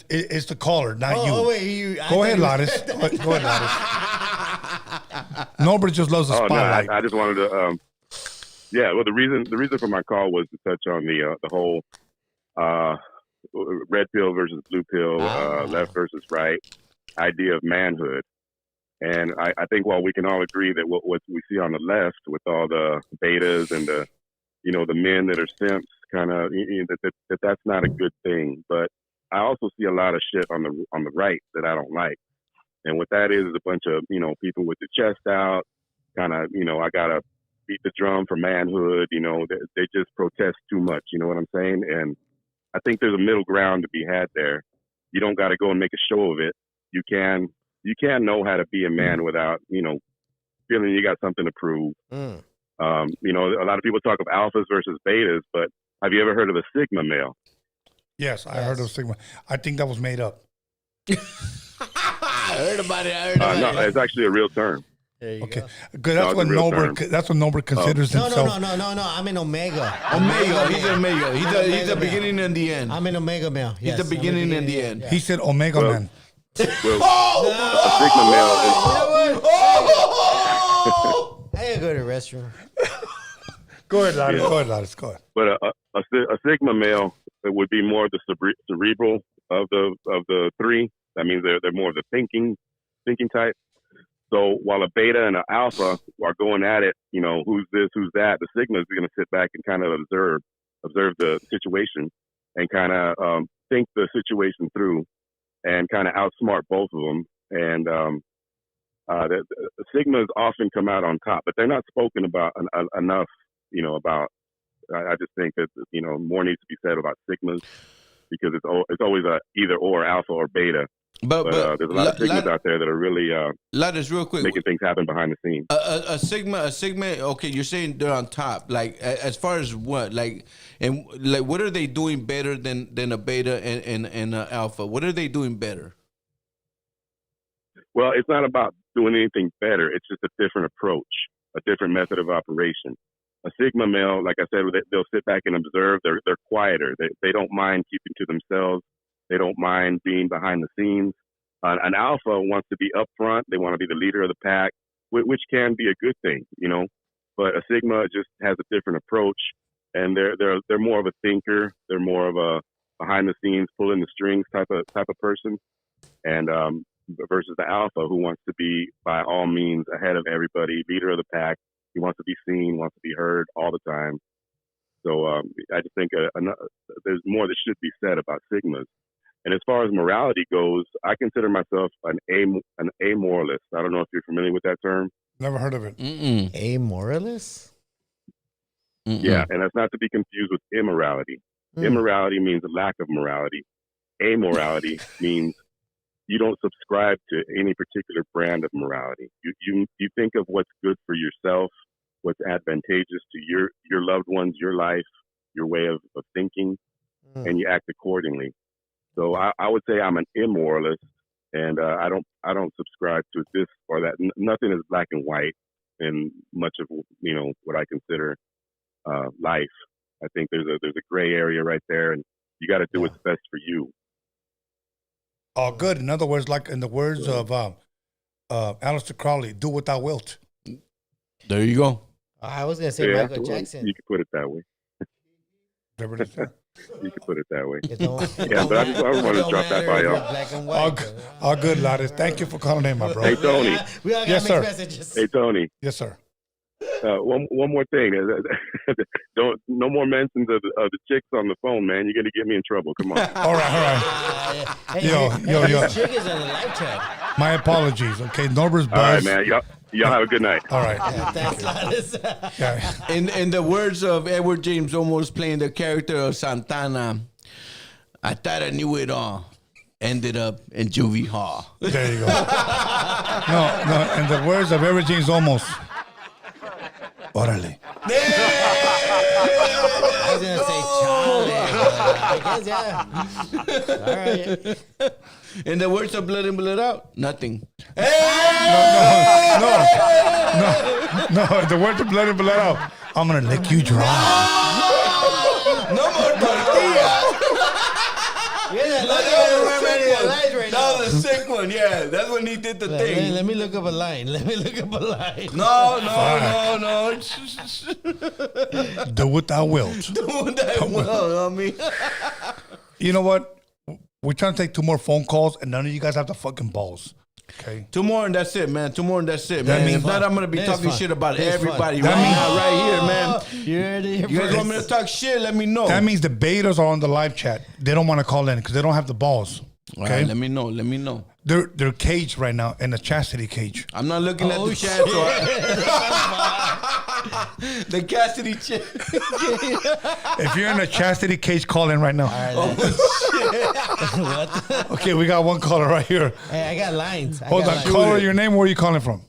S1: It's the caller, not you.
S3: Oh, wait,
S1: go ahead, Lattice. Go ahead, Lattice. Nobody just loves the spotlight.
S12: No, I just wanted to. Well, the reason for my call was to touch on the whole red pill versus blue pill, left versus right idea of manhood. And I think while we can all agree that what we see on the left with all the betas and the men that are simps, kind of that's not a good thing. But I also see a lot of shit on the right that I don't like. And what that is a bunch of people with the chest out, kind of I gotta beat the drum for manhood. They just protest too much. You know what I'm saying? And I think there's a middle ground to be had there. You don't got to go and make a show of it. You can know how to be a man without feeling you got something to prove. A lot of people talk of alphas versus betas, but have you ever heard of the Sigma male?
S1: Yes, I heard of Sigma. I think that was made up.
S2: I heard about it.
S12: No, it's actually a real term.
S1: Okay, good. That's what Norbert considers himself.
S3: No. I'm an Omega.
S2: He's an Omega. He's the beginning and the end.
S3: I'm an Omega male.
S2: He's the beginning and the end.
S1: He said Omega man.
S12: A Sigma male.
S3: I gotta go to the restroom.
S1: Go ahead, Lattice. Go ahead.
S12: But a Sigma male would be more the cerebral of the three. That means they're more of the thinking type. So while a beta and an alpha are going at it, who's this, who's that, the Sigma is going to sit back and kind of observe the situation and kind of think the situation through and kind of outsmart both of them. And the Sigmas often come out on top, but they're not spoken about enough, about. I just think that, more needs to be said about Sigmas because it's always a either or, alpha or beta. But there's a lot of Sigmas out there that are really
S2: Lattice, real quick,
S12: making things happen behind the scenes.
S2: A Sigma. Okay, you're saying they're on top. Like as far as what, what are they doing better than a beta and an alpha? What are they doing better?
S12: Well, it's not about doing anything better. It's just a different approach, a different method of operation. A Sigma male, like I said, they'll sit back and observe. They're quieter. They don't mind keeping to themselves. They don't mind being behind the scenes. An alpha wants to be up front. They want to be the leader of the pack, which can be a good thing, But a Sigma just has a different approach, and they're more of a thinker. They're more of a behind the scenes, pulling the strings type of person, and versus the alpha who wants to be by all means ahead of everybody, leader of the pack. He wants to be seen, wants to be heard all the time. So I just think there's more that should be said about Sigmas. And as far as morality goes, I consider myself an amoralist. I don't know if you're familiar with that term.
S1: Never heard of it.
S3: Amoralist?
S12: Yeah, and that's not to be confused with immorality. Immorality means a lack of morality. Amorality means you don't subscribe to any particular brand of morality. You think of what's good for yourself, what's advantageous to your loved ones, your life, your way of thinking, and you act accordingly. So I would say I'm an immoralist, and I don't subscribe to this or that. Nothing is black and white in much of what I consider life. I think there's a gray area right there, and you got to do what's best for you.
S1: Oh, good. In other words, like in the words of Aleister Crowley, do what thou wilt.
S2: There you go.
S3: I was going to say Michael Jackson.
S12: You could put it that way. You could put it that way.
S3: Yeah,
S12: but I want to drop that by y'all.
S3: Black and white.
S1: All good, Lottis. Thank you for calling in, my bro.
S12: Hey, Tony.
S3: We all got
S1: Yes, sir.
S3: messages.
S12: Hey, Tony.
S1: Yes, sir.
S12: One more thing. No more mentions of the chicks on the phone, man. You're gonna get me in trouble. Come on.
S1: All right. Yo.
S3: Chick is on the live chat.
S1: My apologies. Okay, Norbert's buzz.
S12: All right, man. Y'all have a good night.
S1: All right.
S3: Thanks, Lottis.
S1: Yeah.
S2: In the words of Edward James Olmos playing the character of Santana, I thought I knew it all. Ended up in juvie hall.
S1: There you go. No. In the words of Edward James Olmos. Órale.
S3: I was going to say Charlie. I guess, yeah. All right.
S2: In the words of Blood In, Blood Out, nothing.
S1: No. In the words of Blood In, Blood Out, I'm going to lick you dry.
S2: No more tortillas.
S3: Yeah,
S2: That was a sick one. Yeah, that's when he did the thing.
S3: Let me look up a line.
S2: No.
S1: Do what thou wilt.
S2: Do what I will. I mean,
S1: you know what? We're trying to take 2 more phone calls, and none of you guys have the fucking balls. Okay.
S2: 2 more and that's it, man. 2 more and that's it,
S1: That
S2: man.
S1: means
S2: If not, I'm gonna be
S3: That's
S2: talking
S3: fun.
S2: shit about
S3: That's
S2: everybody
S3: fun.
S2: right here, man.
S3: You
S2: guys want me to talk shit? Let me know.
S1: That means the betas are on the live chat. They don't want to call in because they don't have the balls.
S2: All
S1: Okay.
S2: right, let me know.
S1: They're caged right now in a chastity cage.
S2: I'm not looking at the chat. The Cassidy chat.
S1: If you're in a chastity cage, call in right now.
S3: What?
S1: Okay, we got one caller right here.
S3: Hey, I got lines.
S1: Hold on, caller, your name? Where are you calling from?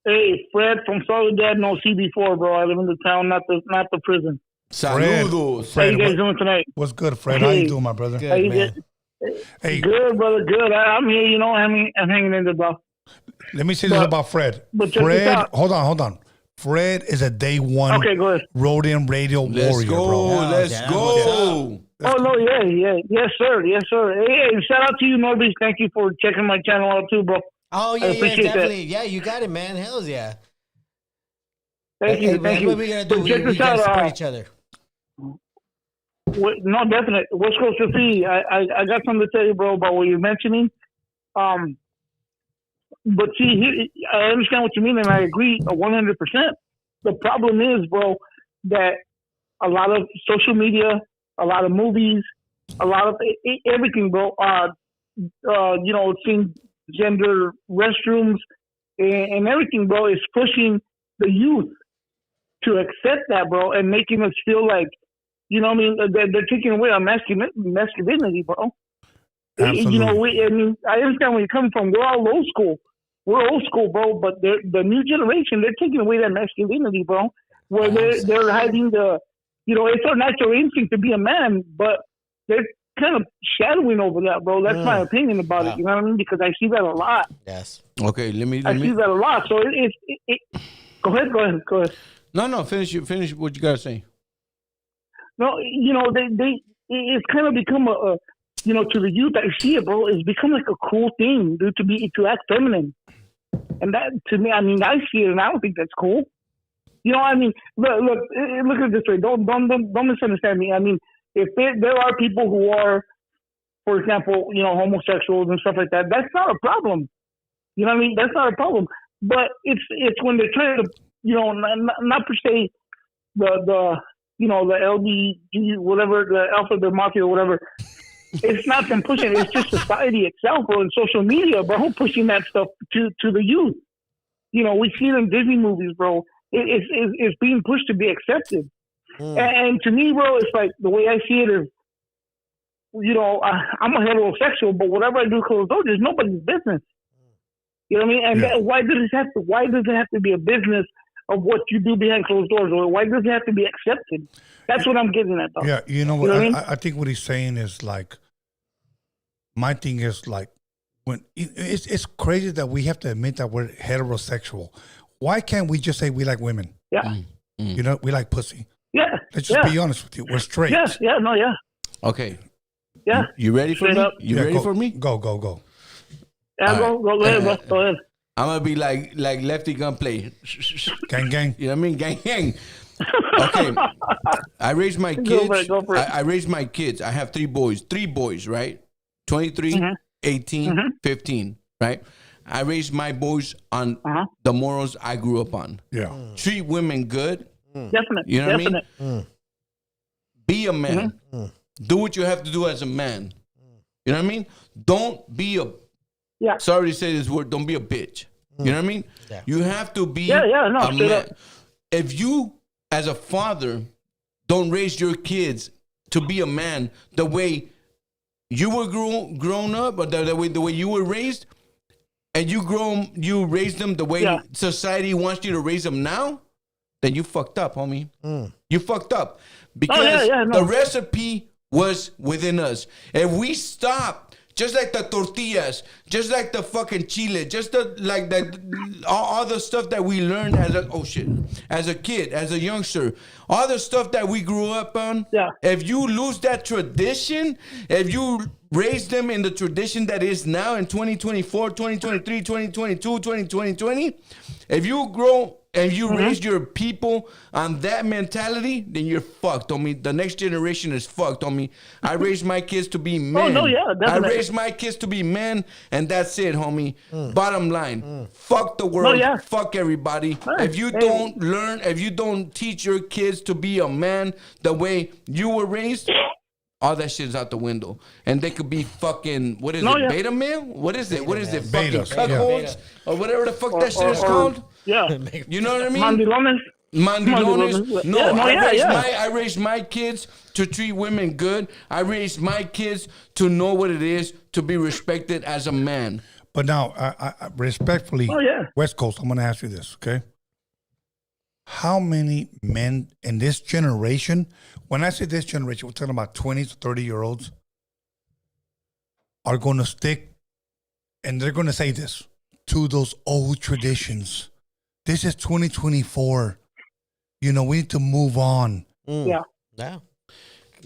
S13: Hey, Fred from Soledad, no CB4, bro. I live in the town, not the prison.
S2: Saludos.
S13: How you guys doing tonight?
S1: What's good, Fred? How you doing, my brother?
S3: Good,
S13: How you
S3: man.
S1: Hey,
S13: Good, brother. Good. I'm here. I'm hanging in there, bro.
S1: let me say this about Fred.
S13: but check this
S1: Fred,
S13: out.
S1: hold on. Fred is a day one
S13: Okay, go ahead.
S1: Roadium radio warrior, bro.
S2: Let's go.
S13: Oh no, yeah, yes, sir. Hey, shout out to you, Norby. Thank you for checking my channel out too, bro.
S3: Oh,
S13: I
S3: yeah,
S13: appreciate
S3: definitely. Yeah, you got it, man. Hells yeah.
S13: Thank you.
S3: What we gonna do?
S13: So check
S3: We
S13: this
S3: gotta
S13: out.
S3: support each other.
S13: No, definitely. West Coast Graffiti. I got something to tell you, bro, about what you're mentioning. But see, I understand what you mean, and I agree 100%. The problem is, bro, that a lot of social media, a lot of movies, a lot of everything, bro. Seeing gender restrooms and everything, bro, is pushing the youth to accept that, bro, and making us feel like, you know what I mean? They're taking away our masculinity, bro.
S1: Absolutely.
S13: I understand where you're coming from. We're all old school. We're old school, bro, but the new generation, they're taking away that masculinity, bro, where they're hiding it's our natural instinct to be a man, but they're kind of shadowing over that, bro. That's my opinion about it, you know what I mean? Because I see that a lot.
S3: Yes.
S2: Okay, let me.
S13: I see that a lot. So Go ahead.
S2: No, finish what you gotta say.
S13: No, it's kind of become a to the youth, I see it, bro. It's become like a cool thing, dude, to act feminine, and that to me, I mean, I see it, and I don't think that's cool. You know, I mean, look at it this way. Don't misunderstand me. I mean, if there are people who are, for example, homosexuals and stuff like that, that's not a problem. You know what I mean? That's not a problem. But it's when they're trying to, not per se the LBG, whatever, the alphabet mafia or whatever. It's not them pushing it. It's just society itself, bro, and social media, bro, pushing that stuff to the youth. We see it in Disney movies, bro, is being pushed to be accepted. And to me, bro, it's like the way I see it is, I'm a heterosexual, but whatever I do closed doors is nobody's business. You know what I mean? And why does it have to be a business of what you do behind closed doors, or why does it have to be accepted? That's what I'm getting at, though.
S1: Yeah, you know what? I think what he's saying is like, my thing is like, when it's crazy that we have to admit that we're heterosexual. Why can't we just say we like women?
S13: Yeah.
S1: We like pussy.
S13: Yeah.
S1: Let's just be honest with you. We're straight.
S13: Yeah.
S2: Okay.
S13: Yeah.
S2: You ready for me? You ready for me?
S1: Go.
S13: Yeah, go ahead, bro. Go ahead.
S2: I'm gonna be like Lefty Gunplay.
S1: Gang.
S2: You know what I mean? Gang. Okay. I raised my kids.
S13: Go for it.
S2: I raised my kids. I have three boys, right? 23, 18, 15, right? I raised my boys on the morals I grew up on.
S1: Yeah.
S2: Treat women good.
S13: Definitely.
S2: You know what I mean? Be a man. Do what you have to do as a man. You know what I mean? Don't be a sorry to say this word, don't be a bitch. You know what I mean? Yeah. You have to be a man. If you, as a father, don't raise your kids to be a man the way you were grown up, or the way you were raised, and you raised them the way society wants you to raise them now, then you fucked up, homie. You fucked up. Because the recipe was within us. If we stop, just like the tortillas, just like the fucking chile, just all the stuff that we learned as a kid, as a youngster, all the stuff that we grew up on. Yeah. If you lose that tradition, if you raise them in the tradition that is now in 2024, 2023, 2022, 2020, if you grow and you raise your people on that mentality, then you're fucked, homie. The next generation is fucked, homie. I raised my kids to be men.
S13: Definitely.
S2: I raised my kids to be men, and that's it, homie. Bottom line, fuck the world, fuck everybody. If you don't learn, if you don't teach your kids to be a man the way you were raised, all that shit's out the window. And they could be fucking, what is it, beta male? What is it? What is it? Fucking cuckolds? Or whatever the fuck that shit is called?
S13: Yeah.
S2: You know what I mean?
S13: Mandilones.
S2: No, I raised my kids to treat women good. I raised my kids to know what it is to be respected as a man.
S1: But now, I respectfully, West Coast, I'm going to ask you this, okay? How many men in this generation, when I say this generation, we're talking about 20 to 30-year-olds, are going to stick, and they're going to say this, to those old traditions. This is 2024. We need to move on.
S13: Yeah.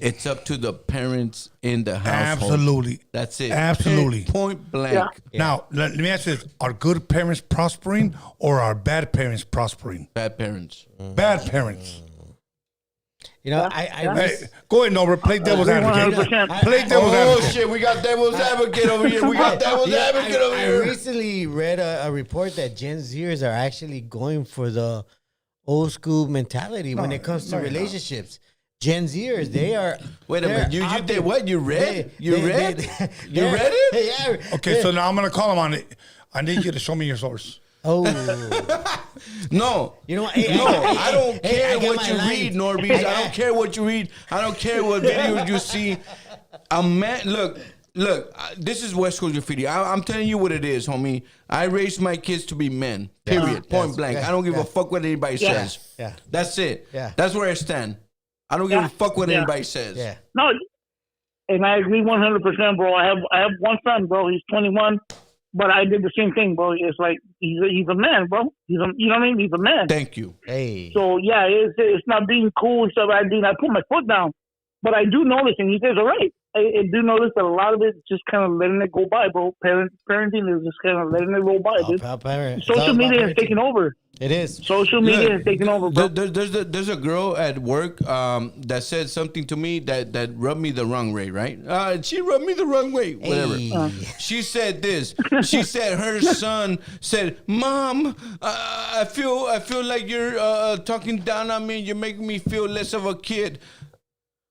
S2: It's up to the parents in the household.
S1: Absolutely.
S2: That's it.
S1: Absolutely.
S2: Point blank.
S13: Yeah.
S1: Now, let me ask you this. Are good parents prospering or are bad parents prospering?
S2: Bad parents.
S1: Bad parents.
S3: Go
S1: ahead, Norbert. Play devil's advocate. Play devil's advocate.
S2: Oh, shit. We got devil's advocate over here.
S3: I recently read a report that Gen Zers are actually going for the old school mentality when it comes to relationships. Gen Zers, they are.
S2: Wait a minute. You did what? You read? You read it?
S3: Yeah.
S1: Okay, so now I'm going to call him on it. I need you to show me your source.
S3: Oh.
S2: No. I don't care what you read, Norbies. I don't care what you read. I don't care what videos you see. A man, look, this is West Coast Graffiti. I'm telling you what it is, homie. I raised my kids to be men, period, point blank. I don't give a fuck what anybody says.
S3: Yeah.
S2: That's it.
S3: Yeah.
S2: That's where I stand. I don't give a fuck what anybody says.
S3: Yeah.
S13: No, and I agree 100%, bro. I have one son, bro. He's 21, but I did the same thing, bro. It's like he's a man, bro. You know what I mean? He's a man.
S2: Thank you.
S3: Hey.
S13: So yeah, it's not being cool and stuff. I put my foot down, but I do notice, and he says, all right. I do notice that a lot of it just kind of letting it go by, bro. Parenting is just kind of letting it roll by, dude. Social media has taken over.
S3: It is.
S13: Social media has taken over, bro.
S2: There's a girl at work that said something to me that rubbed me the wrong way, right? She rubbed me the wrong way, whatever.
S3: Hey.
S2: She said this. She said her son said, "Mom, I feel like you're talking down on me. You're making me feel less of a kid."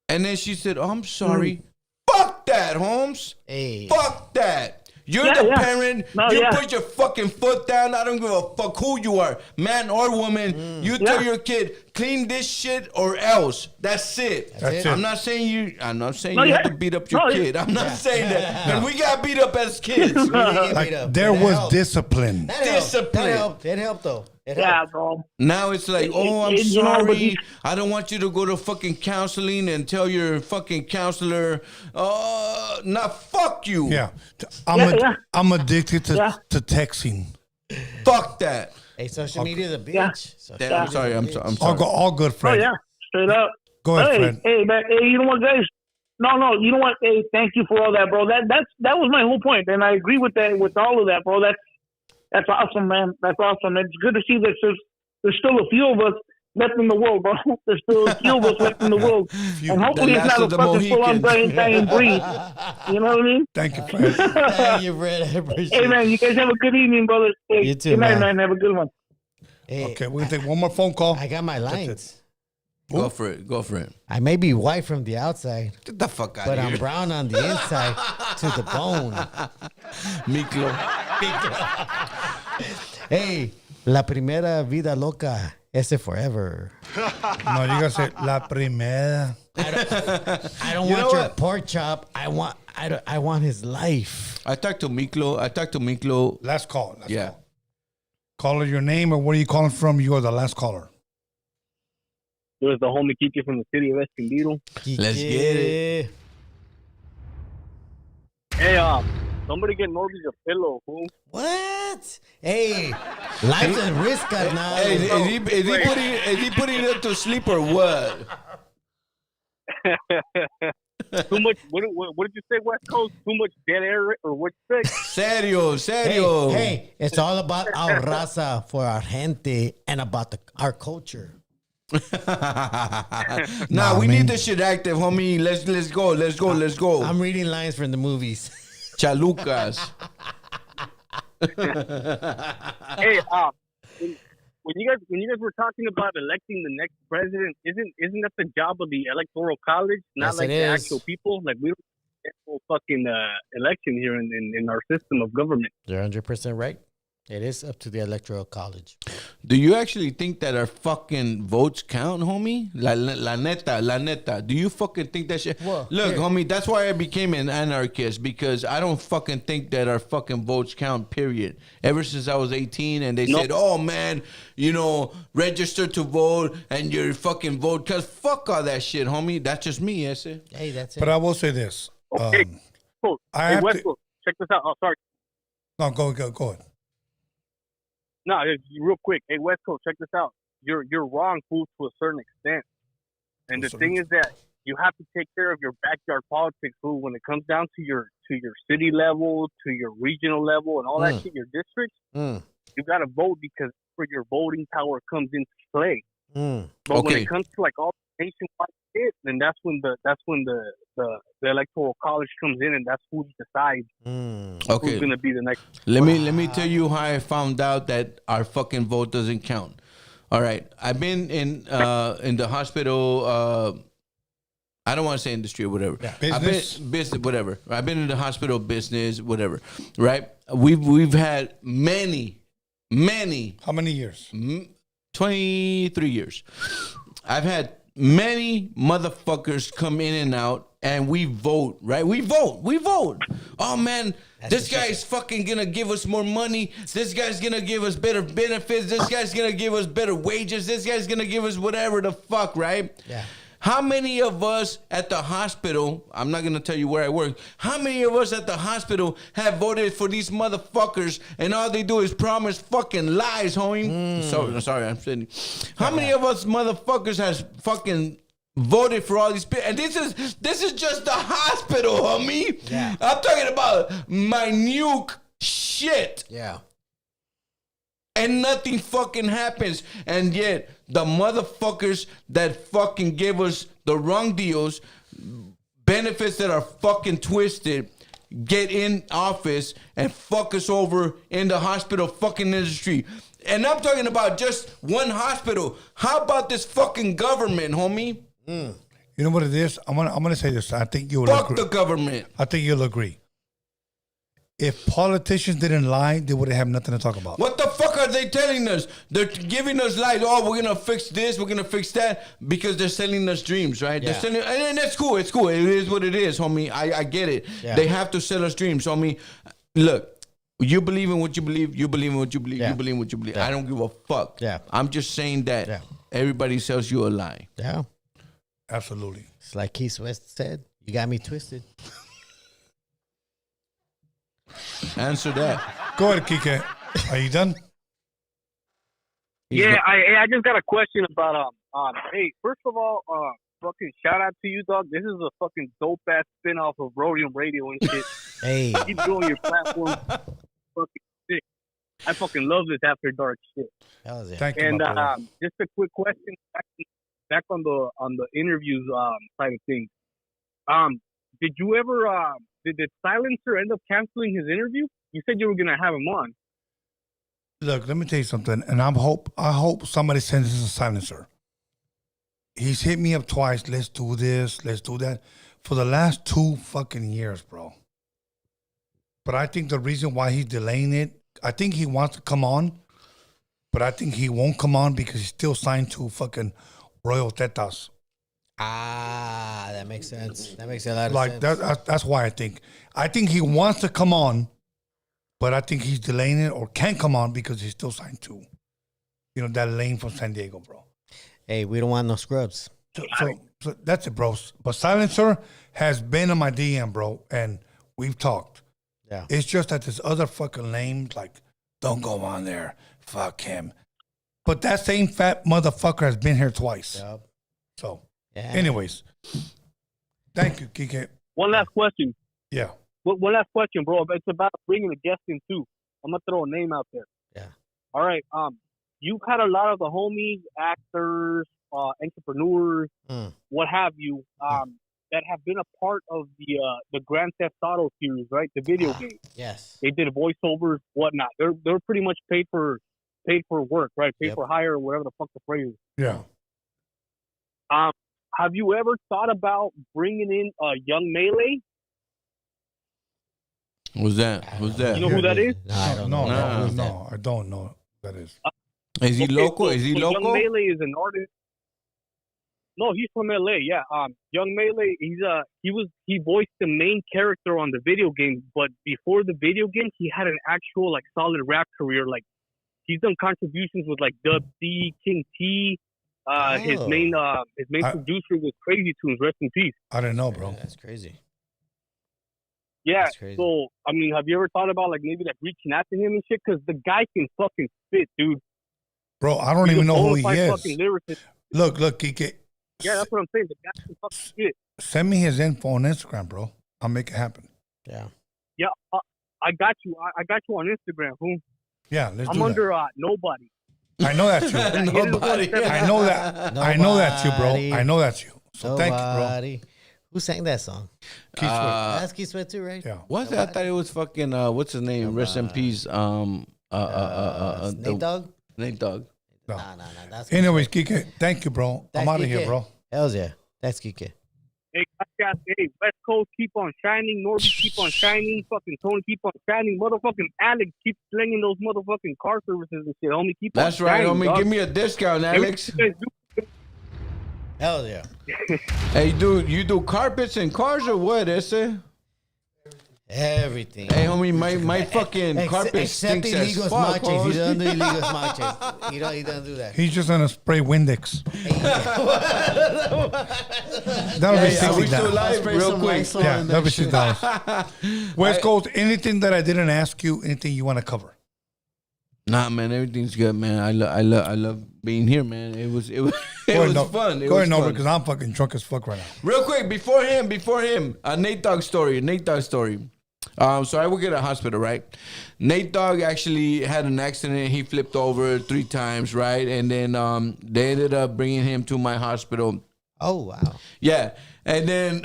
S2: And then she said, "Oh, I'm sorry." Fuck that, Holmes.
S3: Hey.
S2: Fuck that. You're the parent. You put your fucking foot down. I don't give a fuck who you are, man or woman. You tell your kid, clean this shit or else. That's it. I'm not saying you have to beat up your kid. I'm not saying that. And we got beat up as kids.
S1: There was discipline.
S3: Discipline. It helped though.
S13: Yeah, bro.
S2: Now it's like, I'm sorry. I don't want you to go to fucking counseling and tell your fucking counselor, fuck you.
S1: Yeah. I'm addicted to texting.
S2: Fuck that.
S3: Hey, social media is a bitch.
S2: I'm sorry. I'm sorry.
S1: All good, Fred.
S13: Oh, yeah. Straight up.
S1: Go ahead, Fred.
S13: Hey, man. Hey, you know what, guys? No, you know what? Hey, thank you for all that, bro. That was my whole point, and I agree with that, with all of that, bro. That's awesome, man. That's awesome. It's good to see that there's still a few of us left in the world, bro. There's still a few of us left in the world. And hopefully it's not a fucking full-on dying breed. You know what I mean?
S1: Thank you, Fred.
S3: Thank you, Fred. I appreciate it.
S13: Hey, man, you guys have a good evening, brother. Hey,
S3: You too,
S13: good night,
S3: man.
S13: man. Have a good one.
S3: Hey,
S1: Okay, we're going to take one more phone call.
S3: I got my lines.
S2: Go for it.
S3: I may be white from the outside,
S2: Get the fuck out
S3: but
S2: of here.
S3: I'm brown on the inside to the bone.
S2: Miklo.
S3: Hey, la primera vida loca, ese forever.
S1: No, you got to say la primera.
S3: I don't want your pork chop. I want his life.
S2: I talked to Miklo.
S1: Last call. Caller, your name or where are you calling from? You are the last caller.
S11: It was the homie Kike from the city of Escondido.
S2: Let's get it.
S11: Hey, somebody get Norby's a pillow, fool.
S3: What? Hey, life's at risk right now.
S2: Hey, is he putting it to sleep or what?
S11: Too much. What did you say, West Coast? Too much dead air, or what you say?
S2: Serio.
S3: Hey, it's all about our raza for our gente and about our culture.
S2: We need this shit active, homie. Let's go.
S3: I'm reading lines from the movies.
S2: Chalucas.
S11: Hey, when you guys were talking about electing the next president, isn't that the job of the electoral college, not
S3: Yes,
S11: like
S3: it
S11: the
S3: is.
S11: actual people? Like we don't get full fucking election here in our system of government.
S3: You're 100% right. It is up to the electoral college.
S2: Do you actually think that our fucking votes count, homie? La neta. Do you fucking think that shit?
S3: Well,
S2: Look,
S3: here.
S2: homie, that's why I became an anarchist, because I don't fucking think that our fucking votes count, period. Ever since I was 18 and they said, oh man, register to vote and your fucking vote, because fuck all that shit, homie. That's just me, ese.
S3: Hey, that's it.
S1: But I will say this.
S11: Okay, cool.
S1: I
S11: Hey,
S1: have
S11: West
S1: to-
S11: Coast, check this out. Oh, sorry.
S1: No, go ahead.
S11: No, real quick. Hey, West Coast, check this out. You're wrong, fool, to a certain extent. And the thing is that you have to take care of your backyard politics, fool, when it comes down to your city level, to your regional level, and all that shit, your districts. You got to vote because where your voting power comes into play. But when it comes to like all nationwide shit, then that's when the electoral college comes in, and that's who decides who's going to be the next.
S2: Let me tell you how I found out that our fucking vote doesn't count. All right, I've been in the hospital. I don't want to say industry or whatever.
S1: Yeah.
S2: Business, whatever. I've been in the hospital business, whatever. Right? We've had many.
S1: How many years?
S2: 23 years. I've had many motherfuckers come in and out, and we vote, right? We vote. Oh, man, this guy's fucking gonna give us more money. This guy's gonna give us better benefits. This guy's gonna give us better wages. This guy's gonna give us whatever the fuck, right?
S3: Yeah.
S2: How many of us at the hospital, I'm not going to tell you where I work, how many of us at the hospital have voted for these motherfuckers and all they do is promise fucking lies, homie? Sorry, I'm saying. How many of us motherfuckers has fucking voted for all these people? And this is just the hospital, homie.
S3: Yeah.
S2: I'm talking about minute shit.
S3: Yeah.
S2: And nothing fucking happens. And yet, the motherfuckers that fucking give us the wrong deals, benefits that are fucking twisted, get in office and fuck us over in the hospital fucking industry. And I'm talking about just one hospital. How about this fucking government, homie?
S1: You know what it is? I'm gonna say this. I think you'll
S2: Fuck
S1: agree.
S2: the government.
S1: I think you'll agree. If politicians didn't lie, they would have nothing to talk about.
S2: What the fuck are they telling us? They're giving us lies. Oh, we're gonna fix this. We're gonna fix that because they're selling us dreams, right?
S3: Yeah.
S2: They're selling, and that's cool. It's cool. It is what it is, homie. I get it.
S3: Yeah.
S2: They have to sell us dreams, homie. Look, you believe in what you believe. You believe in what you believe.
S3: Yeah.
S2: You believe in what you believe.
S3: Yeah.
S2: I don't give a fuck.
S3: Yeah.
S2: I'm just saying that everybody sells you a lie.
S3: Yeah.
S1: Absolutely.
S3: It's like Keith West said, you got me twisted.
S2: Answer that.
S1: Go ahead, Kike. Are you done?
S11: Yeah, I just got a question about hey, first of all, fucking shout out to you, dog. This is a fucking dope ass spinoff of Roadium Radio and shit.
S3: Hey,
S11: keep doing your platform. Fucking sick. I fucking love this after dark shit.
S3: Hell yeah.
S1: Thank you,
S11: And
S1: my brother.
S11: just a quick question back on the interviews side of things. Did you ever did the silencer end up canceling his interview? You said you were gonna have him on.
S1: Look, let me tell you something, and I hope somebody sends us a silencer. He's hit me up twice. Let's do this. Let's do that. For the last 2 fucking years, bro. But I think the reason why he's delaying it, I think he wants to come on, but I think he won't come on because he's still signed to fucking Royal Tetas.
S3: Ah, that makes sense. That makes a lot of
S1: Like
S3: sense.
S1: that's why I think he wants to come on, but I think he's delaying it or can't come on because he's still signed to, that lane from San Diego, bro.
S3: Hey, we don't want no scrubs.
S1: So that's it, bro. But Silencer has been on my DM, bro, and we've talked.
S3: Yeah.
S1: It's just that this other fucking lame, like, don't go on there. Fuck him. But that same fat motherfucker has been here twice.
S3: Yep.
S1: So,
S3: Yeah.
S1: anyways, thank you, Kike.
S11: One last question.
S1: Yeah.
S11: One last question, bro. It's about bringing a guest in too. I'm gonna throw a name out there.
S3: Yeah.
S11: All right. You've had a lot of the homies, actors, entrepreneurs, what have you, that have been a part of the Grand Theft Auto series, right? The video game.
S3: Yes.
S11: They did voiceovers, whatnot. They're pretty much paid for work, right? Paid for hire, or whatever the fuck the phrase is.
S1: Yeah.
S11: Have you ever thought about bringing in a Young Melee?
S2: Who's that?
S11: You know who that is?
S3: No, I don't know.
S1: No, I don't know who that is.
S2: Is he local? Is he
S11: so
S2: local?
S11: Young Melee is an artist. No, he's from LA. Yeah. Young Melee. He voiced the main character on the video game, but before the video game, he had an actual like solid rap career. Like he's done contributions with like Dub C, King T. His main producer was Crazy Tunes. Rest in peace.
S1: I don't know, bro.
S3: That's crazy.
S11: Yeah.
S3: That's crazy.
S11: So I mean, have you ever thought about like maybe like reaching out to him and shit? Because the guy can fucking spit, dude.
S1: Bro, I don't even know who he is.
S11: Fucking lyricist.
S1: Look, Kike.
S11: Yeah, that's what I'm saying. The guy can fucking spit.
S1: Send me his info on Instagram, bro. I'll make it happen.
S3: Yeah.
S11: Yeah, I got you. I got you on Instagram, fool.
S1: Yeah, let's
S11: I'm
S1: do
S11: under nobody.
S1: that. I know that's you.
S2: Nobody.
S1: I know that. I know that's you, bro. I know that's you. So thank you, bro.
S3: Nobody. Who sang that song?
S1: Keith Sweat.
S3: That's Keith Sweat too, right?
S1: Yeah.
S2: What's that? I thought it was fucking. What's his name? Rest in peace.
S3: Nate Dogg?
S2: Nate Dogg.
S3: No. That's
S1: Anyways, Kike, thank you, bro. I'm out of here,
S3: Kike.
S1: bro.
S3: Hells yeah. That's Kike.
S11: Hey, guys, hey, West Coast keep on shining. Norby keep on shining. Fucking Tony keep on shining. Motherfucking Alex keep slinging those motherfucking car services and shit. Homie, keep
S2: That's
S11: on
S2: right,
S11: shining.
S2: homie.
S11: Dog.
S2: Give me a discount, Alex.
S3: Hell yeah.
S2: Hey, dude, you do carpets and cars or what, Ese?
S3: Everything.
S2: Hey, homie, my fucking carpet
S3: except
S2: stinks as
S3: illegos
S2: fuck.
S3: matches. He
S2: hoes.
S3: doesn't do illegos matches. He doesn't do that.
S1: He's just gonna spray Windex. That'll be
S2: Are we
S1: $60.
S2: still live real quick?
S1: Yeah, that'll be $60. West Coast, anything that I didn't ask you, anything you want to cover?
S2: Nah, man, everything's good, man. I love being here, man. It was fun. It
S1: Go
S2: was
S1: ahead, Norbert,
S2: fun.
S1: because I'm fucking drunk as fuck right now.
S2: Real quick, before him, a Nate Dogg story. So I work at a hospital, right? Nate Dogg actually had an accident. He flipped over 3 times, right? And then they ended up bringing him to my hospital.
S3: Oh, wow.
S2: Yeah. And then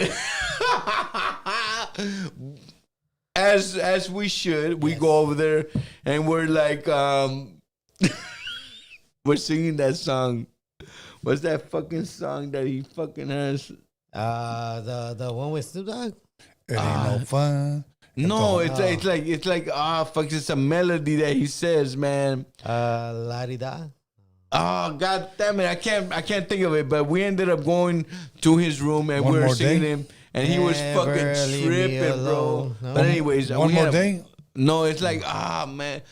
S2: as we should, we go over there and we're like we're singing that song. What's that fucking song that he fucking has?
S3: The one with Snoop Dogg?
S1: It ain't no fun.
S2: No, it's like fuck, it's a melody that he says, man.
S3: La di da.
S2: Oh god damn it! I can't think of it. But we ended up going to his room and we were singing him, and he was fucking tripping, bro. No. But anyways,
S1: one more day.
S2: No, it's like man.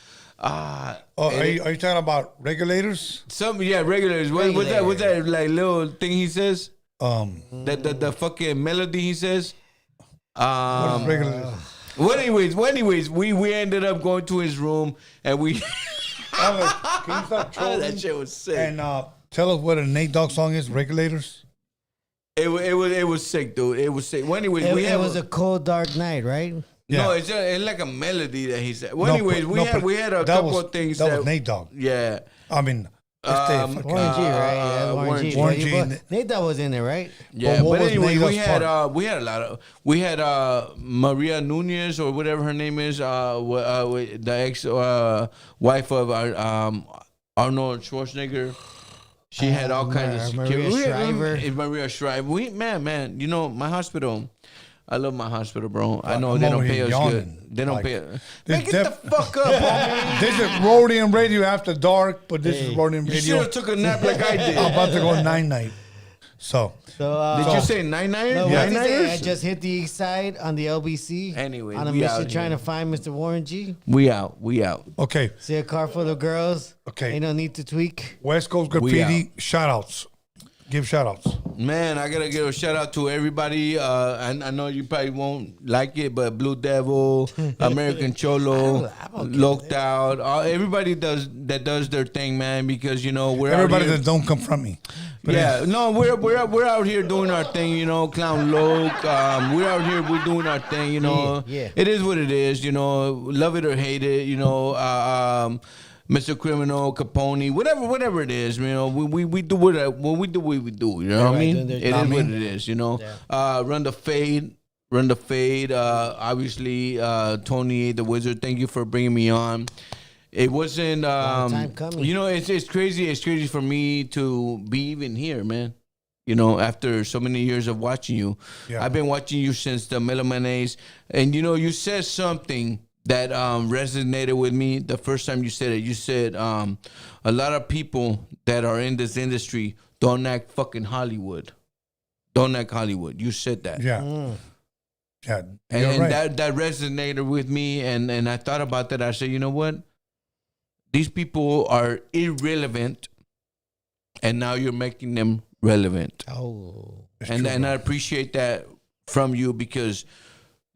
S1: Are you talking about regulators?
S2: Regulators. What's that like little thing he says? The fucking melody he says.
S1: What is regulators?
S2: Well, anyways, we ended up going to his room and we.
S1: Can you stop trolling?
S2: That shit was sick.
S1: And tell us what a Nate Dogg song is. Regulators.
S2: It was sick, dude. It was sick. Well, anyways,
S3: it was a cold dark night, right?
S2: Yeah. No, it's like a melody that he said. Well, anyways, we had a couple of things
S1: that was Nate Dogg.
S2: Yeah.
S1: I mean,
S3: Warren G, right? Yeah, Warren G. Nate Dogg was in there, right?
S2: Yeah, but anyway, we had a lot of Maria Nunez or whatever her name is, the ex wife of Arnold Schwarzenegger. She had all kinds of security. Maria Shriver. Man, you know my hospital. I love my hospital, bro. I know they don't pay us good. They don't pay us. Make it the fuck up, homie.
S1: This is Roadium Radio After Dark, but this is Roadium Radio.
S2: You should have took a nap like I did.
S1: I'm about to go night. So
S2: did you say night?
S3: No, I just hit the east side on the LBC.
S2: Anyway,
S3: on a mission trying to find Mr. Warren G.
S2: We out.
S1: Okay.
S3: See a car full of girls.
S1: Okay.
S3: Ain't no need to tweak.
S1: West Coast Graffiti shout-outs. Give shout-outs.
S2: Man, I gotta give a shout-out to everybody. I know you probably won't like it, but Blue Devil, American Cholo, Locked Out, everybody that does their thing, man, because, you know, we're
S1: everybody
S2: out here.
S1: that don't confront me.
S2: But we're out here doing our thing, you know, Clown Loke. We're out here, we're doing our thing, you know.
S3: Yeah.
S2: It is what it is, you know, love it or hate it, you know. Mr. Criminal, Capone, whatever it is, you know, we do what we do, you know what I mean? It is what it is, you know. Yeah. Run the fade. Obviously, Tony the Wizard, thank you for bringing me on. It wasn't,
S3: time coming.
S2: You know, it's crazy. It's crazy for me to be even here, man. You know, after so many years of watching you, I've been watching you since the Melomanes, and you know, you said something that resonated with me the first time you said it. You said a lot of people that are in this industry don't act fucking Hollywood. Don't act Hollywood. You said that.
S1: Yeah. Yeah.
S2: And right. that resonated with me. And I thought about that. I said, you know what? These people are irrelevant. And now you're making them relevant.
S3: Oh.
S2: And I appreciate that from you because,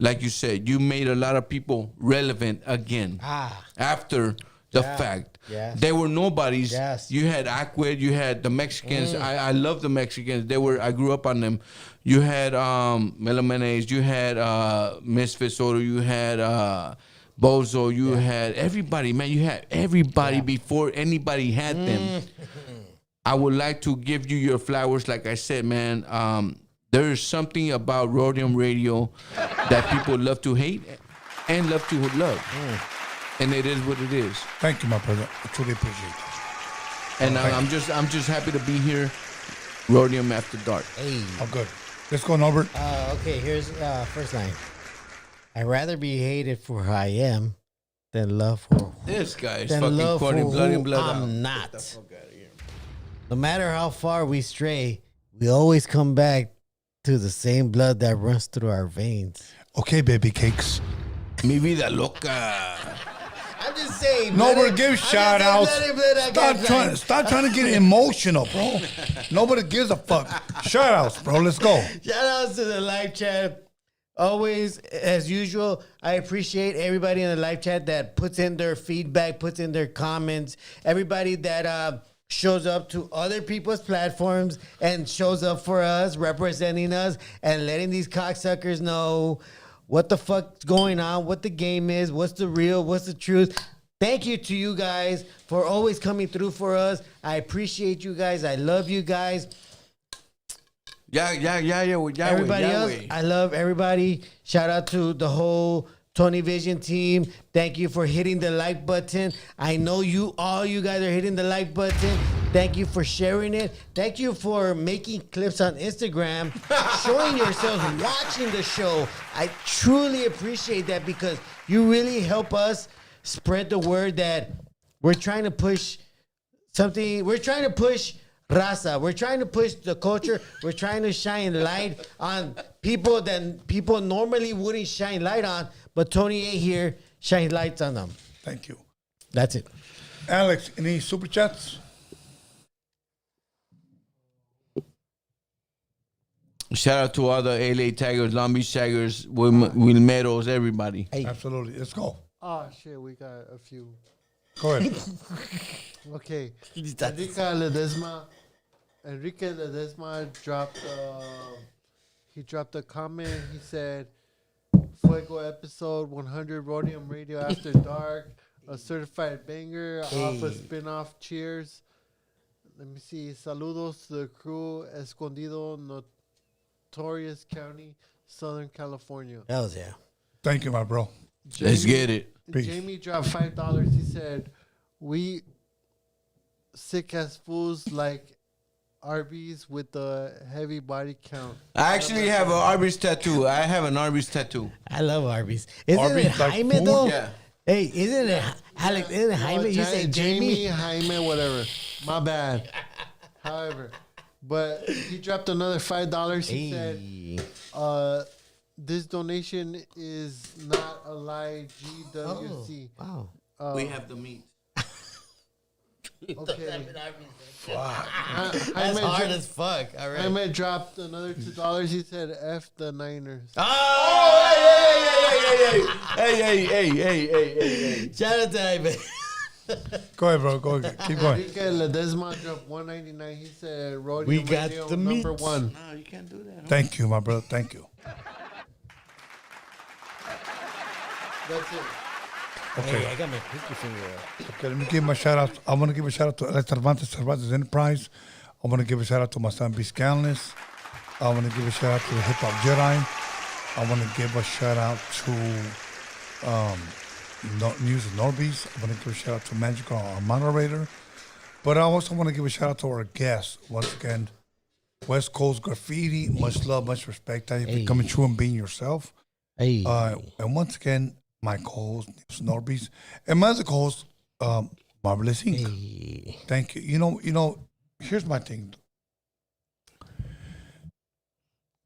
S2: like you said, you made a lot of people relevant again after the fact.
S3: Yes.
S2: They were nobodies.
S3: Yes.
S2: You had Aquid, you had the Mexicans. I love the Mexicans. I grew up on them. You had Melomanes, you had Misfits Order, you had Bozo, you had everybody, man. You had everybody before anybody had them. I would like to give you your flowers, like I said, man. There is something about Roadium Radio that people love to hate and love to love. And it is what it is.
S1: Thank you, my brother. I truly appreciate it.
S2: And I'm just happy to be here. Roadium After Dark.
S3: Hey.
S1: Oh, good. Let's go, Norbert.
S3: Okay, here's first line. I'd rather be hated for who I am than love for
S2: this guy is fucking quoting blood and blood out.
S3: I'm not. Get the fuck out of here. No matter how far we stray, we always come back to the same blood that runs through our veins.
S1: Okay, baby cakes.
S2: Mi vida loca.
S3: I'm just saying.
S1: Nobody gives shout outs. Stop trying to get emotional, bro. Nobody gives a fuck. Shout outs, bro. Let's go.
S3: Shout outs to the live chat. Always, as usual, I appreciate everybody in the live chat that puts in their feedback, puts in their comments. Everybody that shows up to other people's platforms and shows up for us, representing us, and letting these cocksuckers know what the fuck's going on, what the game is, what's the real, what's the truth. Thank you to you guys for always coming through for us. I appreciate you guys. I love you guys.
S2: Everybody
S3: else, I love everybody. Shout out to the whole Tony Vision team. Thank you for hitting the like button. I know all you guys are hitting the like button. Thank you for sharing it. Thank you for making clips on Instagram, showing yourselves watching the show. I truly appreciate that because you really help us spread the word that we're trying to push something. We're trying to push raza. We're trying to push the culture. We're trying to shine light on people that people normally wouldn't shine light on. But Tony A here shines lights on them.
S1: Thank you.
S3: That's it.
S1: Alex, any super chats?
S2: Shout out to all the LA Tigers, Long Beach Tigers, Wilmeros, everybody.
S3: Hey.
S1: Absolutely. Let's go.
S9: Oh, shit, we got a few.
S1: Go ahead.
S9: Okay. Enrique Ledesma dropped a comment. He said, Fuego episode 100 Roadium Radio After Dark, a certified banger off a spin-off. Cheers. Let me see. Saludos to the crew, Escondido, Notorious County, Southern California.
S3: Hells yeah.
S1: Thank you, my bro.
S2: Let's get it.
S1: Peace.
S9: Jamie dropped $5. He said, we sick as fools like Arby's with the heavy body count.
S2: I actually have an Arby's tattoo. I have an Arby's tattoo.
S3: I love Arby's. Isn't
S1: Arby's
S3: it
S1: like
S3: Jaime
S1: food?
S3: though?
S2: Yeah.
S3: Hey, isn't it Alex? Isn't it Jaime? You say Jamie?
S9: Jaime, whatever. My bad. However, but he dropped another $5. He said, this donation is not a lie. GWC.
S3: Wow.
S2: We have the meat.
S9: Okay.
S3: That's hard as fuck. All right.
S9: Jaime dropped another $2. He said, F the Niners.
S2: Hey.
S3: Shout out to Jaime.
S1: Go ahead, bro. Go ahead. Keep going.
S9: Enrique Ledesma dropped $1.99. He said, Roadium
S3: We got
S9: Radio
S3: the
S9: number
S3: meat.
S9: 1.
S2: No, you can't do that.
S1: Thank you, my brother. Thank you.
S9: That's it.
S1: Okay.
S3: Hey, I got my pinky finger up.
S1: Okay, let me give my shout out. I want to give a shout out to Cervantes Enterprise. I want to give a shout out to my son, B. Scanless. I want to give a shout out to the Hip Hop Jedi. I want to give a shout out to News of Norbies. I want to give a shout out to Magical, our moderator. But I also want to give a shout out to our guests. Once again, West Coast Graffiti. Much love, much respect. Thank you for coming true and being yourself.
S3: Hey.
S1: And once again, my co-host, Norbies, and my other co-host, Marvelous Inc.
S3: Hey.
S1: Thank you. You know, here's my thing.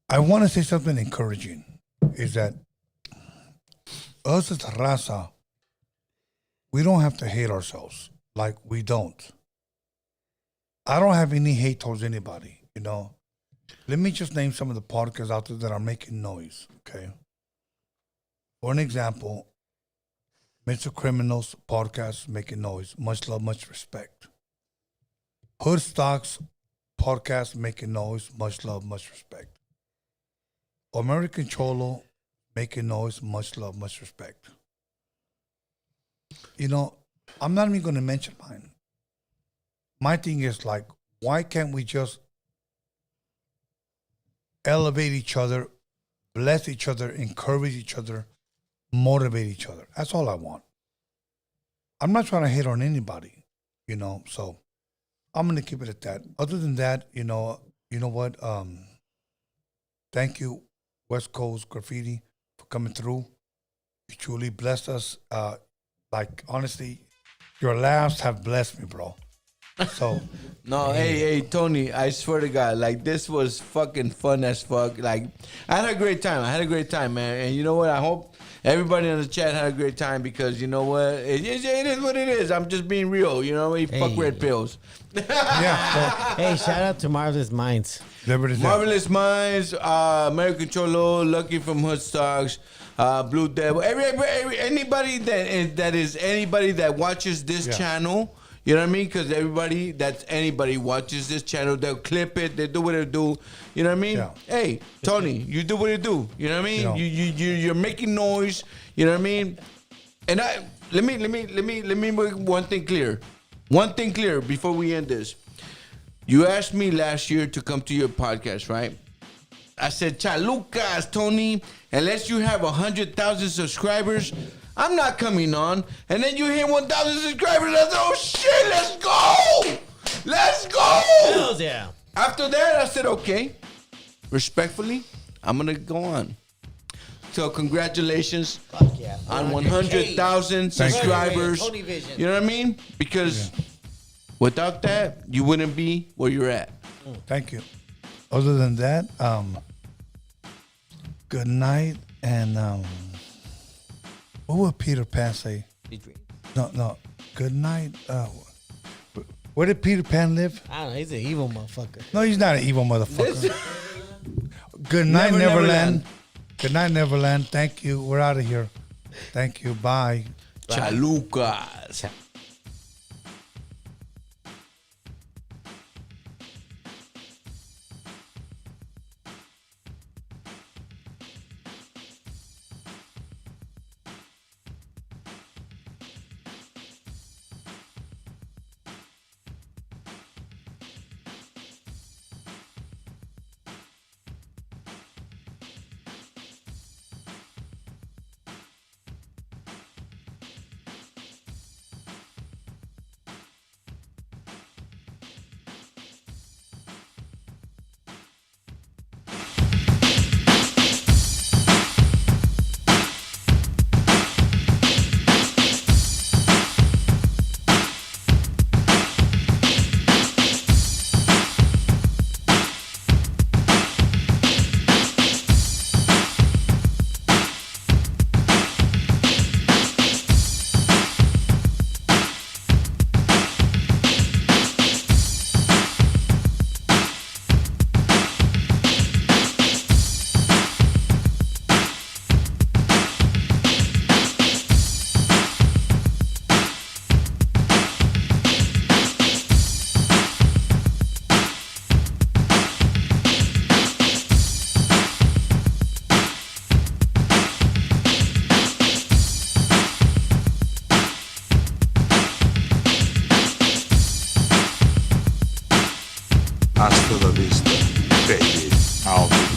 S1: I want to say something encouraging, is that us as a raza, we don't have to hate ourselves. Like, we don't. I don't have any hate towards anybody, you know. Let me just name some of the podcasts out there that are making noise, okay? For an example, Mr. Criminals podcast making noise. Much love, much respect. Hood Stocks podcast making noise. Much love, much respect. American Cholo making noise. Much love, much respect. You know, I'm not even going to mention mine. My thing is like, why can't we just elevate each other, bless each other, encourage each other, motivate each other? That's all I want. I'm not trying to hate on anybody, you know, so I'm going to keep it at that. Other than that, you know what? Thank you, West Coast Graffiti, for coming through. You truly blessed us. Like, honestly, your laughs have blessed me, bro. So
S2: no, hey, Tony, I swear to God, like, this was fucking fun as fuck. Like, I had a great time, man. And you know what? I hope everybody in the chat had a great time, because you know what? It is what it is. I'm just being real. You know, fuck red pills.
S1: yeah.
S3: Hey, shout out to Marvelous Minds.
S2: Marvelous Minds, American Cholo, Lucky from Hood Stocks, Blue Devil. Anybody that watches this channel. You know what I mean? Because anybody watches this channel, they'll clip it, they do what they do. You know what I mean? Yeah. Hey, Tony, you do what you do. You know what I mean? You're making noise. You know what I mean? And let me make one thing clear. One thing clear before we end this. You asked me last year to come to your podcast, right? I said, Chalucas, Tony, unless you have 100,000 subscribers, I'm not coming on. And then you hit 1,000 subscribers. I said, oh shit, let's go. Let's go.
S3: Hells yeah.
S2: After that, I said, okay, respectfully, I'm going to go on. So congratulations on 100,000 subscribers.
S3: Tony Vision.
S2: You know what I mean? Because without that, you wouldn't be where you're at.
S1: Thank you. Other than that, good night. And what would Peter Pan say? No. Good night. Where did Peter Pan live?
S3: I don't know. He's an evil motherfucker.
S1: No, he's not an evil motherfucker. Good night, Neverland. Good night, Neverland. Thank you. We're out of here. Thank you. Bye.
S2: Chalucas.
S4: Hasta la vista, baby. I'll be